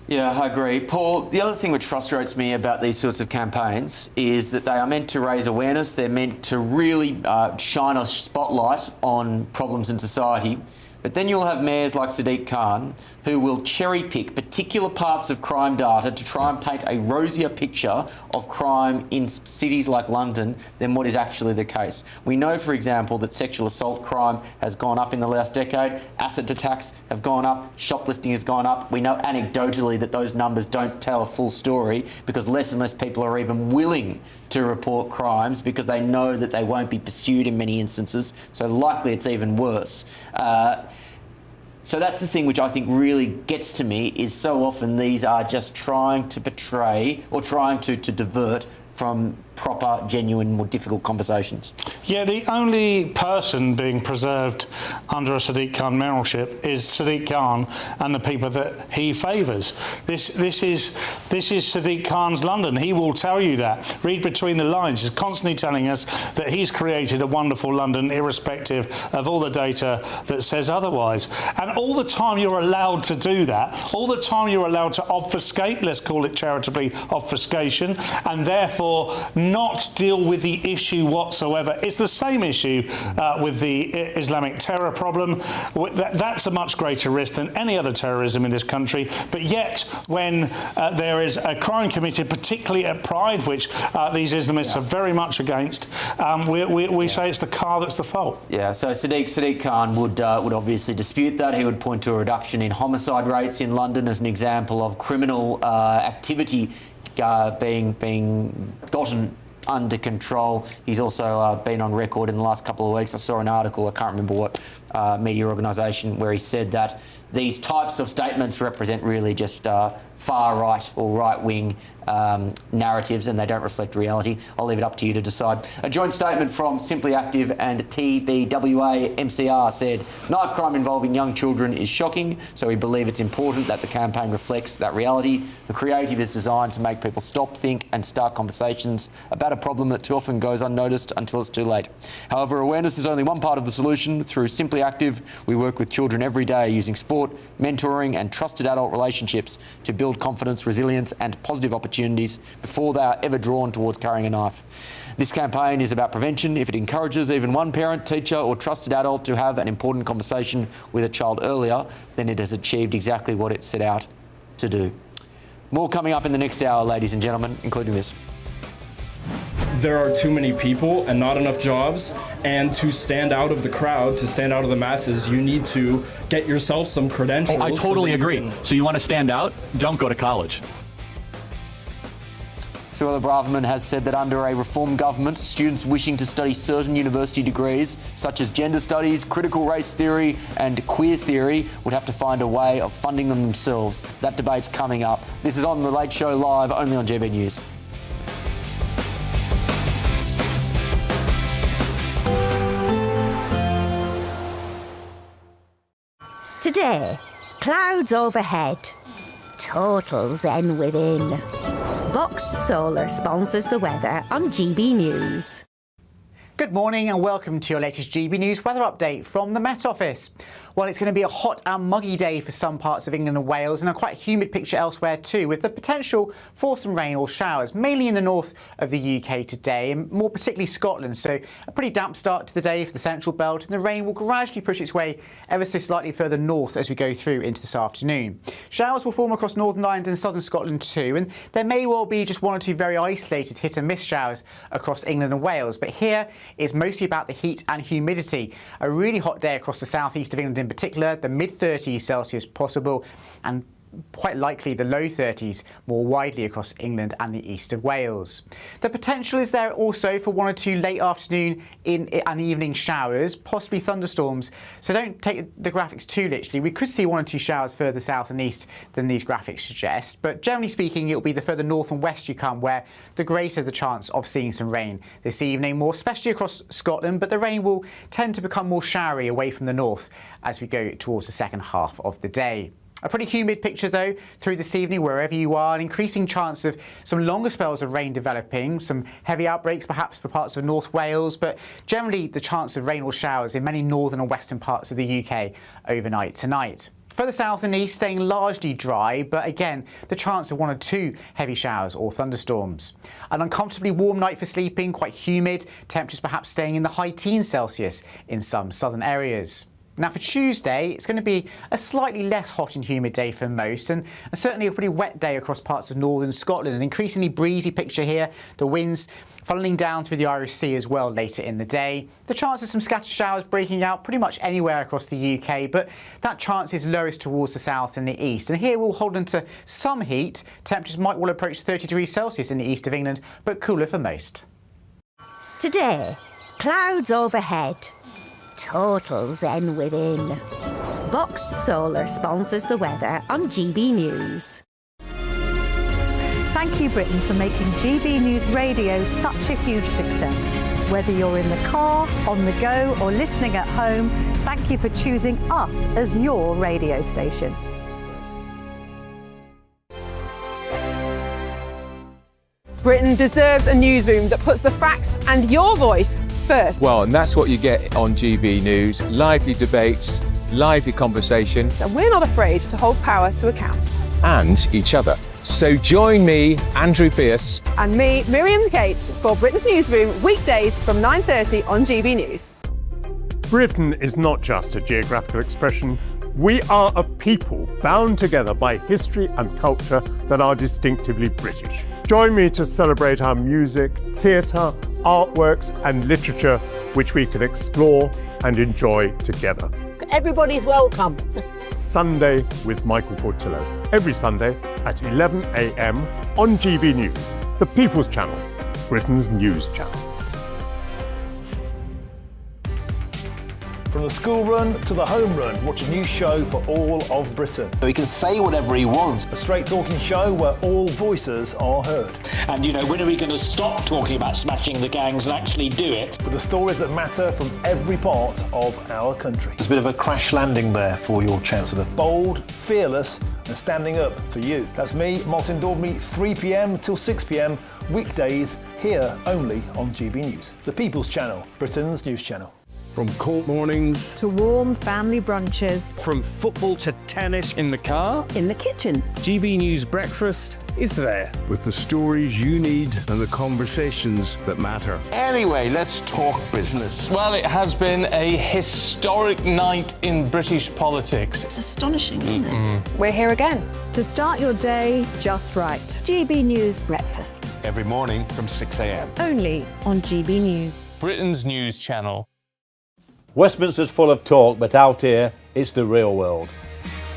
Yeah, I agree. Paul, the other thing which frustrates me about these sorts of campaigns is that they are meant to raise awareness. They're meant to really shine a spotlight on problems in society. But then you'll have mayors like Sadiq Khan who will cherry pick particular parts of crime data to try and paint a rosier picture of crime in cities like London than what is actually the case. We know, for example, that sexual assault crime has gone up in the last decade, acid attacks have gone up, shoplifting has gone up. We know anecdotally that those numbers don't tell a full story because less and less people are even willing to report crimes because they know that they won't be pursued in many instances, so likely it's even worse. So that's the thing which I think really gets to me, is so often these are just trying to portray or trying to divert from proper, genuine, more difficult conversations. Yeah, the only person being preserved under a Sadiq Khan mayoralship is Sadiq Khan and the people that he favours. This is Sadiq Khan's London. He will tell you that. Read between the lines. He's constantly telling us that he's created a wonderful London, irrespective of all the data that says otherwise. And all the time you're allowed to do that, all the time you're allowed to obfuscate, let's call it charitably obfuscation, and therefore not deal with the issue whatsoever. It's the same issue with the Islamic terror problem. That's a much greater risk than any other terrorism in this country. But yet, when there is a crime committed, particularly at Pride, which these Islamists are very much against, we say it's the car that's the fault. Yeah, so Sadiq Khan would obviously dispute that. He would point to a reduction in homicide rates in London as an example of criminal activity being gotten under control. He's also been on record in the last couple of weeks. I saw an article, I can't remember what media organisation, where he said that these types of statements represent really just far-right or right-wing narratives, and they don't reflect reality. I'll leave it up to you to decide. A joint statement from Simply Active and TBWA MCR said, knife crime involving young children is shocking, so we believe it's important that the campaign reflects that reality. The creative is designed to make people stop, think and start conversations about a problem that too often goes unnoticed until it's too late. However, awareness is only one part of the solution. Through Simply active. We work with children every day using sport, mentoring and trusted adult relationships to build confidence, resilience and positive opportunities before they are ever drawn towards carrying a knife. This campaign is about prevention. If it encourages even one parent, teacher or trusted adult to have an important conversation with a child earlier, then it has achieved exactly what it set out to do. More coming up in the next hour, ladies and gentlemen, including this. There are too many people and not enough jobs, and to stand out of the crowd, to stand out of the masses, you need to get yourself some credentials. I totally agree. So you want to stand out? Don't go to college. Suella Braverman has said that under a reform government, students wishing to study certain university degrees, such as gender studies, critical race theory and queer theory, would have to find a way of funding them themselves. That debate's coming up. This is on The Late Show Live, only on GB News. Today, clouds overhead, total zen within. Boxed Solar sponsors the weather on GB News. Good morning and welcome to your latest GB News weather update from the Met Office. Well, it's going to be a hot and muggy day for some parts of England and Wales, and a quite humid picture elsewhere too, with the potential for some rain or showers, mainly in the north of the UK today, and more particularly Scotland. So a pretty damp start to the day for the central belt, and the rain will gradually push its way ever so slightly further north as we go through into this afternoon. Showers will form across Northern Ireland and southern Scotland too, and there may well be just one or two very isolated hit and miss showers across England and Wales. But here it's mostly about the heat and humidity. A really hot day across the southeast of England in particular, the mid-30s Celsius possible, and quite likely the low 30s more widely across England and the east of Wales. The potential is there also for one or two late afternoon and evening showers, possibly thunderstorms, so don't take the graphics too literally. We could see one or two showers further south and east than these graphics suggest, but generally speaking it will be the further north and west you come where the greater the chance of seeing some rain this evening, more especially across Scotland, but the rain will tend to become more showery away from the north as we go towards the second half of the day. A pretty humid picture though through this evening wherever you are, an increasing chance of some longer spells of rain developing, some heavy outbreaks perhaps for parts of North Wales, but generally the chance of rain or showers in many northern and western parts of the UK overnight tonight. Further south and east staying largely dry, but again the chance of one or two heavy showers or thunderstorms. An uncomfortably warm night for sleeping, quite humid, temperatures perhaps staying in the high teens Celsius in some southern areas. Now for Tuesday, it's going to be a slightly less hot and humid day for most, and certainly a pretty wet day across parts of northern Scotland. An increasingly breezy picture here, the winds funneling down through the Irish Sea as well later in the day. The chance of some scattered showers breaking out pretty much anywhere across the UK, but that chance is lowest towards the south and the east. And here we'll hold on to some heat. Temperatures might well approach 30 degrees Celsius in the east of England, but cooler for most. Today, clouds overhead, total zen within. Boxed Solar sponsors the weather on GB News. Thank you, Britain, for making GB News Radio such a huge success. Whether you're in the car, on the go, or listening at home, thank you for choosing us as your radio station. Britain deserves a newsroom that puts the facts and your voice first. Well, and that's what you get on GB News. Lively debates, lively conversation. And we're not afraid to hold power to account. And each other. So join me, Andrew Pearce. And me, Miriam Cates, for Britain's Newsroom, weekdays from 9:30 on GB News. Britain is not just a geographical expression. We are a people bound together by history and culture that are distinctively British. Join me to celebrate our music, theatre, artworks and literature, which we can explore and enjoy together. Everybody's welcome. Sunday with Michael Portillo. Every Sunday at 11 a.m. on GB News, the People's Channel, Britain's news channel. From the school run to the home run, watch a new show for all of Britain. So he can say whatever he wants. A straight talking show where all voices are heard. And, you know, when are we going to stop talking about smashing the gangs and actually do it? With the stories that matter from every part of our country. There's a bit of a crash landing there for your Chancellor. Bold, fearless and standing up for you. That's me, Martin Daubney, 3 p.m. till 6 p.m. weekdays here only on GB News. The People's Channel, Britain's news channel. From cold mornings to warm family brunches, from football to tennis in the car, in the kitchen. GB News Breakfast is there with the stories you need and the conversations that matter. Anyway, let's talk business. Well, it has been a historic night in British politics. It's astonishing, isn't it? We're here again to start your day just right. GB News Breakfast. Every morning from 6 a.m. Only on GB News. Britain's news channel. Westminster's full of talk, but out here, it's the real world.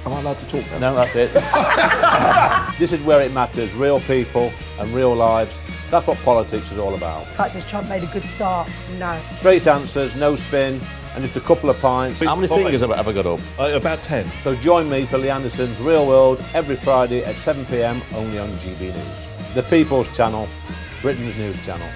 Am I allowed to talk now? No, that's it. This is where it matters, real people and real lives. That's what politics is all about. In fact, has Trump made a good start? No. Straight answers, no spin, and just a couple of pints. How many fingers have I got up? About 10. So join me for Lee Anderson's Real World every Friday at 7 p.m. only on GB News. The People's Channel, Britain's news channel.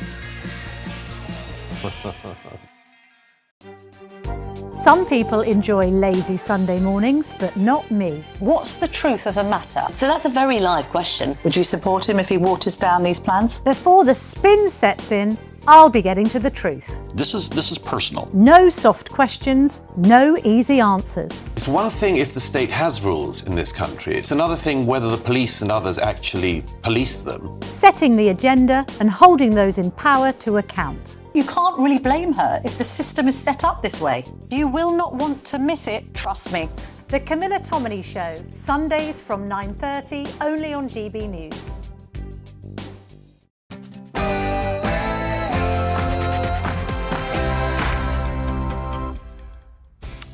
Some people enjoy lazy Sunday mornings, but not me. What's the truth of the matter? So that's a very live question. Would you support him if he waters down these plans? Before the spin sets in, I'll be getting to the truth. This is personal. No soft questions, no easy answers. It's one thing if the state has rules in this country. It's another thing whether the police and others actually police them. Setting the agenda and holding those in power to account. You can't really blame her if the system is set up this way. You will not want to miss it, trust me. The Camilla Tominey Show, Sundays from 9:30, only on GB News.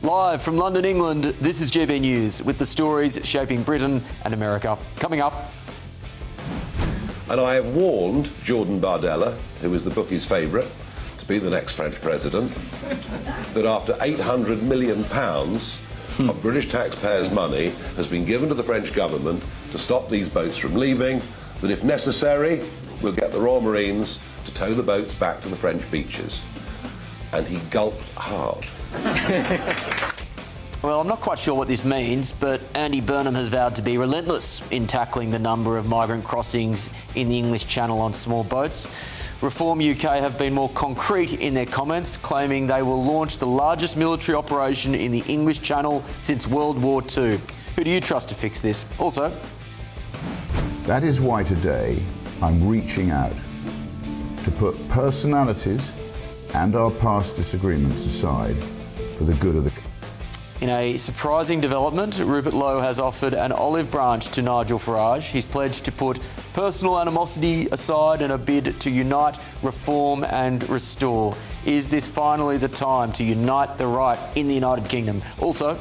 Live from London, England, this is GB News with the stories shaping Britain and America. Coming up. And I have warned Jordan Bardella, who is the bookie's favourite, to be the next French president, that after £800 million of British taxpayers' money has been given to the French government to stop these boats from leaving, that if necessary, we'll get the Royal Marines to tow the boats back to the French beaches. And he gulped hard. Well, I'm not quite sure what this means, but Andy Burnham has vowed to be relentless in tackling the number of migrant crossings in the English Channel on small boats. Reform UK have been more concrete in their comments, claiming they will launch the largest military operation in the English Channel since World War II. Who do you trust to fix this? Also, that is why today I'm reaching out to put personalities and our past disagreements aside for the good of the country. in a surprising development, Rupert Lowe has offered an olive branch to Nigel Farage. He's pledged to put personal animosity aside in a bid to unite, reform and restore. Is this finally the time to unite the right in the United Kingdom? Also,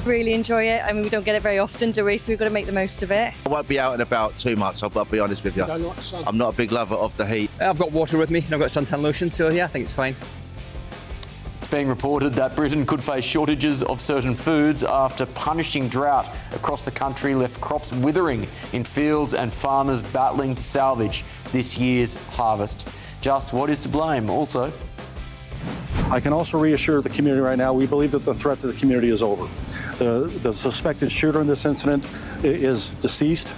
really enjoy it. I mean, we don't get it very often, do we? So we've got to make the most of it. I won't be out and about too much, I'll be honest with you. don't like the sun. I'm not a big lover of the heat. I've got water with me and I've got suntan lotion, so yeah, I think it's fine. it's being reported that Britain could face shortages of certain foods after punishing drought across the country left crops withering in fields and farmers battling to salvage this year's harvest. Just what is to blame? Also, I can also reassure the community right now, we believe that the threat to the community is over. The suspected shooter in this incident is deceased.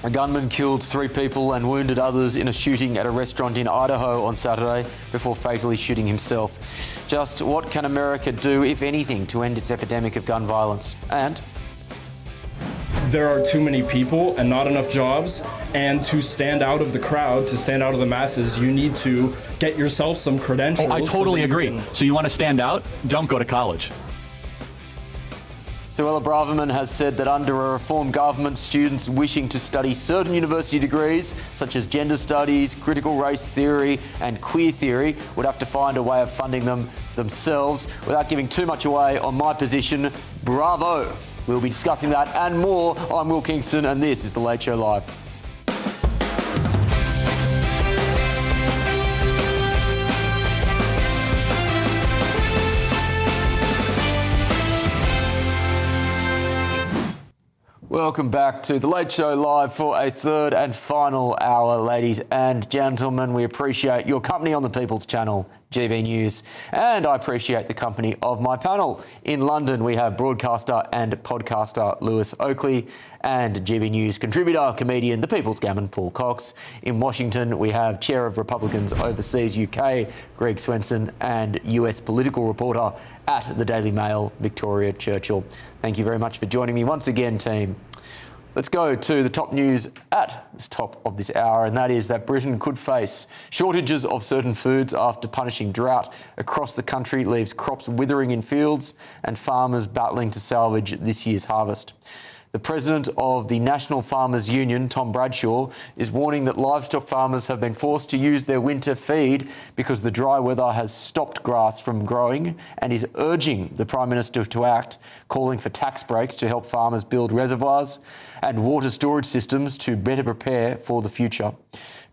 A gunman killed 3 people and wounded others in a shooting at a restaurant in Idaho on Saturday before fatally shooting himself. Just what can America do, if anything, to end its epidemic of gun violence? And there are too many people and not enough jobs, and to stand out of the crowd, to stand out of the masses, you need to get yourself some credentials. Oh, I totally agree. So you want to stand out? Don't go to college. Suella Braverman has said that under a reform government, students wishing to study certain university degrees, such as gender studies, critical race theory and queer theory, would have to find a way of funding them themselves. Without giving too much away on my position, bravo! We'll be discussing that and more. I'm Will Kingston and this is The Late Show Live. Welcome back to The Late Show Live for a third and final hour, ladies and gentlemen. We appreciate your company on the People's Channel, GB News, and I appreciate the company of my panel. In London, we have broadcaster and podcaster Lewis Oakley and GB News contributor, comedian, The People's Gammon, Paul Cox. In Washington, we have Chair of Republicans Overseas UK, Greg Swenson, and US political reporter at the Daily Mail, Victoria Churchill. Thank you very much for joining me once again, team. Let's go to the top news at the top of this hour, and that is that Britain could face shortages of certain foods after punishing drought across the country leaves crops withering in fields and farmers battling to salvage this year's harvest. The president of the National Farmers Union, Tom Bradshaw, is warning that livestock farmers have been forced to use their winter feed because the dry weather has stopped grass from growing, and is urging the Prime Minister to act, calling for tax breaks to help farmers build reservoirs and water storage systems to better prepare for the future.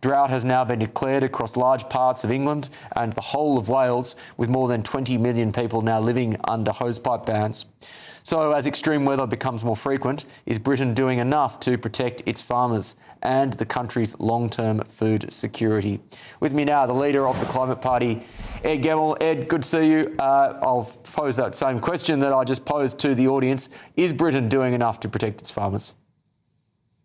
Drought has now been declared across large parts of England and the whole of Wales, with more than 20 million people now living under hosepipe bans. So, as extreme weather becomes more frequent, is Britain doing enough to protect its farmers and the country's long-term food security? With me now, the leader of the Climate Party, Ed Gemmell. Ed, good to see you. I'll pose that same question that I just posed to the audience. Is Britain doing enough to protect its farmers?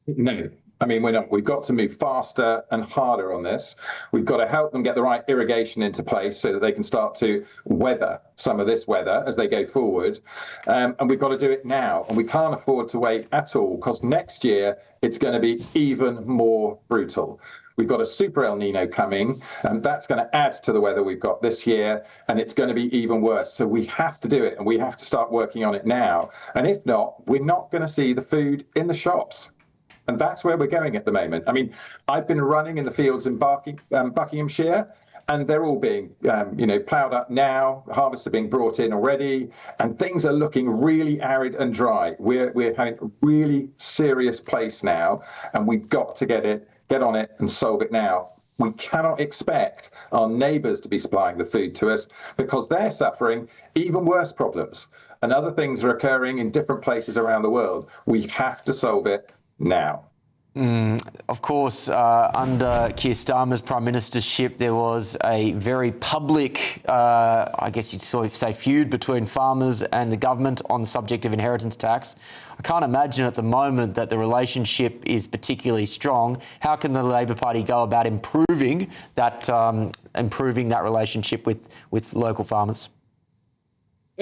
No. I mean, we're not. We've got to move faster and harder on this. We've got to help them get the right irrigation into place so that they can start to weather some of this weather as they go forward. And we've got to do it now. And we can't afford to wait at all, because next year it's going to be even more brutal. We've got a super El Nino coming, and that's going to add to the weather we've got this year, and it's going to be even worse. So we have to do it, and we have to start working on it now. And if not, we're not going to see the food in the shops. And that's where we're going at the moment. I mean, I've been running in the fields in Buckinghamshire, and they're all being, ploughed up now. Harvests are being brought in already, and things are looking really arid and dry. We're having a really serious place now, and we've got to get on it and solve it now. We cannot expect our neighbours to be supplying the food to us, because they're suffering even worse problems. And other things are occurring in different places around the world. We have to solve it now. Of course, under Keir Starmer's Prime Ministership, there was a very public, I guess you'd sort of say, feud between farmers and the government on the subject of inheritance tax. I can't imagine at the moment that the relationship is particularly strong. How can the Labor Party go about improving that relationship with local farmers?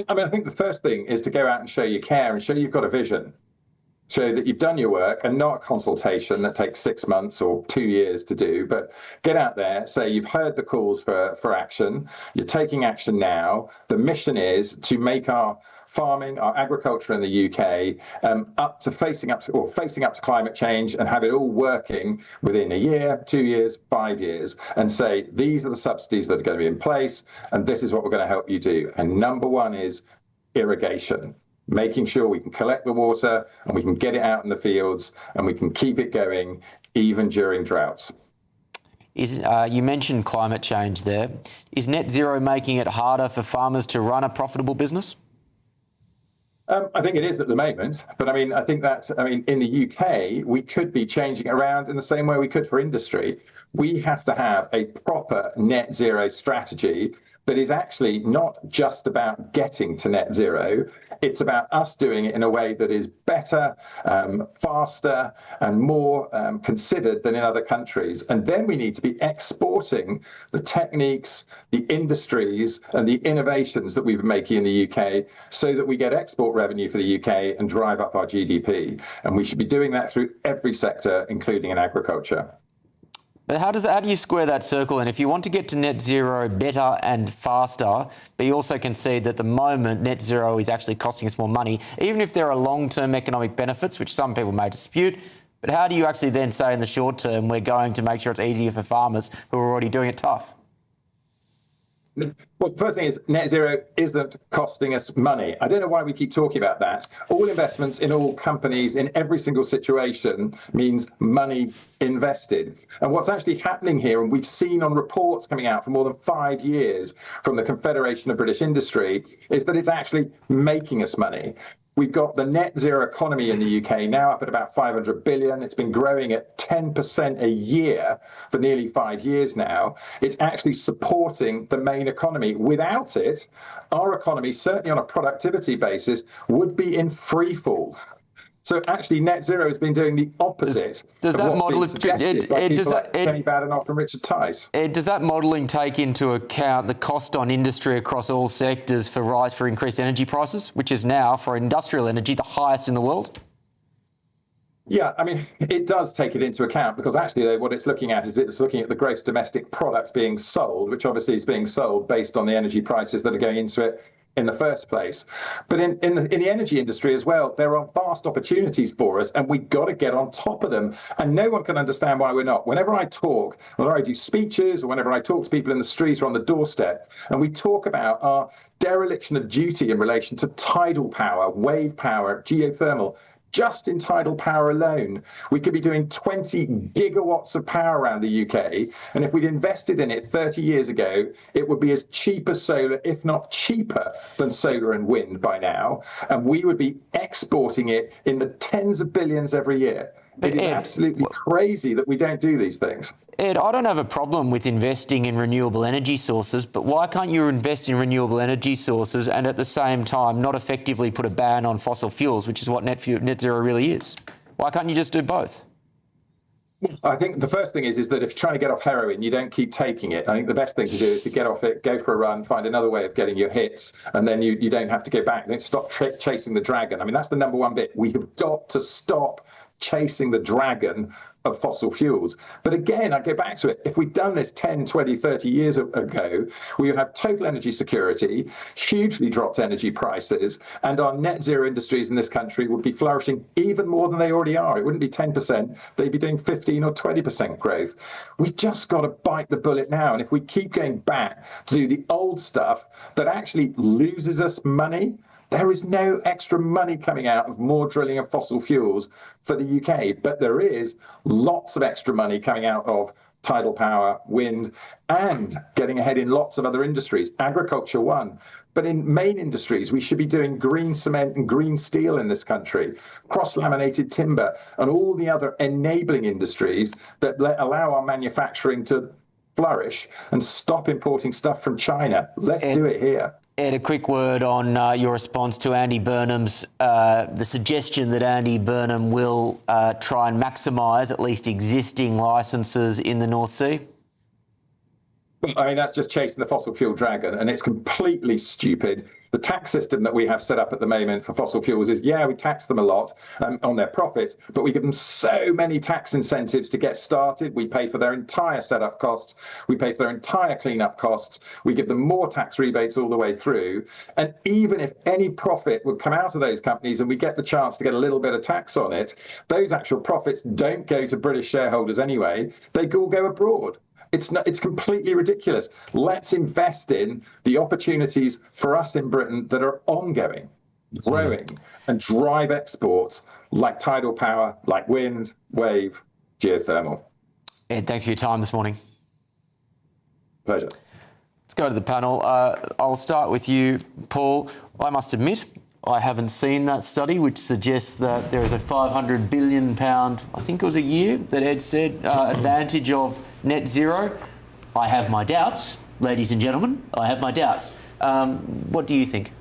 I mean, I think the first thing is to go out and show you care and show you've got a vision. Show that you've done your work, and not a consultation that takes 6 months or 2 years to do, but get out there, say you've heard the calls for action, you're taking action now. The mission is to make our farming, our agriculture in the UK facing up to climate change, and have it all working within a year, 2 years, 5 years, and say these are the subsidies that are going to be in place, and this is what we're going to help you do. And number one is irrigation. Making sure we can collect the water and we can get it out in the fields, and we can keep it going even during droughts. You mentioned climate change there. Is net zero making it harder for farmers to run a profitable business? I think it is at the moment, but I think in the UK, we could be changing it around in the same way we could for industry. We have to have a proper net zero strategy that is actually not just about getting to net zero. It's about us doing it in a way that is better, faster, and more considered than in other countries. And then we need to be exporting the techniques, the industries, and the innovations that we've been making in the UK, so that we get export revenue for the UK and drive up our GDP. And we should be doing that through every sector, including in agriculture. But how do you square that circle? And if you want to get to net zero better and faster, but you also concede that at the moment net zero is actually costing us more money, even if there are long-term economic benefits, which some people may dispute, but how do you actually then say in the short term we're going to make sure it's easier for farmers who are already doing it tough? Well, the first thing is net zero isn't costing us money. I don't know why we keep talking about that. All investments in all companies in every single situation means money invested. And what's actually happening here, and we've seen on reports coming out for more than 5 years from the Confederation of British Industry, is that it's actually making us money. We've got the net zero economy in the UK now up at about 500 billion. It's been growing at 10% a year for nearly 5 years now. It's actually supporting the main economy. Without it, our economy, certainly on a productivity basis, would be in free fall. So actually, net zero has been doing the opposite. Does of that what's model been suggested by people like Kenny Badenoch and Richard Tice? Ed, does that modelling take into account the cost on industry across all sectors for increased energy prices, which is now for industrial energy the highest in the world? Yeah, I mean, it does take it into account because actually what it's looking at is it's looking at the gross domestic product being sold, which obviously is being sold based on the energy prices that are going into it in the first place. But in the energy industry as well, there are vast opportunities for us and we've got to get on top of them. And no one can understand why we're not. Whenever I talk, whether I do speeches or whenever I talk to people in the street or on the doorstep, and we talk about our dereliction of duty in relation to tidal power, wave power, geothermal, just in tidal power alone, we could be doing 20 gigawatts of power around the UK. And if we'd invested in it 30 years ago, it would be as cheap as solar, if not cheaper than solar and wind by now. And we would be exporting it in the tens of billions every year. It is absolutely crazy that we don't do these things. Ed, I don't have a problem with investing in renewable energy sources, but why can't you invest in renewable energy sources and at the same time not effectively put a ban on fossil fuels, which is what net zero really is? Why can't you just do both? I think the first thing is that if you're trying to get off heroin, you don't keep taking it. I think the best thing to do is to get off it, go for a run, find another way of getting your hits, and then you don't have to go back. Don't stop chasing the dragon. I mean, that's the number one bit. We have got to stop chasing the dragon of fossil fuels. But again, I go back to it. If we'd done this 10, 20, 30 years ago, we would have total energy security, hugely dropped energy prices, and our net zero industries in this country would be flourishing even more than they already are. It wouldn't be 10%, they'd be doing 15 or 20% growth. We've just got to bite the bullet now. And if we keep going back to do the old stuff that actually loses us money, there is no extra money coming out of more drilling of fossil fuels for the UK, but there is lots of extra money coming out of tidal power, wind, and getting ahead in lots of other industries. Agriculture, one. But in main industries, we should be doing green cement and green steel in this country, cross-laminated timber, and all the other enabling industries that allow our manufacturing to flourish and stop importing stuff from China. Let's do it here. Ed, a quick word on your response to Andy Burnham's, the suggestion that Andy Burnham will try and maximise at least existing licences in the North Sea? I mean, that's just chasing the fossil fuel dragon, and it's completely stupid. The tax system that we have set up at the moment for fossil fuels is, yeah, we tax them a lot on their profits, but we give them so many tax incentives to get started. We pay for their entire setup costs. We pay for their entire cleanup costs. We give them more tax rebates all the way through. And even if any profit would come out of those companies and we get the chance to get a little bit of tax on it, those actual profits don't go to British shareholders anyway. They all go abroad. It's completely ridiculous. Let's invest in the opportunities for us in Britain that are ongoing, growing, and drive exports like tidal power, like wind, wave, geothermal. Ed, thanks for your time this morning. Pleasure. Let's go to the panel. I'll start with you, Paul. I must admit, I haven't seen that study which suggests that there is a £500 billion, I think it was a year, that Ed said, advantage of net zero. I have my doubts, ladies and gentlemen. I have my doubts. What do you think?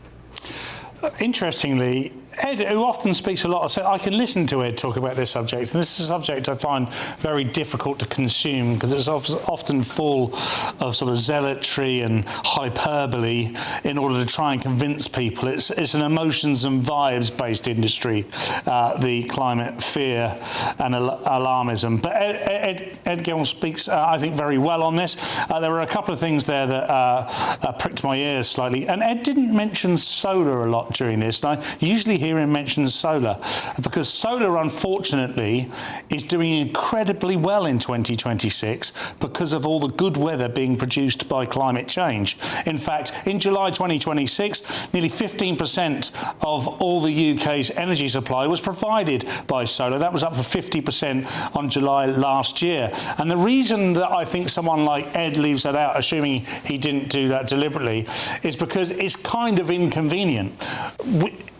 Interestingly, Ed, who often speaks a lot, I can listen to Ed talk about this subject, and this is a subject I find very difficult to consume because it's often full of sort of zealotry and hyperbole in order to try and convince people. It's an emotions and vibes-based industry, the climate fear and alarmism. But Ed Gill speaks, I think, very well on this. There were a couple of things there that pricked my ears slightly, and Ed didn't mention solar a lot during this. And I usually hear him mention solar because solar, unfortunately, is doing incredibly well in 2026 because of all the good weather being produced by climate change. In fact, in July 2026, nearly 15% of all the UK's energy supply was provided by solar. That was up for 50% on July last year. And the reason that I think someone like Ed leaves that out, assuming he didn't do that deliberately, is because it's kind of inconvenient.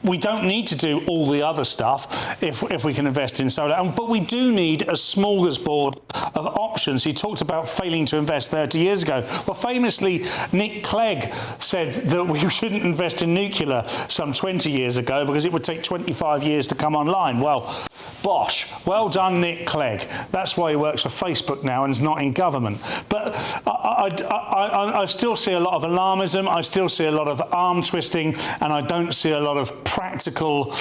we don't need to do all the other stuff if we can invest in solar. But we do need a smorgasbord of options. He talked about failing to invest 30 years ago. Well, famously, Nick Clegg said that we shouldn't invest in nuclear some 20 years ago because it would take 25 years to come online. Well, bosh. Well done, Nick Clegg. That's why he works for Facebook now and is not in government. But I still see a lot of alarmism. I still see a lot of arm twisting, and I don't see a lot of practical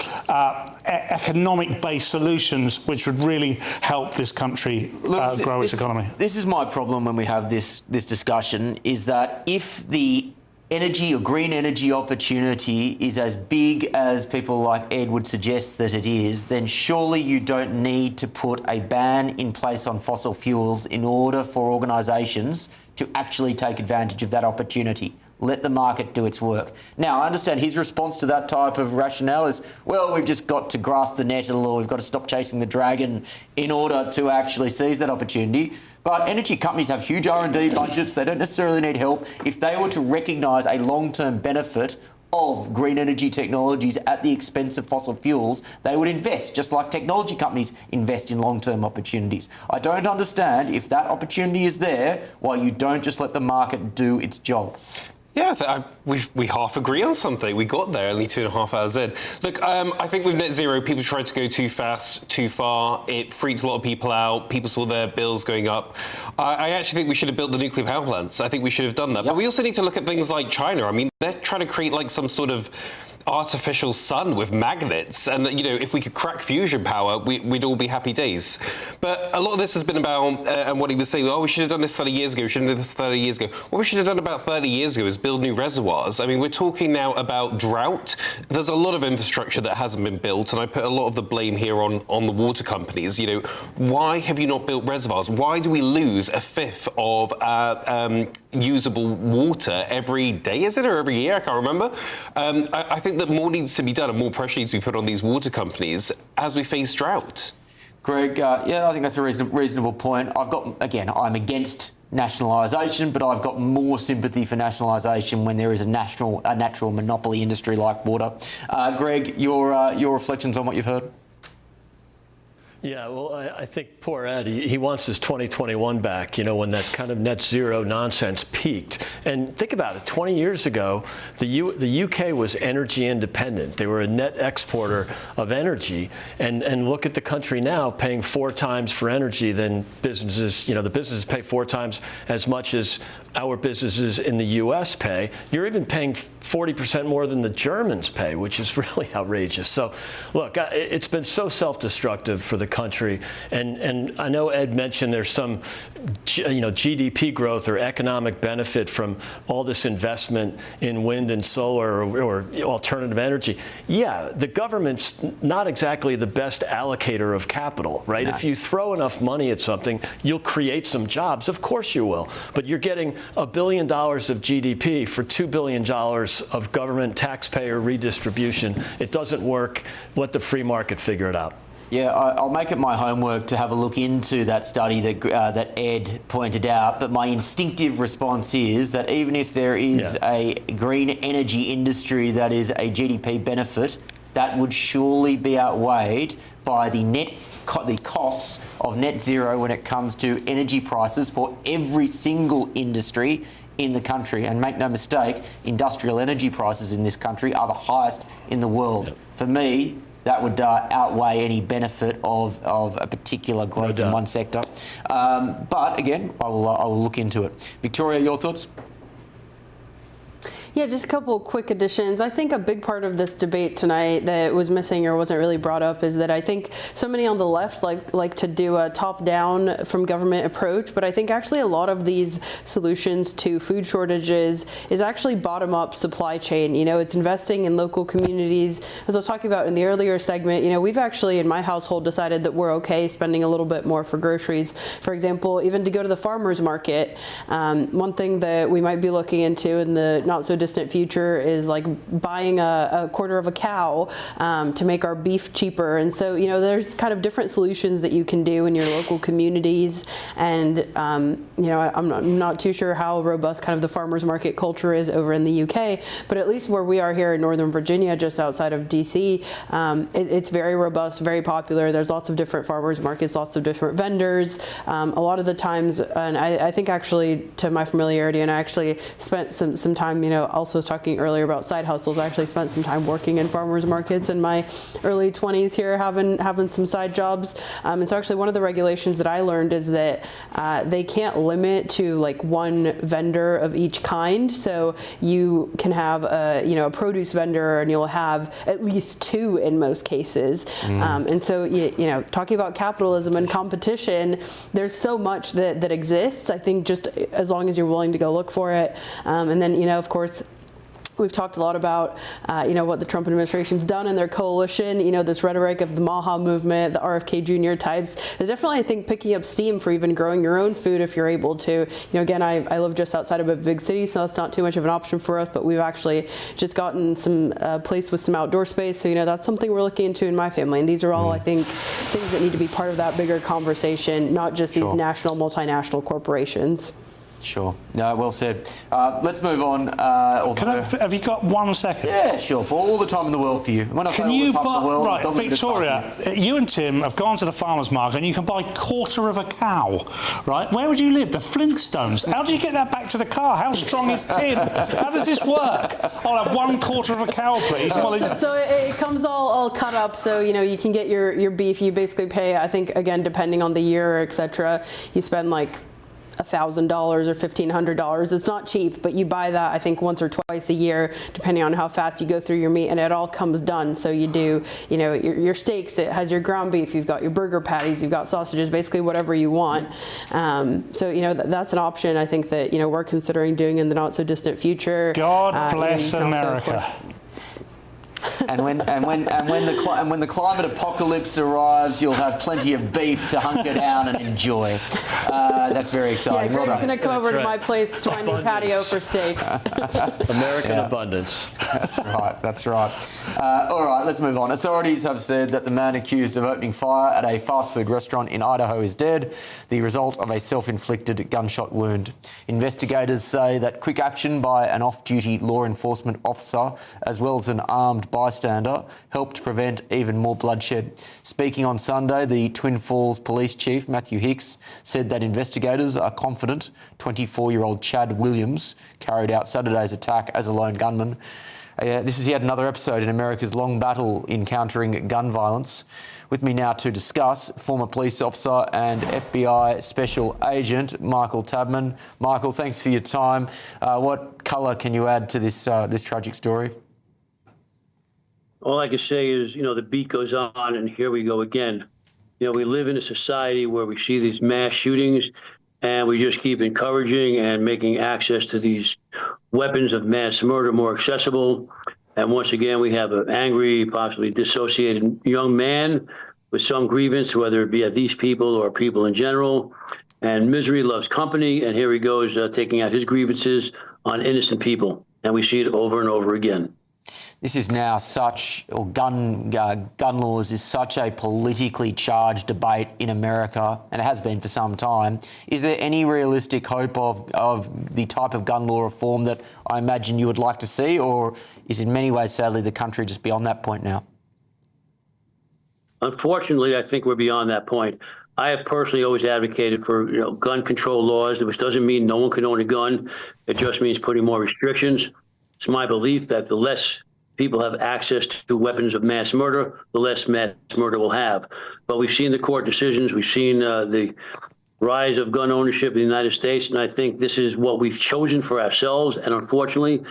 economic-based solutions which would really help this country grow its economy. This is my problem when we have this discussion, is that if the energy or green energy opportunity is as big as people like Ed would suggest that it is, then surely you don't need to put a ban in place on fossil fuels in order for organisations to actually take advantage of that opportunity. Let the market do its work. Now, I understand his response to that type of rationale is, well, we've just got to grasp the nettle, or we've got to stop chasing the dragon in order to actually seize that opportunity. But energy companies have huge R&D budgets. They don't necessarily need help. If they were to recognise a long-term benefit of green energy technologies at the expense of fossil fuels, they would invest, just like technology companies invest in long-term opportunities. I don't understand, if that opportunity is there, why you don't just let the market do its job. Yeah, we half agree on something. We got there only 2.5 hours in. Look, I think with net zero, people tried to go too fast, too far. It freaks a lot of people out. People saw their bills going up. I actually think we should have built the nuclear power plants. I think we should have done that. Yep. But we also need to look at things like China. I mean, they're trying to create like some sort of artificial sun with magnets, and if we could crack fusion power, we'd all be happy days. But a lot of this has been about, and what he was saying, we should have done this 30 years ago, we should have done this 30 years ago. What we should have done about 30 years ago is build new reservoirs. I mean, we're talking now about drought. There's a lot of infrastructure that hasn't been built, and I put a lot of the blame here on the water companies. Why have you not built reservoirs? Why do we lose a fifth of usable water every day, is it, or every year? I can't remember. I think that more needs to be done and more pressure needs to be put on these water companies as we face drought. Greg, I think that's a reasonable point. I'm against nationalisation, but I've got more sympathy for nationalisation when there is a natural monopoly industry like water. Greg, your reflections on what you've heard? Yeah, well, I think poor Ed, he wants his 2021 back, when that kind of net zero nonsense peaked. And think about it, 20 years ago, the UK was energy independent. They were a net exporter of energy. And look at the country now, paying 4 times for energy than businesses, the businesses pay 4 times as much as our businesses in the US pay. You're even paying 40% more than the Germans pay, which is really outrageous. So look, it's been so self-destructive for the country. And I know Ed mentioned there's some, GDP growth or economic benefit from all this investment in wind and solar or alternative energy. Yeah, the government's not exactly the best allocator of capital, right? No. If you throw enough money at something, you'll create some jobs. Of course you will. But you're getting $1 billion of GDP for $2 billion of government taxpayer redistribution. It doesn't work. Let the free market figure it out. Yeah, I'll make it my homework to have a look into that study that Ed pointed out. But my instinctive response is that even if there is a green energy industry that is a GDP benefit, that would surely be outweighed by the costs of net zero when it comes to energy prices for every single industry in the country. And make no mistake, industrial energy prices in this country are the highest in the world. Yep. For me, that would outweigh any benefit of a particular growth in one sector. But again, I will look into it. Victoria, your thoughts? Yeah, just a couple of quick additions. I think a big part of this debate tonight that was missing or wasn't really brought up is that I think so many on the left like to do a top-down from government approach, but I think actually a lot of these solutions to food shortages is actually bottom-up supply chain. It's investing in local communities. As I was talking about in the earlier segment, we've actually in my household decided that we're okay spending a little bit more for groceries. For example, even to go to the farmer's market. One thing that we might be looking into in the not so distant future is like buying a quarter of a cow to make our beef cheaper. And so, there's kind of different solutions that you can do in your local communities. And, I'm not too sure how robust kind of the farmers market culture is over in the UK, but at least where we are here in Northern Virginia, just outside of DC, it's very robust, very popular. There's lots of different farmers markets, lots of different vendors. A lot of the times, and I think actually to my familiarity, and I actually spent some time, also was talking earlier about side hustles. I actually spent some time working in farmers markets in my early 20s here, having some side jobs. And so actually one of the regulations that I learned is that they can't limit to like one vendor of each kind. So you can have a produce vendor, and you'll have at least two in most cases. And so talking about capitalism and competition, there's so much that exists. I think just as long as you're willing to go look for it. And then, of course, we've talked a lot about, what the Trump administration's done in their coalition. This rhetoric of the Maha movement, the RFK Jr. types is definitely, I think, picking up steam for even growing your own food if you're able to. Again, I live just outside of a big city, so that's not too much of an option for us, but we've actually just gotten some place with some outdoor space. So, that's something we're looking into in my family. And these are all, I think, things that need to be part of that bigger conversation, not just these national, multinational corporations. Sure. No, well said. Let's move on. Have you got 1 second? Yeah, sure, Paul. All the time in the world for you. When I say all the time in the world, right, Victoria, you and Tim have gone to the farmer's market and you can buy a quarter of a cow, right? Where would you live? The Flintstones. How do you get that back to the car? How strong is Tim? How does this work? I'll have 1/4 of a cow, please. So it comes all cut up, so you can get your beef. You basically pay, I think, again, depending on the year, etc. You spend like $1,000 or $1,500. It's not cheap, but you buy that, I think, once or twice a year, depending on how fast you go through your meat, and it all comes done. So you do, your steaks, it has your ground beef, you've got your burger patties, you've got sausages, basically whatever you want. So, that's an option I think that, we're considering doing in the not so distant future. God bless America. And when the climate apocalypse arrives, you'll have plenty of beef to hunker down and enjoy. That's very exciting. Yeah, well Greg's done. going to come over to my place to my new patio for steaks. American abundance. That's right. All right, let's move on. Authorities have said that the man accused of opening fire at a fast food restaurant in Idaho is dead, the result of a self-inflicted gunshot wound. Investigators say that quick action by an off-duty law enforcement officer, as well as an armed bystander, helped prevent even more bloodshed. Speaking on Sunday, the Twin Falls Police Chief, Matthew Hicks, said that investigators are confident 24-year-old Chad Williams carried out Saturday's attack as a lone gunman. This is yet another episode in America's long battle in countering gun violence. With me now to discuss, former police officer and FBI Special Agent Michael Tabman. Michael, thanks for your time. What colour can you add to this tragic story? All I can say is, the beat goes on, and here we go again. We live in a society where we see these mass shootings, and we just keep encouraging and making access to these weapons of mass murder more accessible. And once again, we have an angry, possibly dissociated young man with some grievance, whether it be at these people or people in general. And misery loves company, and here he goes taking out his grievances on innocent people. And we see it over and over again. This is now gun laws is such a politically charged debate in America, and it has been for some time. Is there any realistic hope of the type of gun law reform that I imagine you would like to see, or is in many ways, sadly, the country just beyond that point now? Unfortunately, I think we're beyond that point. I have personally always advocated for gun control laws, which doesn't mean no one can own a gun. It just means putting more restrictions. It's my belief that the less people have access to weapons of mass murder, the less mass murder we'll have. But we've seen the court decisions. We've seen the rise of gun ownership in the United States, and I think this is what we've chosen for ourselves. And unfortunately,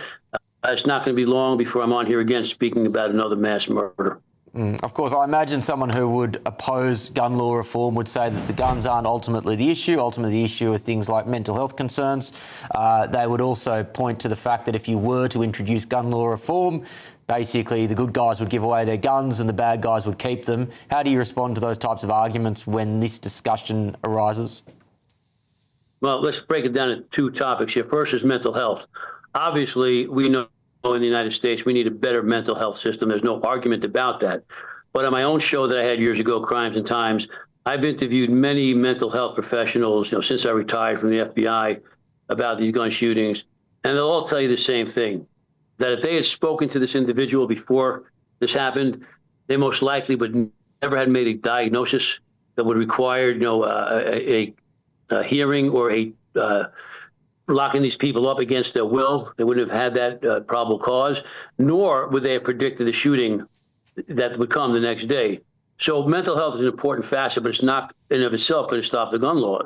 it's not going to be long before I'm on here again speaking about another mass murder. Of course, I imagine someone who would oppose gun law reform would say that the guns aren't ultimately the issue. Ultimately, the issue are things like mental health concerns. They would also point to the fact that if you were to introduce gun law reform, basically the good guys would give away their guns and the bad guys would keep them. How do you respond to those types of arguments when this discussion arises? Well, let's break it down into two topics here. First is mental health. Obviously, we know in the United States we need a better mental health system. There's no argument about that. But on my own show that I had years ago, Crimes and Times, I've interviewed many mental health professionals, since I retired from the FBI about these gun shootings, and they'll all tell you the same thing, that if they had spoken to this individual before this happened, they most likely would never had made a diagnosis that would require, a hearing or a locking these people up against their will. They wouldn't have had that probable cause, nor would they have predicted the shooting that would come the next day. So mental health is an important facet, but it's not in and of itself going to stop the gun law.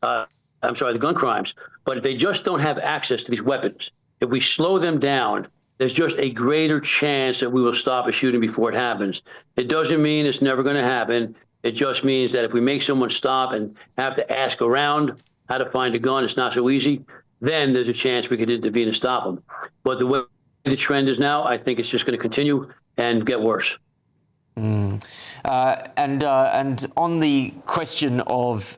The gun crimes. But if they just don't have access to these weapons, if we slow them down, there's just a greater chance that we will stop a shooting before it happens. It doesn't mean it's never going to happen. It just means that if we make someone stop and have to ask around how to find a gun, it's not so easy, then there's a chance we could intervene and stop them. But the way the trend is now, I think it's just going to continue and get worse. And on the question of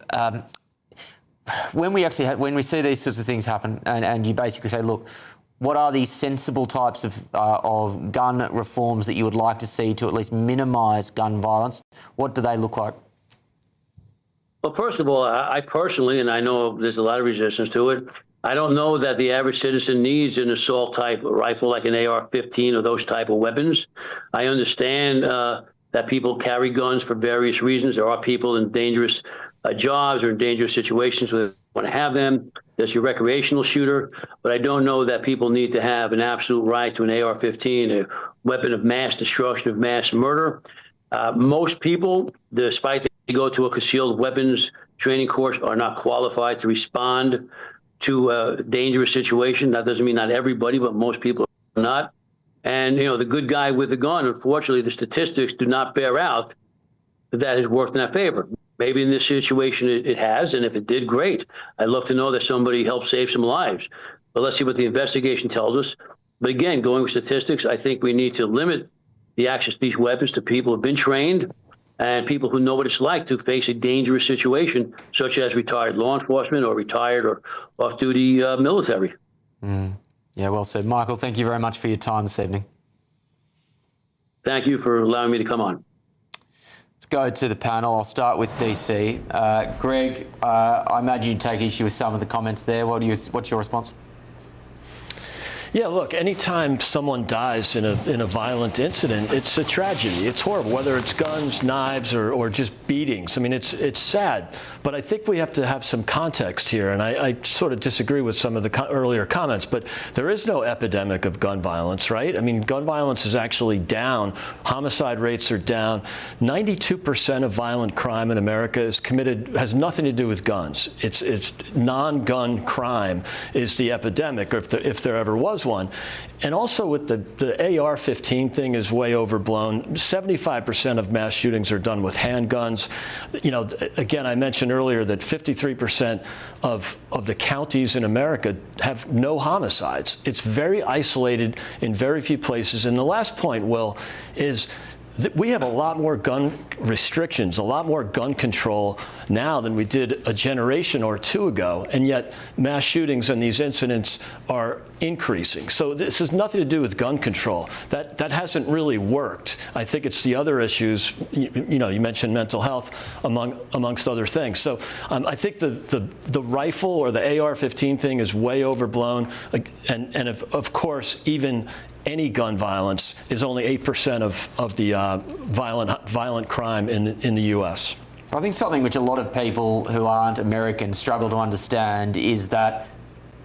when we see these sorts of things happen, and you basically say, look, what are these sensible types of gun reforms that you would like to see to at least minimise gun violence? What do they look like? Well, first of all, I personally, and I know there's a lot of resistance to it, I don't know that the average citizen needs an assault type rifle like an AR-15 or those type of weapons. I understand that people carry guns for various reasons. There are people in dangerous jobs or in dangerous situations where they want to have them. There's your recreational shooter. But I don't know that people need to have an absolute right to an AR-15, a weapon of mass destruction, of mass murder. Most people, despite they go to a concealed weapons training course, are not qualified to respond to a dangerous situation. That doesn't mean not everybody, but most people are not. And, the good guy with the gun, unfortunately, the statistics do not bear out that has worked in that favor. Maybe in this situation it has, and if it did, great. I'd love to know that somebody helped save some lives. But let's see what the investigation tells us. But again, going with statistics, I think we need to limit the access to these weapons to people who have been trained and people who know what it's like to face a dangerous situation, such as retired law enforcement or retired or off-duty military. Yeah, well said. Michael, thank you very much for your time this evening. Thank you for allowing me to come on. Let's go to the panel. I'll start with DC. Greg, I imagine you take issue with some of the comments there. What's your response? Yeah, look, anytime someone dies in a violent incident, it's a tragedy. It's horrible, whether it's guns, knives, or just beatings. I mean, it's sad. But I think we have to have some context here, and I sort of disagree with some of the earlier comments, but there is no epidemic of gun violence, right? I mean, gun violence is actually down. Homicide rates are down. 92% of violent crime in America has nothing to do with guns. It's non-gun crime is the epidemic, or if there ever was one. And also with the AR-15 thing is way overblown. 75% of mass shootings are done with handguns. Again, I mentioned earlier that 53% of the counties in America have no homicides. It's very isolated in very few places. And the last point, Will, is that we have a lot more gun restrictions, a lot more gun control now than we did a generation or two ago, and yet mass shootings and these incidents are increasing. So this has nothing to do with gun control. That hasn't really worked. I think it's the other issues. You mentioned mental health amongst other things. So I think the rifle or the AR-15 thing is way overblown, and of course even any gun violence is only 8% of the violent crime in the U.S. I think something which a lot of people who aren't American struggle to understand is that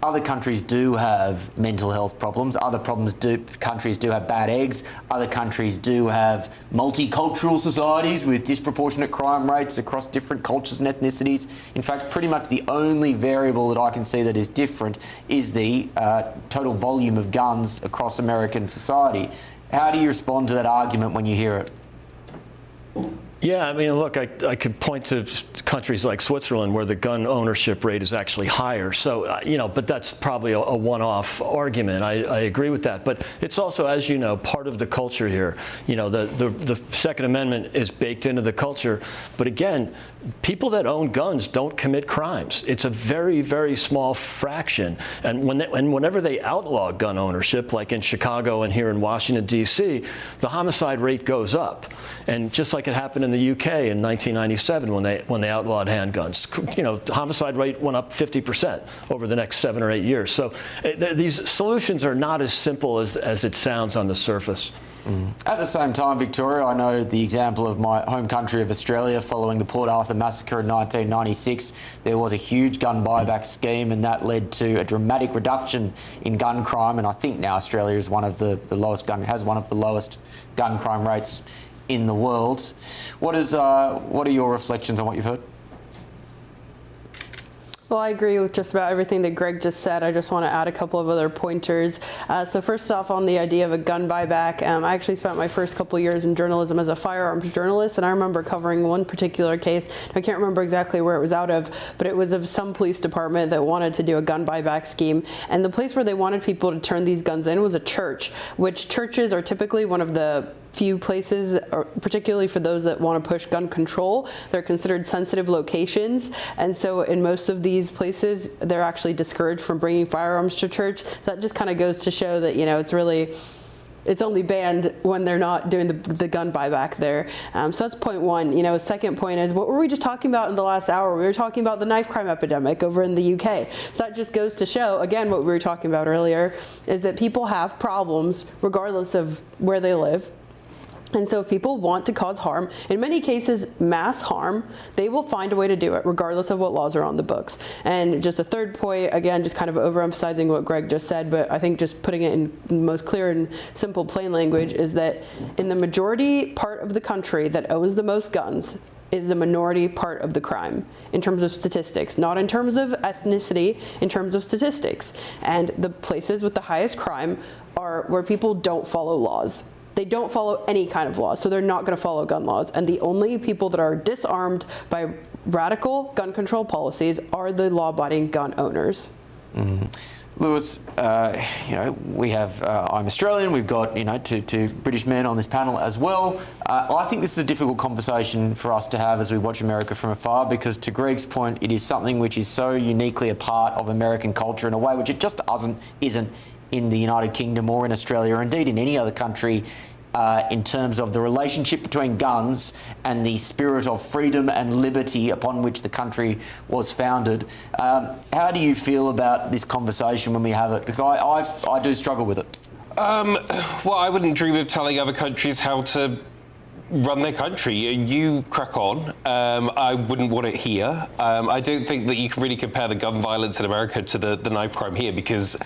other countries do have mental health problems. Countries do have bad eggs. Other countries do have multicultural societies with disproportionate crime rates across different cultures and ethnicities. In fact, pretty much the only variable that I can see that is different is the total volume of guns across American society. How do you respond to that argument when you hear it? Yeah, I mean, look, I could point to countries like Switzerland where the gun ownership rate is actually higher. So, but that's probably a one-off argument. I agree with that. But it's also, as you know, part of the culture here. The Second Amendment is baked into the culture. But again, people that own guns don't commit crimes. It's a very, very small fraction. And whenever they outlaw gun ownership, like in Chicago and here in Washington, D.C., the homicide rate goes up. And just like it happened in the UK in 1997 when they outlawed handguns, the homicide rate went up 50% over the next 7 or 8 years. So these solutions are not as simple as it sounds on the surface. At the same time, Victoria, I know the example of my home country of Australia following the Port Arthur massacre in 1996. There was a huge gun buyback scheme, and that led to a dramatic reduction in gun crime. And I think now Australia is one of the lowest gun crime rates in the world. What are your reflections on what you've heard? Well, I agree with just about everything that Greg just said. I just want to add a couple of other pointers. So first off, on the idea of a gun buyback, I actually spent my first couple years in journalism as a firearms journalist, and I remember covering one particular case. I can't remember exactly where it was out of, but it was of some police department that wanted to do a gun buyback scheme. And the place where they wanted people to turn these guns in was a church, which churches are typically one of the few places, particularly for those that want to push gun control, they're considered sensitive locations. And so in most of these places, they're actually discouraged from bringing firearms to church. That just kind of goes to show that, it's only banned when they're not doing the gun buyback there. So that's point one. Second point is, what were we just talking about in the last hour? We were talking about the knife crime epidemic over in the UK. So that just goes to show, again, what we were talking about earlier, is that people have problems regardless of where they live. And so if people want to cause harm, in many cases mass harm, they will find a way to do it regardless of what laws are on the books. And just a third point, again, just kind of overemphasizing what Greg just said, but I think just putting it in most clear and simple plain language, is that in the majority part of the country that owns the most guns is the minority part of the crime in terms of statistics, not in terms of ethnicity, in terms of statistics. And the places with the highest crime are where people don't follow laws. They don't follow any kind of laws, so they're not going to follow gun laws. And the only people that are disarmed by radical gun control policies are the law-abiding gun owners. Lewis, we have, I'm Australian, we've got, two British men on this panel as well. I think this is a difficult conversation for us to have as we watch America from afar, because to Greg's point, it is something which is so uniquely a part of American culture in a way which it just isn't in the United Kingdom or in Australia, or indeed in any other country, in terms of the relationship between guns and the spirit of freedom and liberty upon which the country was founded. How do you feel about this conversation when we have it? Because I do struggle with it. Well, I wouldn't dream of telling other countries how to run their country. You crack on. I wouldn't want it here. I don't think that you can really compare the gun violence in America to the knife crime here, because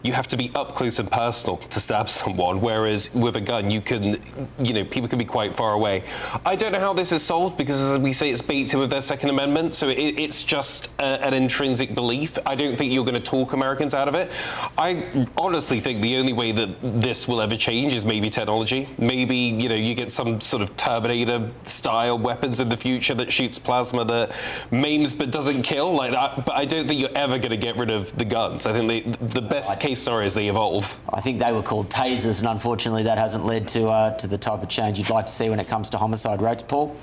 you have to be up close and personal to stab someone, whereas with a gun, people can be quite far away. I don't know how this is solved, because as we say, it's baked in with their Second Amendment, so it's just an intrinsic belief. I don't think you're going to talk Americans out of it. I honestly think the only way that this will ever change is maybe technology. Maybe, you get some sort of Terminator-style weapons in the future that shoots plasma that maims but doesn't kill, like that. But I don't think you're ever going to get rid of the guns. I think the best case scenario is they evolve. I think they were called tasers, and unfortunately that hasn't led to the type of change you'd like to see when it comes to homicide rates. Paul?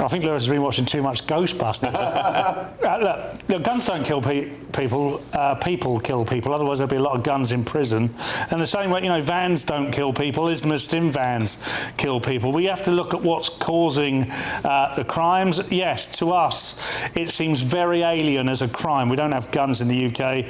I think Lewis has been watching too much Ghostbusters. Look, guns don't kill people. People kill people. Otherwise, there'll be a lot of guns in prison. And the same way, vans don't kill people. Islamists in vans kill people. We have to look at what's causing the crimes. Yes, to us, it seems very alien as a crime. We don't have guns in the UK,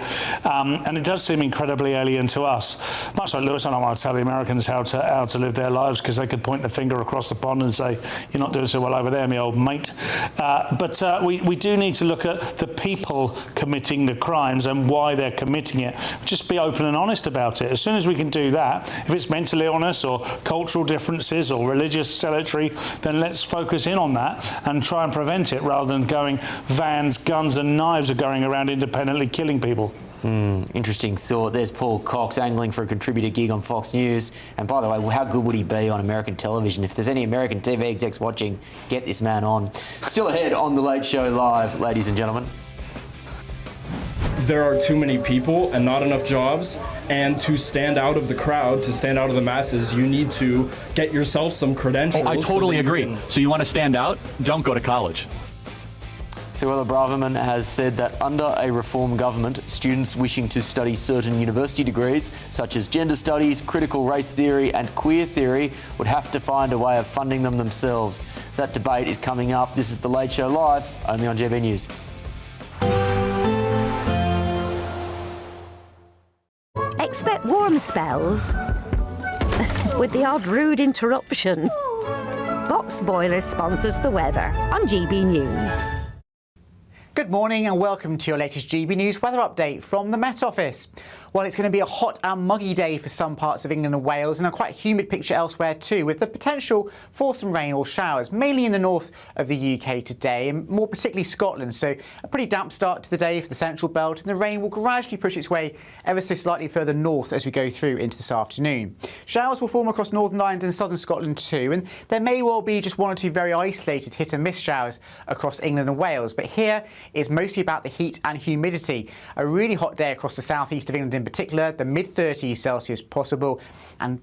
and it does seem incredibly alien to us. Much like Lewis, I don't want to tell the Americans how to live their lives, because they could point the finger across the pond and say, "You're not doing so well over there, me old mate." But we do need to look at the people committing the crimes and why they're committing it. Just be open and honest about it. As soon as we can do that, if it's mental illness or cultural differences or religious zealotry, then let's focus in on that and try and prevent it, rather than going vans, guns and knives are going around independently killing people. Interesting thought. There's Paul Cox angling for a contributor gig on Fox News. And by the way, how good would he be on American television? If there's any American TV execs watching, get this man on. Still ahead on The Late Show Live, ladies and gentlemen. There are too many people and not enough jobs, and to stand out of the crowd, to stand out of the masses, you need to get yourself some credentials. I totally agree. So you want to stand out? Don't go to college. Suella Braverman has said that under a reform government, students wishing to study certain university degrees, such as gender studies, critical race theory and queer theory, would have to find a way of funding them themselves. That debate is coming up. This is The Late Show Live, only on GB News. Expect warm spells with the odd rude interruption. Box Boilers sponsors the weather on GB News. Good morning and welcome to your latest GB News weather update from the Met Office. Well, it's going to be a hot and muggy day for some parts of England and Wales, and a quite humid picture elsewhere too, with the potential for some rain or showers, mainly in the north of the UK today, and more particularly Scotland. So a pretty damp start to the day for the central belt, and the rain will gradually push its way ever so slightly further north as we go through into this afternoon. Showers will form across Northern Ireland and southern Scotland too, and there may well be just one or two very isolated hit and miss showers across England and Wales. But here is mostly about the heat and humidity. A really hot day across the southeast of England in particular, the mid-30s Celsius possible, and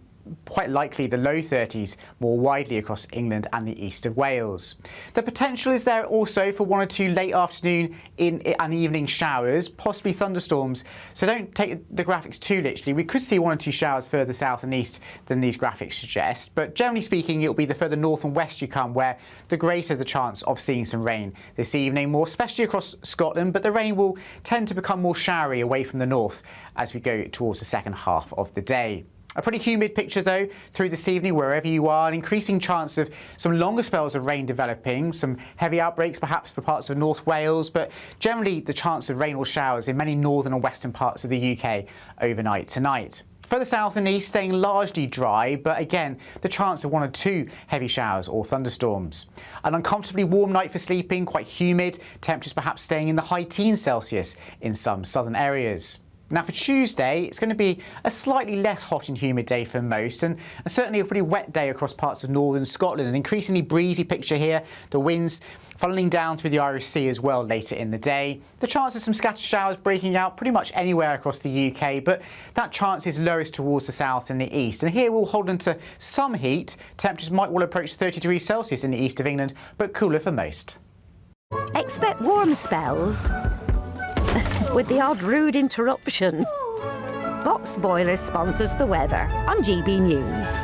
quite likely the low 30s more widely across England and the east of Wales. The potential is there also for one or two late afternoon and evening showers, possibly thunderstorms, so don't take the graphics too literally. We could see one or two showers further south and east than these graphics suggest, but generally speaking it'll be the further north and west you come where the greater the chance of seeing some rain this evening, more especially across Scotland, but the rain will tend to become more showery away from the north as we go towards the second half of the day. A pretty humid picture though through this evening wherever you are, an increasing chance of some longer spells of rain developing, some heavy outbreaks perhaps for parts of North Wales, but generally the chance of rain or showers in many northern and western parts of the UK overnight tonight. Further south and east staying largely dry, but again the chance of one or two heavy showers or thunderstorms. An uncomfortably warm night for sleeping, quite humid, temperatures perhaps staying in the high teens Celsius in some southern areas. Now for Tuesday, it's going to be a slightly less hot and humid day for most, and certainly a pretty wet day across parts of northern Scotland. An increasingly breezy picture here, the winds funneling down through the Irish Sea as well later in the day. The chance of some scattered showers breaking out pretty much anywhere across the UK, but that chance is lowest towards the south and the east. And here we'll hold on to some heat. Temperatures might well approach 30 degrees Celsius in the east of England, but cooler for most. Expect warm spells with the odd rude interruption. Box Boilers sponsors the weather on GB News.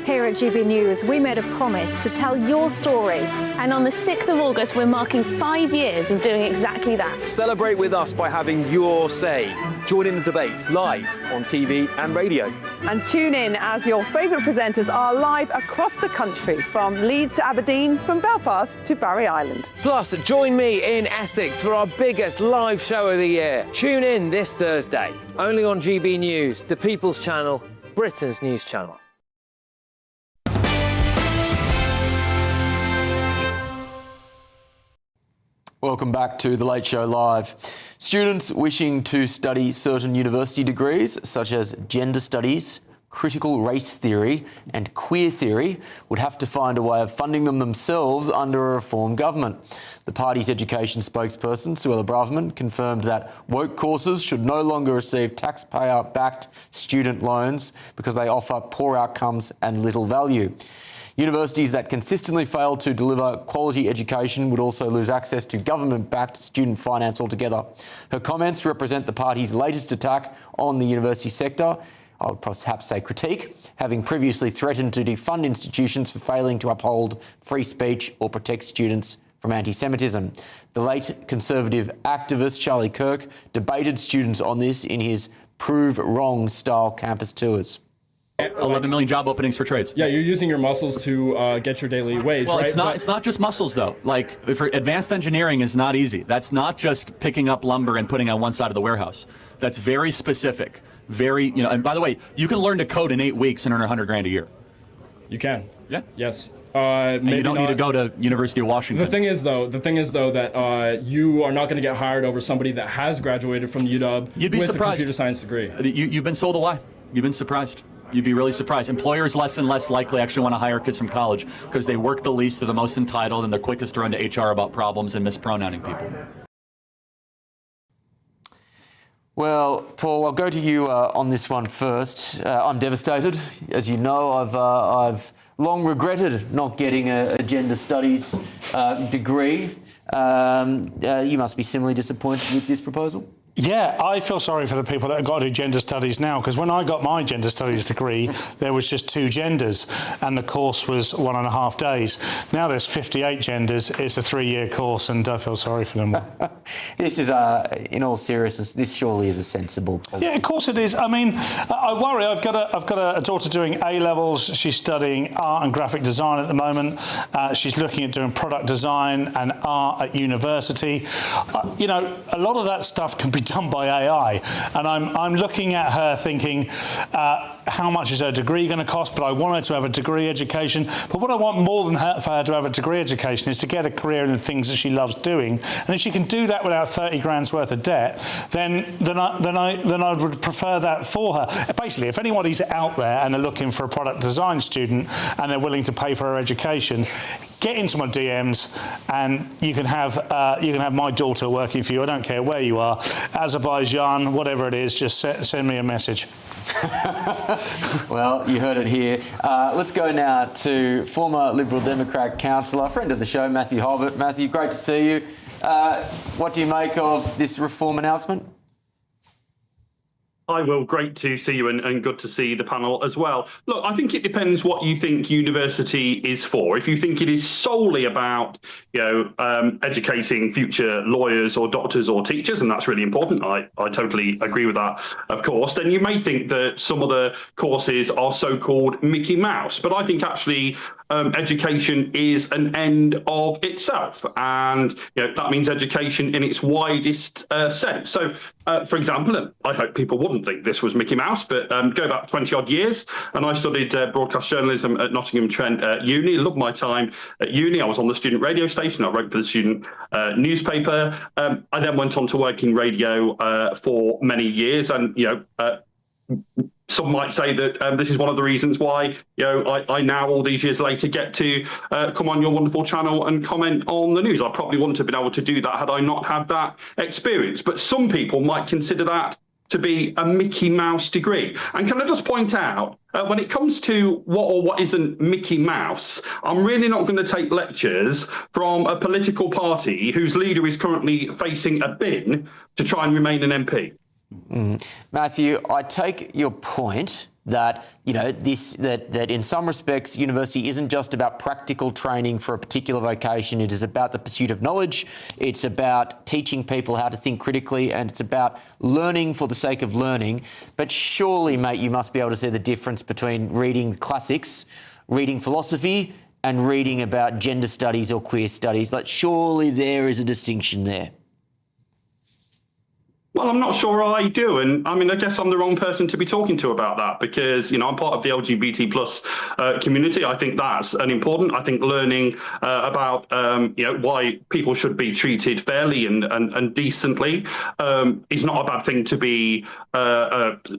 Here at GB News, we made a promise to tell your stories. And on the 6th of August, we're marking 5 years of doing exactly that. Celebrate with us by having your say. Join in the debates live on TV and radio. And tune in as your favourite presenters are live across the country, from Leeds to Aberdeen, from Belfast to Barry Island. Plus, join me in Essex for our biggest live show of the year. Tune in this Thursday, only on GB News, the People's Channel, Britain's news channel. Welcome back to The Late Show Live. Students wishing to study certain university degrees, such as gender studies, critical race theory and queer theory, would have to find a way of funding them themselves under a reform government. The party's education spokesperson, Suella Braverman, confirmed that woke courses should no longer receive taxpayer-backed student loans because they offer poor outcomes and little value. Universities that consistently fail to deliver quality education would also lose access to government-backed student finance altogether. Her comments represent the party's latest attack on the university sector. I would perhaps say critique, having previously threatened to defund institutions for failing to uphold free speech or protect students from anti-Semitism. The late Conservative activist Charlie Kirk debated students on this in his Prove Wrong style campus tours. 11 million job openings for trades. Yeah, you're using your muscles to get your daily wage, well, right? It's not just muscles, though. Like, for advanced engineering is not easy. That's not just picking up lumber and putting it on one side of the warehouse. That's very specific. Very, and by the way, you can learn to code in 8 weeks and earn $100,000 a year. You can. Yeah. Yes. And you don't need to go to University of Washington. The thing is though that you are not going to get hired over somebody that has graduated from UW You'd be with surprised. a computer science degree. You've been sold a lie. You've been surprised. You'd be really surprised. Employers less and less likely actually want to hire kids from college because they work the least, they're the most entitled, and they're quickest to run to HR about problems and mispronouncing people. Well, Paul, I'll go to you on this one first. I'm devastated. As you know, I've long regretted not getting a gender studies degree. You must be similarly disappointed with this proposal. Yeah, I feel sorry for the people that have got to do gender studies now, because when I got my gender studies degree, there was just 2 genders and the course was 1.5 days. Now there's 58 genders, it's a 3-year course, and I feel sorry for them. This is, in all seriousness, this surely is a sensible policy. Yeah, of course it is. I mean, I worry. I've got a daughter doing A-levels. She's studying art and graphic design at the moment. She's looking at doing product design and art at university. You know, a lot of that stuff can be done by AI, and I'm looking at her thinking, how much is her degree going to cost? But I want her to have a degree education. But what I want more than for her to have a degree education is to get a career in the things that she loves doing. And if she can do that without 30 grand's worth of debt, then I would prefer that for her. Basically, if anybody's out there and they're looking for a product design student and they're willing to pay for her education, get into my DMs and you can have my daughter working for you. I don't care where you are, Azerbaijan, whatever it is, just send me a message. Well, you heard it here. Let's go now to former Liberal Democrat councillor, friend of the show, Matthew Hobbit. Matthew, great to see you. What do you make of this reform announcement? Hi, Will. Great to see you and good to see the panel as well. Look, I think it depends what you think university is for. If you think it is solely about, educating future lawyers or doctors or teachers, and that's really important, I totally agree with that, of course, then you may think that some of the courses are so-called Mickey Mouse. But I think actually education is an end of itself. And that means education in its widest sense. So, for example, and I hope people wouldn't think this was Mickey Mouse, but go back 20 odd years and I studied broadcast journalism at Nottingham Trent Uni. Loved my time at uni. I was on the student radio station. I wrote for the student newspaper. I then went on to work in radio for many years, and some might say that this is one of the reasons why I now, all these years later, get to come on your wonderful channel and comment on the news. I probably wouldn't have been able to do that had I not had that experience. But some people might consider that to be a Mickey Mouse degree. And can I just point out, when it comes to what or what isn't Mickey Mouse, I'm really not going to take lectures from a political party whose leader is currently facing a bin to try and remain an MP. Matthew, I take your point that that in some respects university isn't just about practical training for a particular vocation. It is about the pursuit of knowledge. It's about teaching people how to think critically, and it's about learning for the sake of learning. But surely, mate, you must be able to see the difference between reading classics, reading philosophy, and reading about gender studies or queer studies. Like, surely there is a distinction there. Well, I'm not sure I do. And I mean, I guess I'm the wrong person to be talking to about that because, I'm part of the LGBT plus community. I think that's important. I think learning about, why people should be treated fairly and decently is not a bad thing to be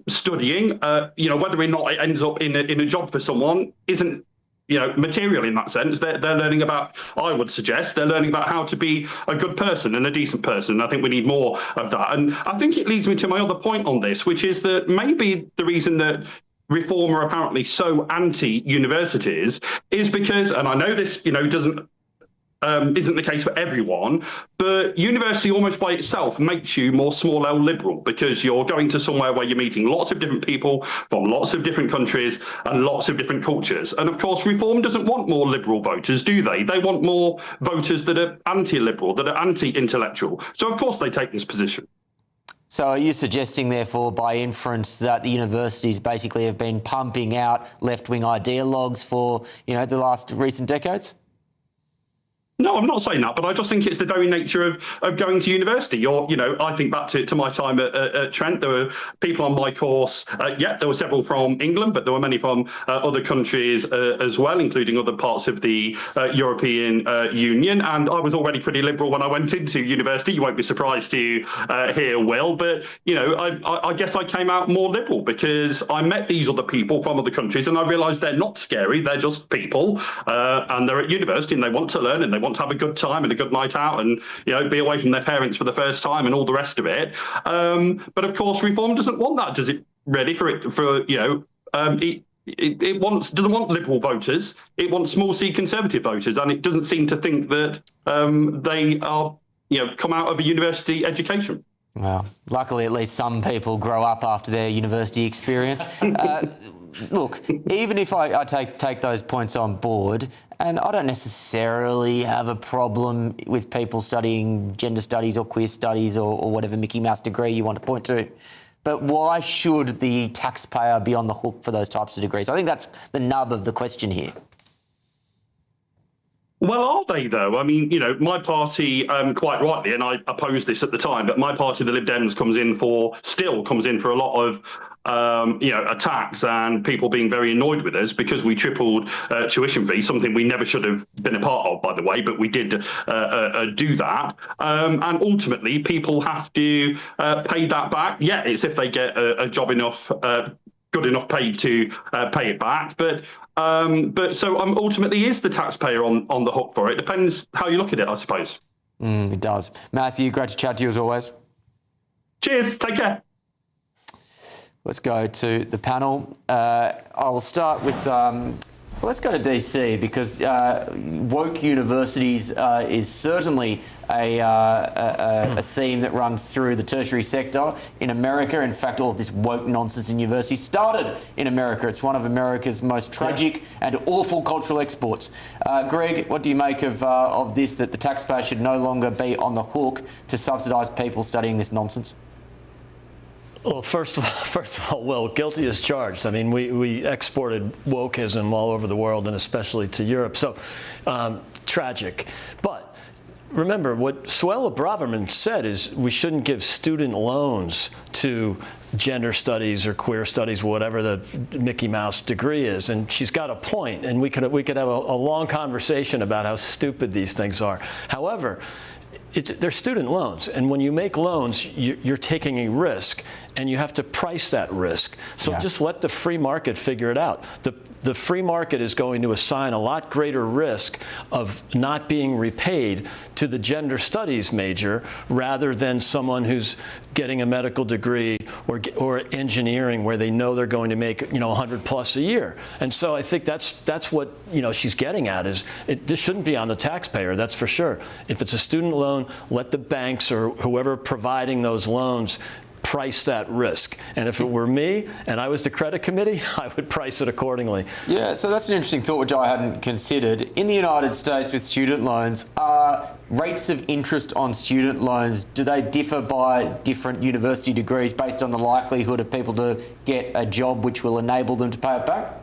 studying. Whether or not it ends up in a job for someone isn't material in that sense. They're learning about, I would suggest, they're learning about how to be a good person and a decent person. I think we need more of that. And I think it leads me to my other point on this, which is that maybe the reason that Reform are apparently so anti-universities is because, and I know this, isn't the case for everyone, but university almost by itself makes you more small L liberal because you're going to somewhere where you're meeting lots of different people from lots of different countries and lots of different cultures. And of course, Reform doesn't want more liberal voters, do they? They want more voters that are anti-liberal, that are anti-intellectual. So of course they take this position. So are you suggesting, therefore, by inference, that the universities basically have been pumping out left-wing ideologues for, the last recent decades? No, I'm not saying that, but I just think it's the very nature of going to university. I think back to my time at Trent, there were people on my course. There were several from England, but there were many from other countries as well, including other parts of the European Union. And I was already pretty liberal when I went into university. You won't be surprised to hear, Will, but I guess I came out more liberal because I met these other people from other countries, and I realised they're not scary. They're just people, and they're at university and they want to learn and they want to have a good time and a good night out and be away from their parents for the first time and all the rest of it. But of course, Reform doesn't want that, does it? Really, doesn't want Liberal voters. It wants small C Conservative voters, and it doesn't seem to think that they are, come out of a university education. Well, luckily, at least some people grow up after their university experience. Look, even if I take those points on board, and I don't necessarily have a problem with people studying gender studies or queer studies or whatever Mickey Mouse degree you want to point to, but why should the taxpayer be on the hook for those types of degrees? I think that's the nub of the question here. Well, are they, though? I mean, my party, quite rightly, and I opposed this at the time, but my party, the Lib Dems, still comes in for a lot of, attacks and people being very annoyed with us because we tripled tuition fees, something we never should have been a part of, by the way, but we did do that. And ultimately, people have to pay that back. Yeah, it's if they get a job enough, good enough paid to pay it back. But so ultimately, is the taxpayer on the hook for it? Depends how you look at it, I suppose. It does. Matthew, great to chat to you as always. Cheers. Take care. Let's go to the panel. I will start with, let's go to DC because woke universities is certainly a theme that runs through the tertiary sector in America. In fact, all of this woke nonsense in universities started in America. It's one of America's most tragic and awful cultural exports. Greg, what do you make of this, that the taxpayer should no longer be on the hook to subsidise people studying this nonsense? Well, first of all, well, guilty as charged. I mean, we exported wokeism all over the world and especially to Europe. So tragic. But remember, what Suella Braverman said is we shouldn't give student loans to gender studies or queer studies, whatever the Mickey Mouse degree is. And she's got a point. And we could have a long conversation about how stupid these things are. However, they're student loans, and when you make loans, you're taking a risk, and you have to price that risk. So just let the free market figure it out. The free market is going to assign a lot greater risk of not being repaid to the gender studies major rather than someone who's getting a medical degree or engineering where they know they're going to make 100 plus a year. And so I think that's what she's getting at is this shouldn't be on the taxpayer, that's for sure. If it's a student loan, let the banks or whoever providing those loans price that risk. And if it were me and I was the credit committee, I would price it accordingly. Yeah, so that's an interesting thought which I hadn't considered. In the United States with student loans, are rates of interest on student loans, do they differ by different university degrees based on the likelihood of people to get a job which will enable them to pay it back?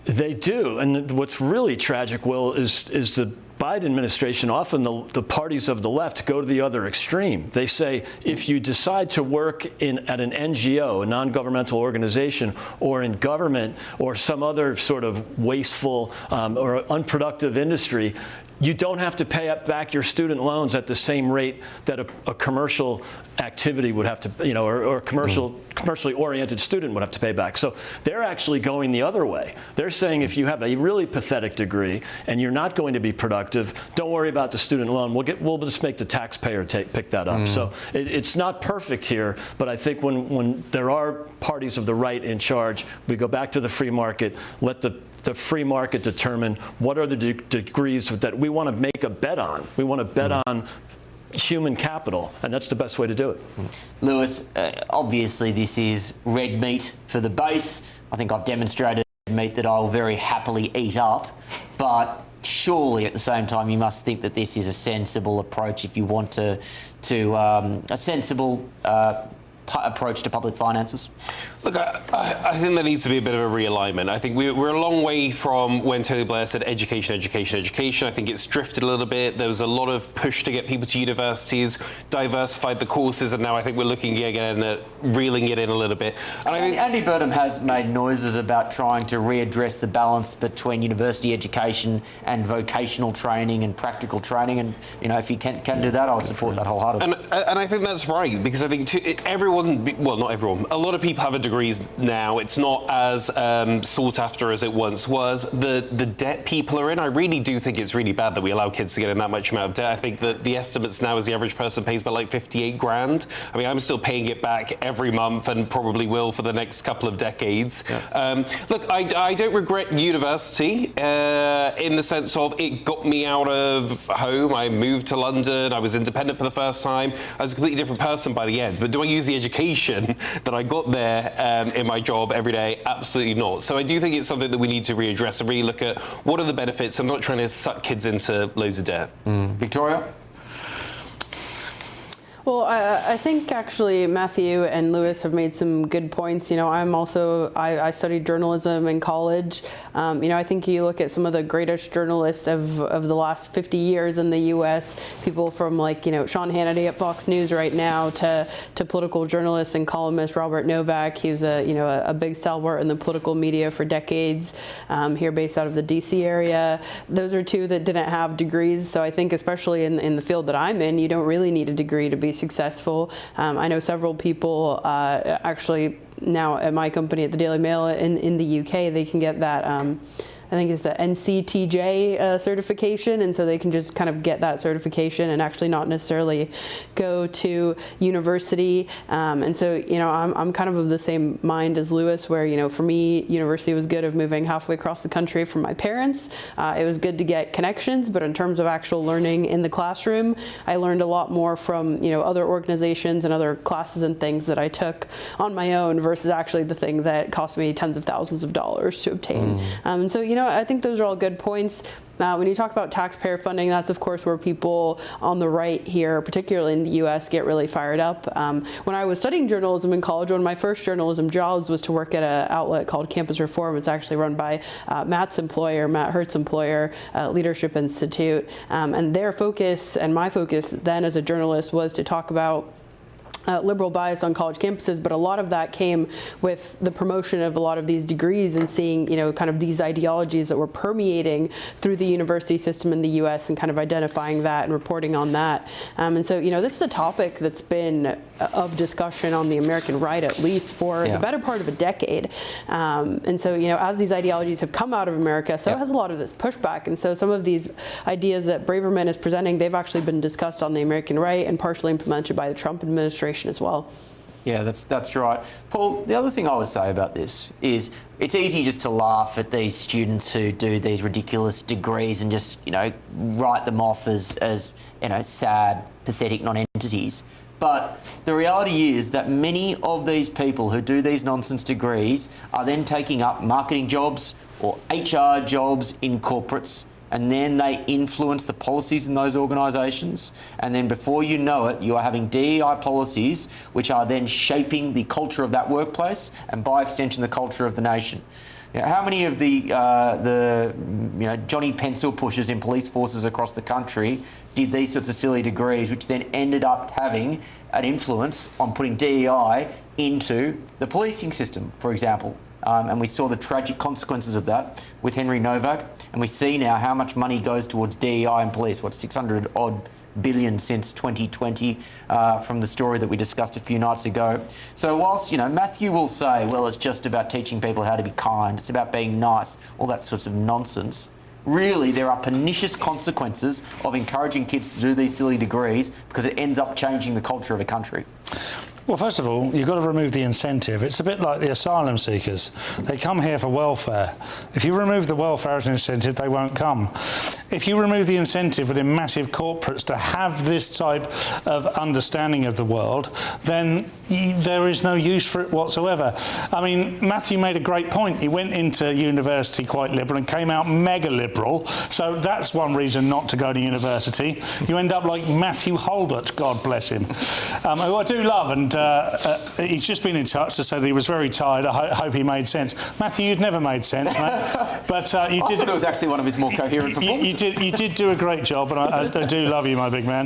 They do. And what's really tragic, Will, is the Biden administration, often the parties of the left go to the other extreme. They say if you decide to work at an NGO, a non-governmental organization, or in government or some other sort of wasteful or unproductive industry, you don't have to pay back your student loans at the same rate that a commercial activity would have to, or a commercially oriented student would have to pay back. So they're actually going the other way. They're saying if you have a really pathetic degree and you're not going to be productive, don't worry about the student loan. We'll just make the taxpayer pick that up. So it's not perfect here, but I think when there are parties of the right in charge, we go back to the free market, let the free market determine what are the degrees that we want to make a bet on. We want to bet on human capital, and that's the best way to do it. Lewis, obviously this is red meat for the base. I think I've demonstrated meat that I'll very happily eat up, but surely at the same time you must think that this is a sensible approach if you want a sensible approach to public finances? Look, I think there needs to be a bit of a realignment. I think we're a long way from when Tony Blair said education, education, education. I think it's drifted a little bit. There was a lot of push to get people to universities, diversified the courses, and now I think we're looking again at reeling it in a little bit. And I think Andy Burnham has made noises about trying to readdress the balance between university education and vocational training and practical training. And if you can do that, I would support that wholeheartedly. And I think that's right, because I think everyone not everyone, a lot of people have a degree now. It's not as sought after as it once was. The debt people are in, I really do think it's really bad that we allow kids to get in that much amount of debt. I think that the estimates now is the average person pays about like 58 grand. I mean, I'm still paying it back every month and probably will for the next couple of decades. Yeah. Look, I don't regret university in the sense of it got me out of home. I moved to London. I was independent for the first time. I was a completely different person by the end. But do I use the education that I got there in my job every day? Absolutely not. So I do think it's something that we need to readdress and really look at what are the benefits. I'm not trying to suck kids into loads of debt. Victoria? Well, I think actually Matthew and Lewis have made some good points. You know, I studied journalism in college. You know, I think you look at some of the greatest journalists of the last 50 years in the U.S., people from like, you know, Sean Hannity at Fox News right now to political journalist and columnist Robert Novak. He was a big stalwart in the political media for decades, here based out of the D.C. area. Those are two that didn't have degrees. So I think especially in the field that I'm in, you don't really need a degree to be successful. I know several people actually now at my company at the Daily Mail in the UK, they can get that I think it's the NCTJ certification, and so they can just kind of get that certification and actually not necessarily go to university. And so, you know, I'm kind of the same mind as Lewis, where, you know, for me, university was good of moving halfway across the country from my parents. It was good to get connections, but in terms of actual learning in the classroom, I learned a lot more from, you know, other organizations and other classes and things that I took on my own versus actually the thing that cost me tens of thousands of dollars to obtain. So, you know, I think those are all good points. When you talk about taxpayer funding, that's of course where people on the right here, particularly in the U.S., get really fired up. When I was studying journalism in college, one of my first journalism jobs was to work at an outlet called Campus Reform. It's actually run by Matt Hurt's employer, Leadership Institute. And their focus and my focus then as a journalist was to talk about liberal bias on college campuses, but a lot of that came with the promotion of a lot of these degrees and seeing, you know, kind of these ideologies that were permeating through the university system in the U.S. and kind of identifying that and reporting on that. And so, you know, this is a topic that's been of discussion on the American right, at least for the better part of a decade. And so, you know, as these ideologies have come out of America, so has a lot of this pushback. And so some of these ideas that Braverman is presenting, they've actually been discussed on the American right and partially implemented by the Trump administration as well. Yeah, that's right. Paul, the other thing I would say about this is it's easy just to laugh at these students who do these ridiculous degrees and just, you know, write them off as you know, sad, pathetic non-entities. But the reality is that many of these people who do these nonsense degrees are then taking up marketing jobs or HR jobs in corporates, and then they influence the policies in those organisations. And then before you know it, you are having DEI policies which are then shaping the culture of that workplace and by extension the culture of the nation. You know, how many of the you know, Johnny pencil pushers in police forces across the country did these sorts of silly degrees which then ended up having an influence on putting DEI into the policing system, for example? And we saw the tragic consequences of that with Henry Novak, and we see now how much money goes towards DEI and police, what, 600 odd billion since 2020 from the story that we discussed a few nights ago. So whilst, you know, Matthew will say, well, it's just about teaching people how to be kind, it's about being nice, all that sorts of nonsense, really there are pernicious consequences of encouraging kids to do these silly degrees because it ends up changing the culture of a country. Well, first of all, you've got to remove the incentive. It's a bit like the asylum seekers. They come here for welfare. If you remove the welfare as an incentive, they won't come. If you remove the incentive within massive corporates to have this type of understanding of the world, then there is no use for it whatsoever. I mean, Matthew made a great point. He went into university quite liberal and came out mega liberal. So that's one reason not to go to university. You end up like Matthew Holbert, God bless him, who I do love, and he's just been in touch to say that he was very tired. I hope he made sense. Matthew, you'd never made sense, mate. But you did. I thought it was actually one of his more coherent performances. You did do a great job, and I do love you, my big man.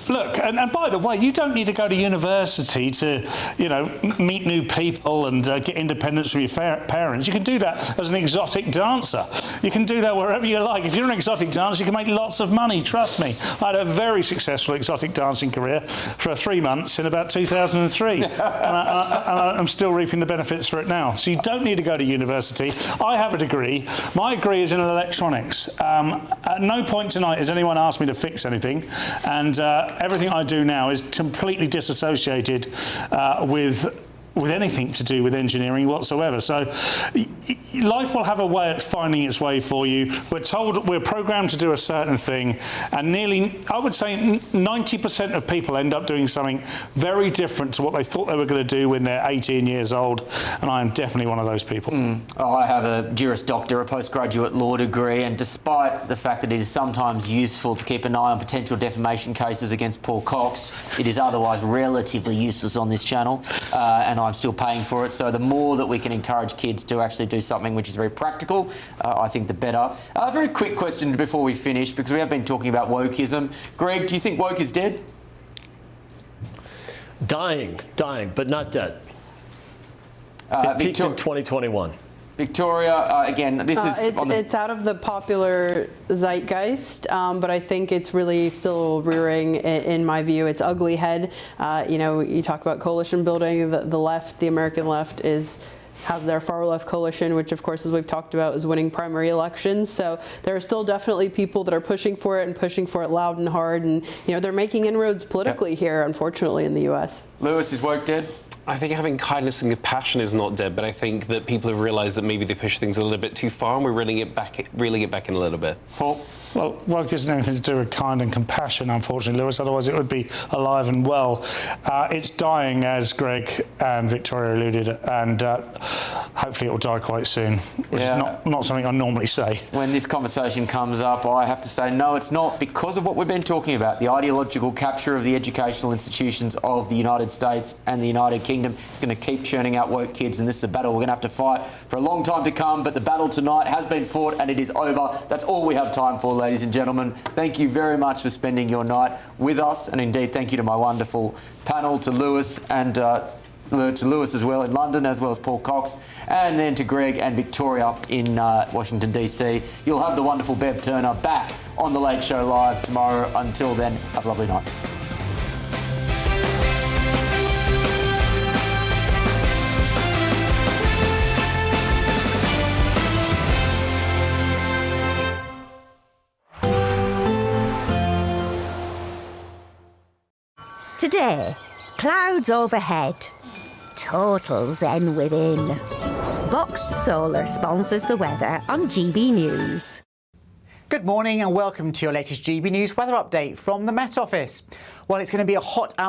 Look, and by the way, you don't need to go to university ability to, meet new people and get independence from your parents. You can do that as an exotic dancer. You can do that wherever you like. If you're an exotic dancer, you can make lots of money, trust me. I had a very successful exotic dancing career for 3 months in about 2003, and I'm still reaping the benefits for it now. So you don't need to go to university. I have a degree. My degree is in electronics. At no point tonight has anyone asked me to fix anything, and everything I do now is completely disassociated with anything to do with engineering whatsoever. So life will have a way of finding its way for you. We're programmed to do a certain thing, and nearly, I would say 90% of people end up doing something very different to what they thought they were going to do when they're 18 years old, and I am definitely one of those people. I have a Juris Doctor, a postgraduate law degree, and despite the fact that it is sometimes useful to keep an eye on potential defamation cases against Paul Cox, it is otherwise relatively useless on this channel, and I'm still paying for it. So the more that we can encourage kids to actually do something which is very practical, I think the better. A very quick question before we finish, because we have been talking about wokeism. Greg, do you think woke is dead? Dying, but not dead. It peaked in 2021. Victoria, again, this is... It's out of the popular zeitgeist, but I think it's really still rearing, in my view, its ugly head. You talk about coalition building, the left, the American left has their far left coalition, which of course, as we've talked about, is winning primary elections. So there are still definitely people that are pushing for it and pushing for it loud and hard. And, they're making inroads politically here, unfortunately, in the US. Lewis, is woke dead? I think having kindness and compassion is not dead, but I think that people have realised that maybe they push things a little bit too far, and we're reeling it back in a little bit. Paul? Well, woke isn't anything to do with kind and compassion, unfortunately, Lewis, otherwise it would be alive and well. It's dying, as Greg and Victoria alluded, and hopefully it will die quite soon, which is not something I normally say. When this conversation comes up, I have to say, no, it's not, because of what we've been talking about, the ideological capture of the educational institutions of the United States and the United Kingdom. It's going to keep churning out woke kids, and this is a battle we're going to have to fight for a long time to come, but the battle tonight has been fought, and it is over. That's all we have time for, ladies and gentlemen. Thank you very much for spending your night with us, and indeed thank you to my wonderful panel, to Lewis and to Lewis as well in London, as well as Paul Cox, and then to Greg and Victoria in Washington DC. You'll have the wonderful Bev Turner back on The Late Show Live tomorrow. Until then, have a lovely night. Today, clouds overhead, total zen within. Boxed Solar sponsors the weather on GB News. Good morning and welcome to your latest GB News weather update from the Met Office. Well, it's going to be a hot and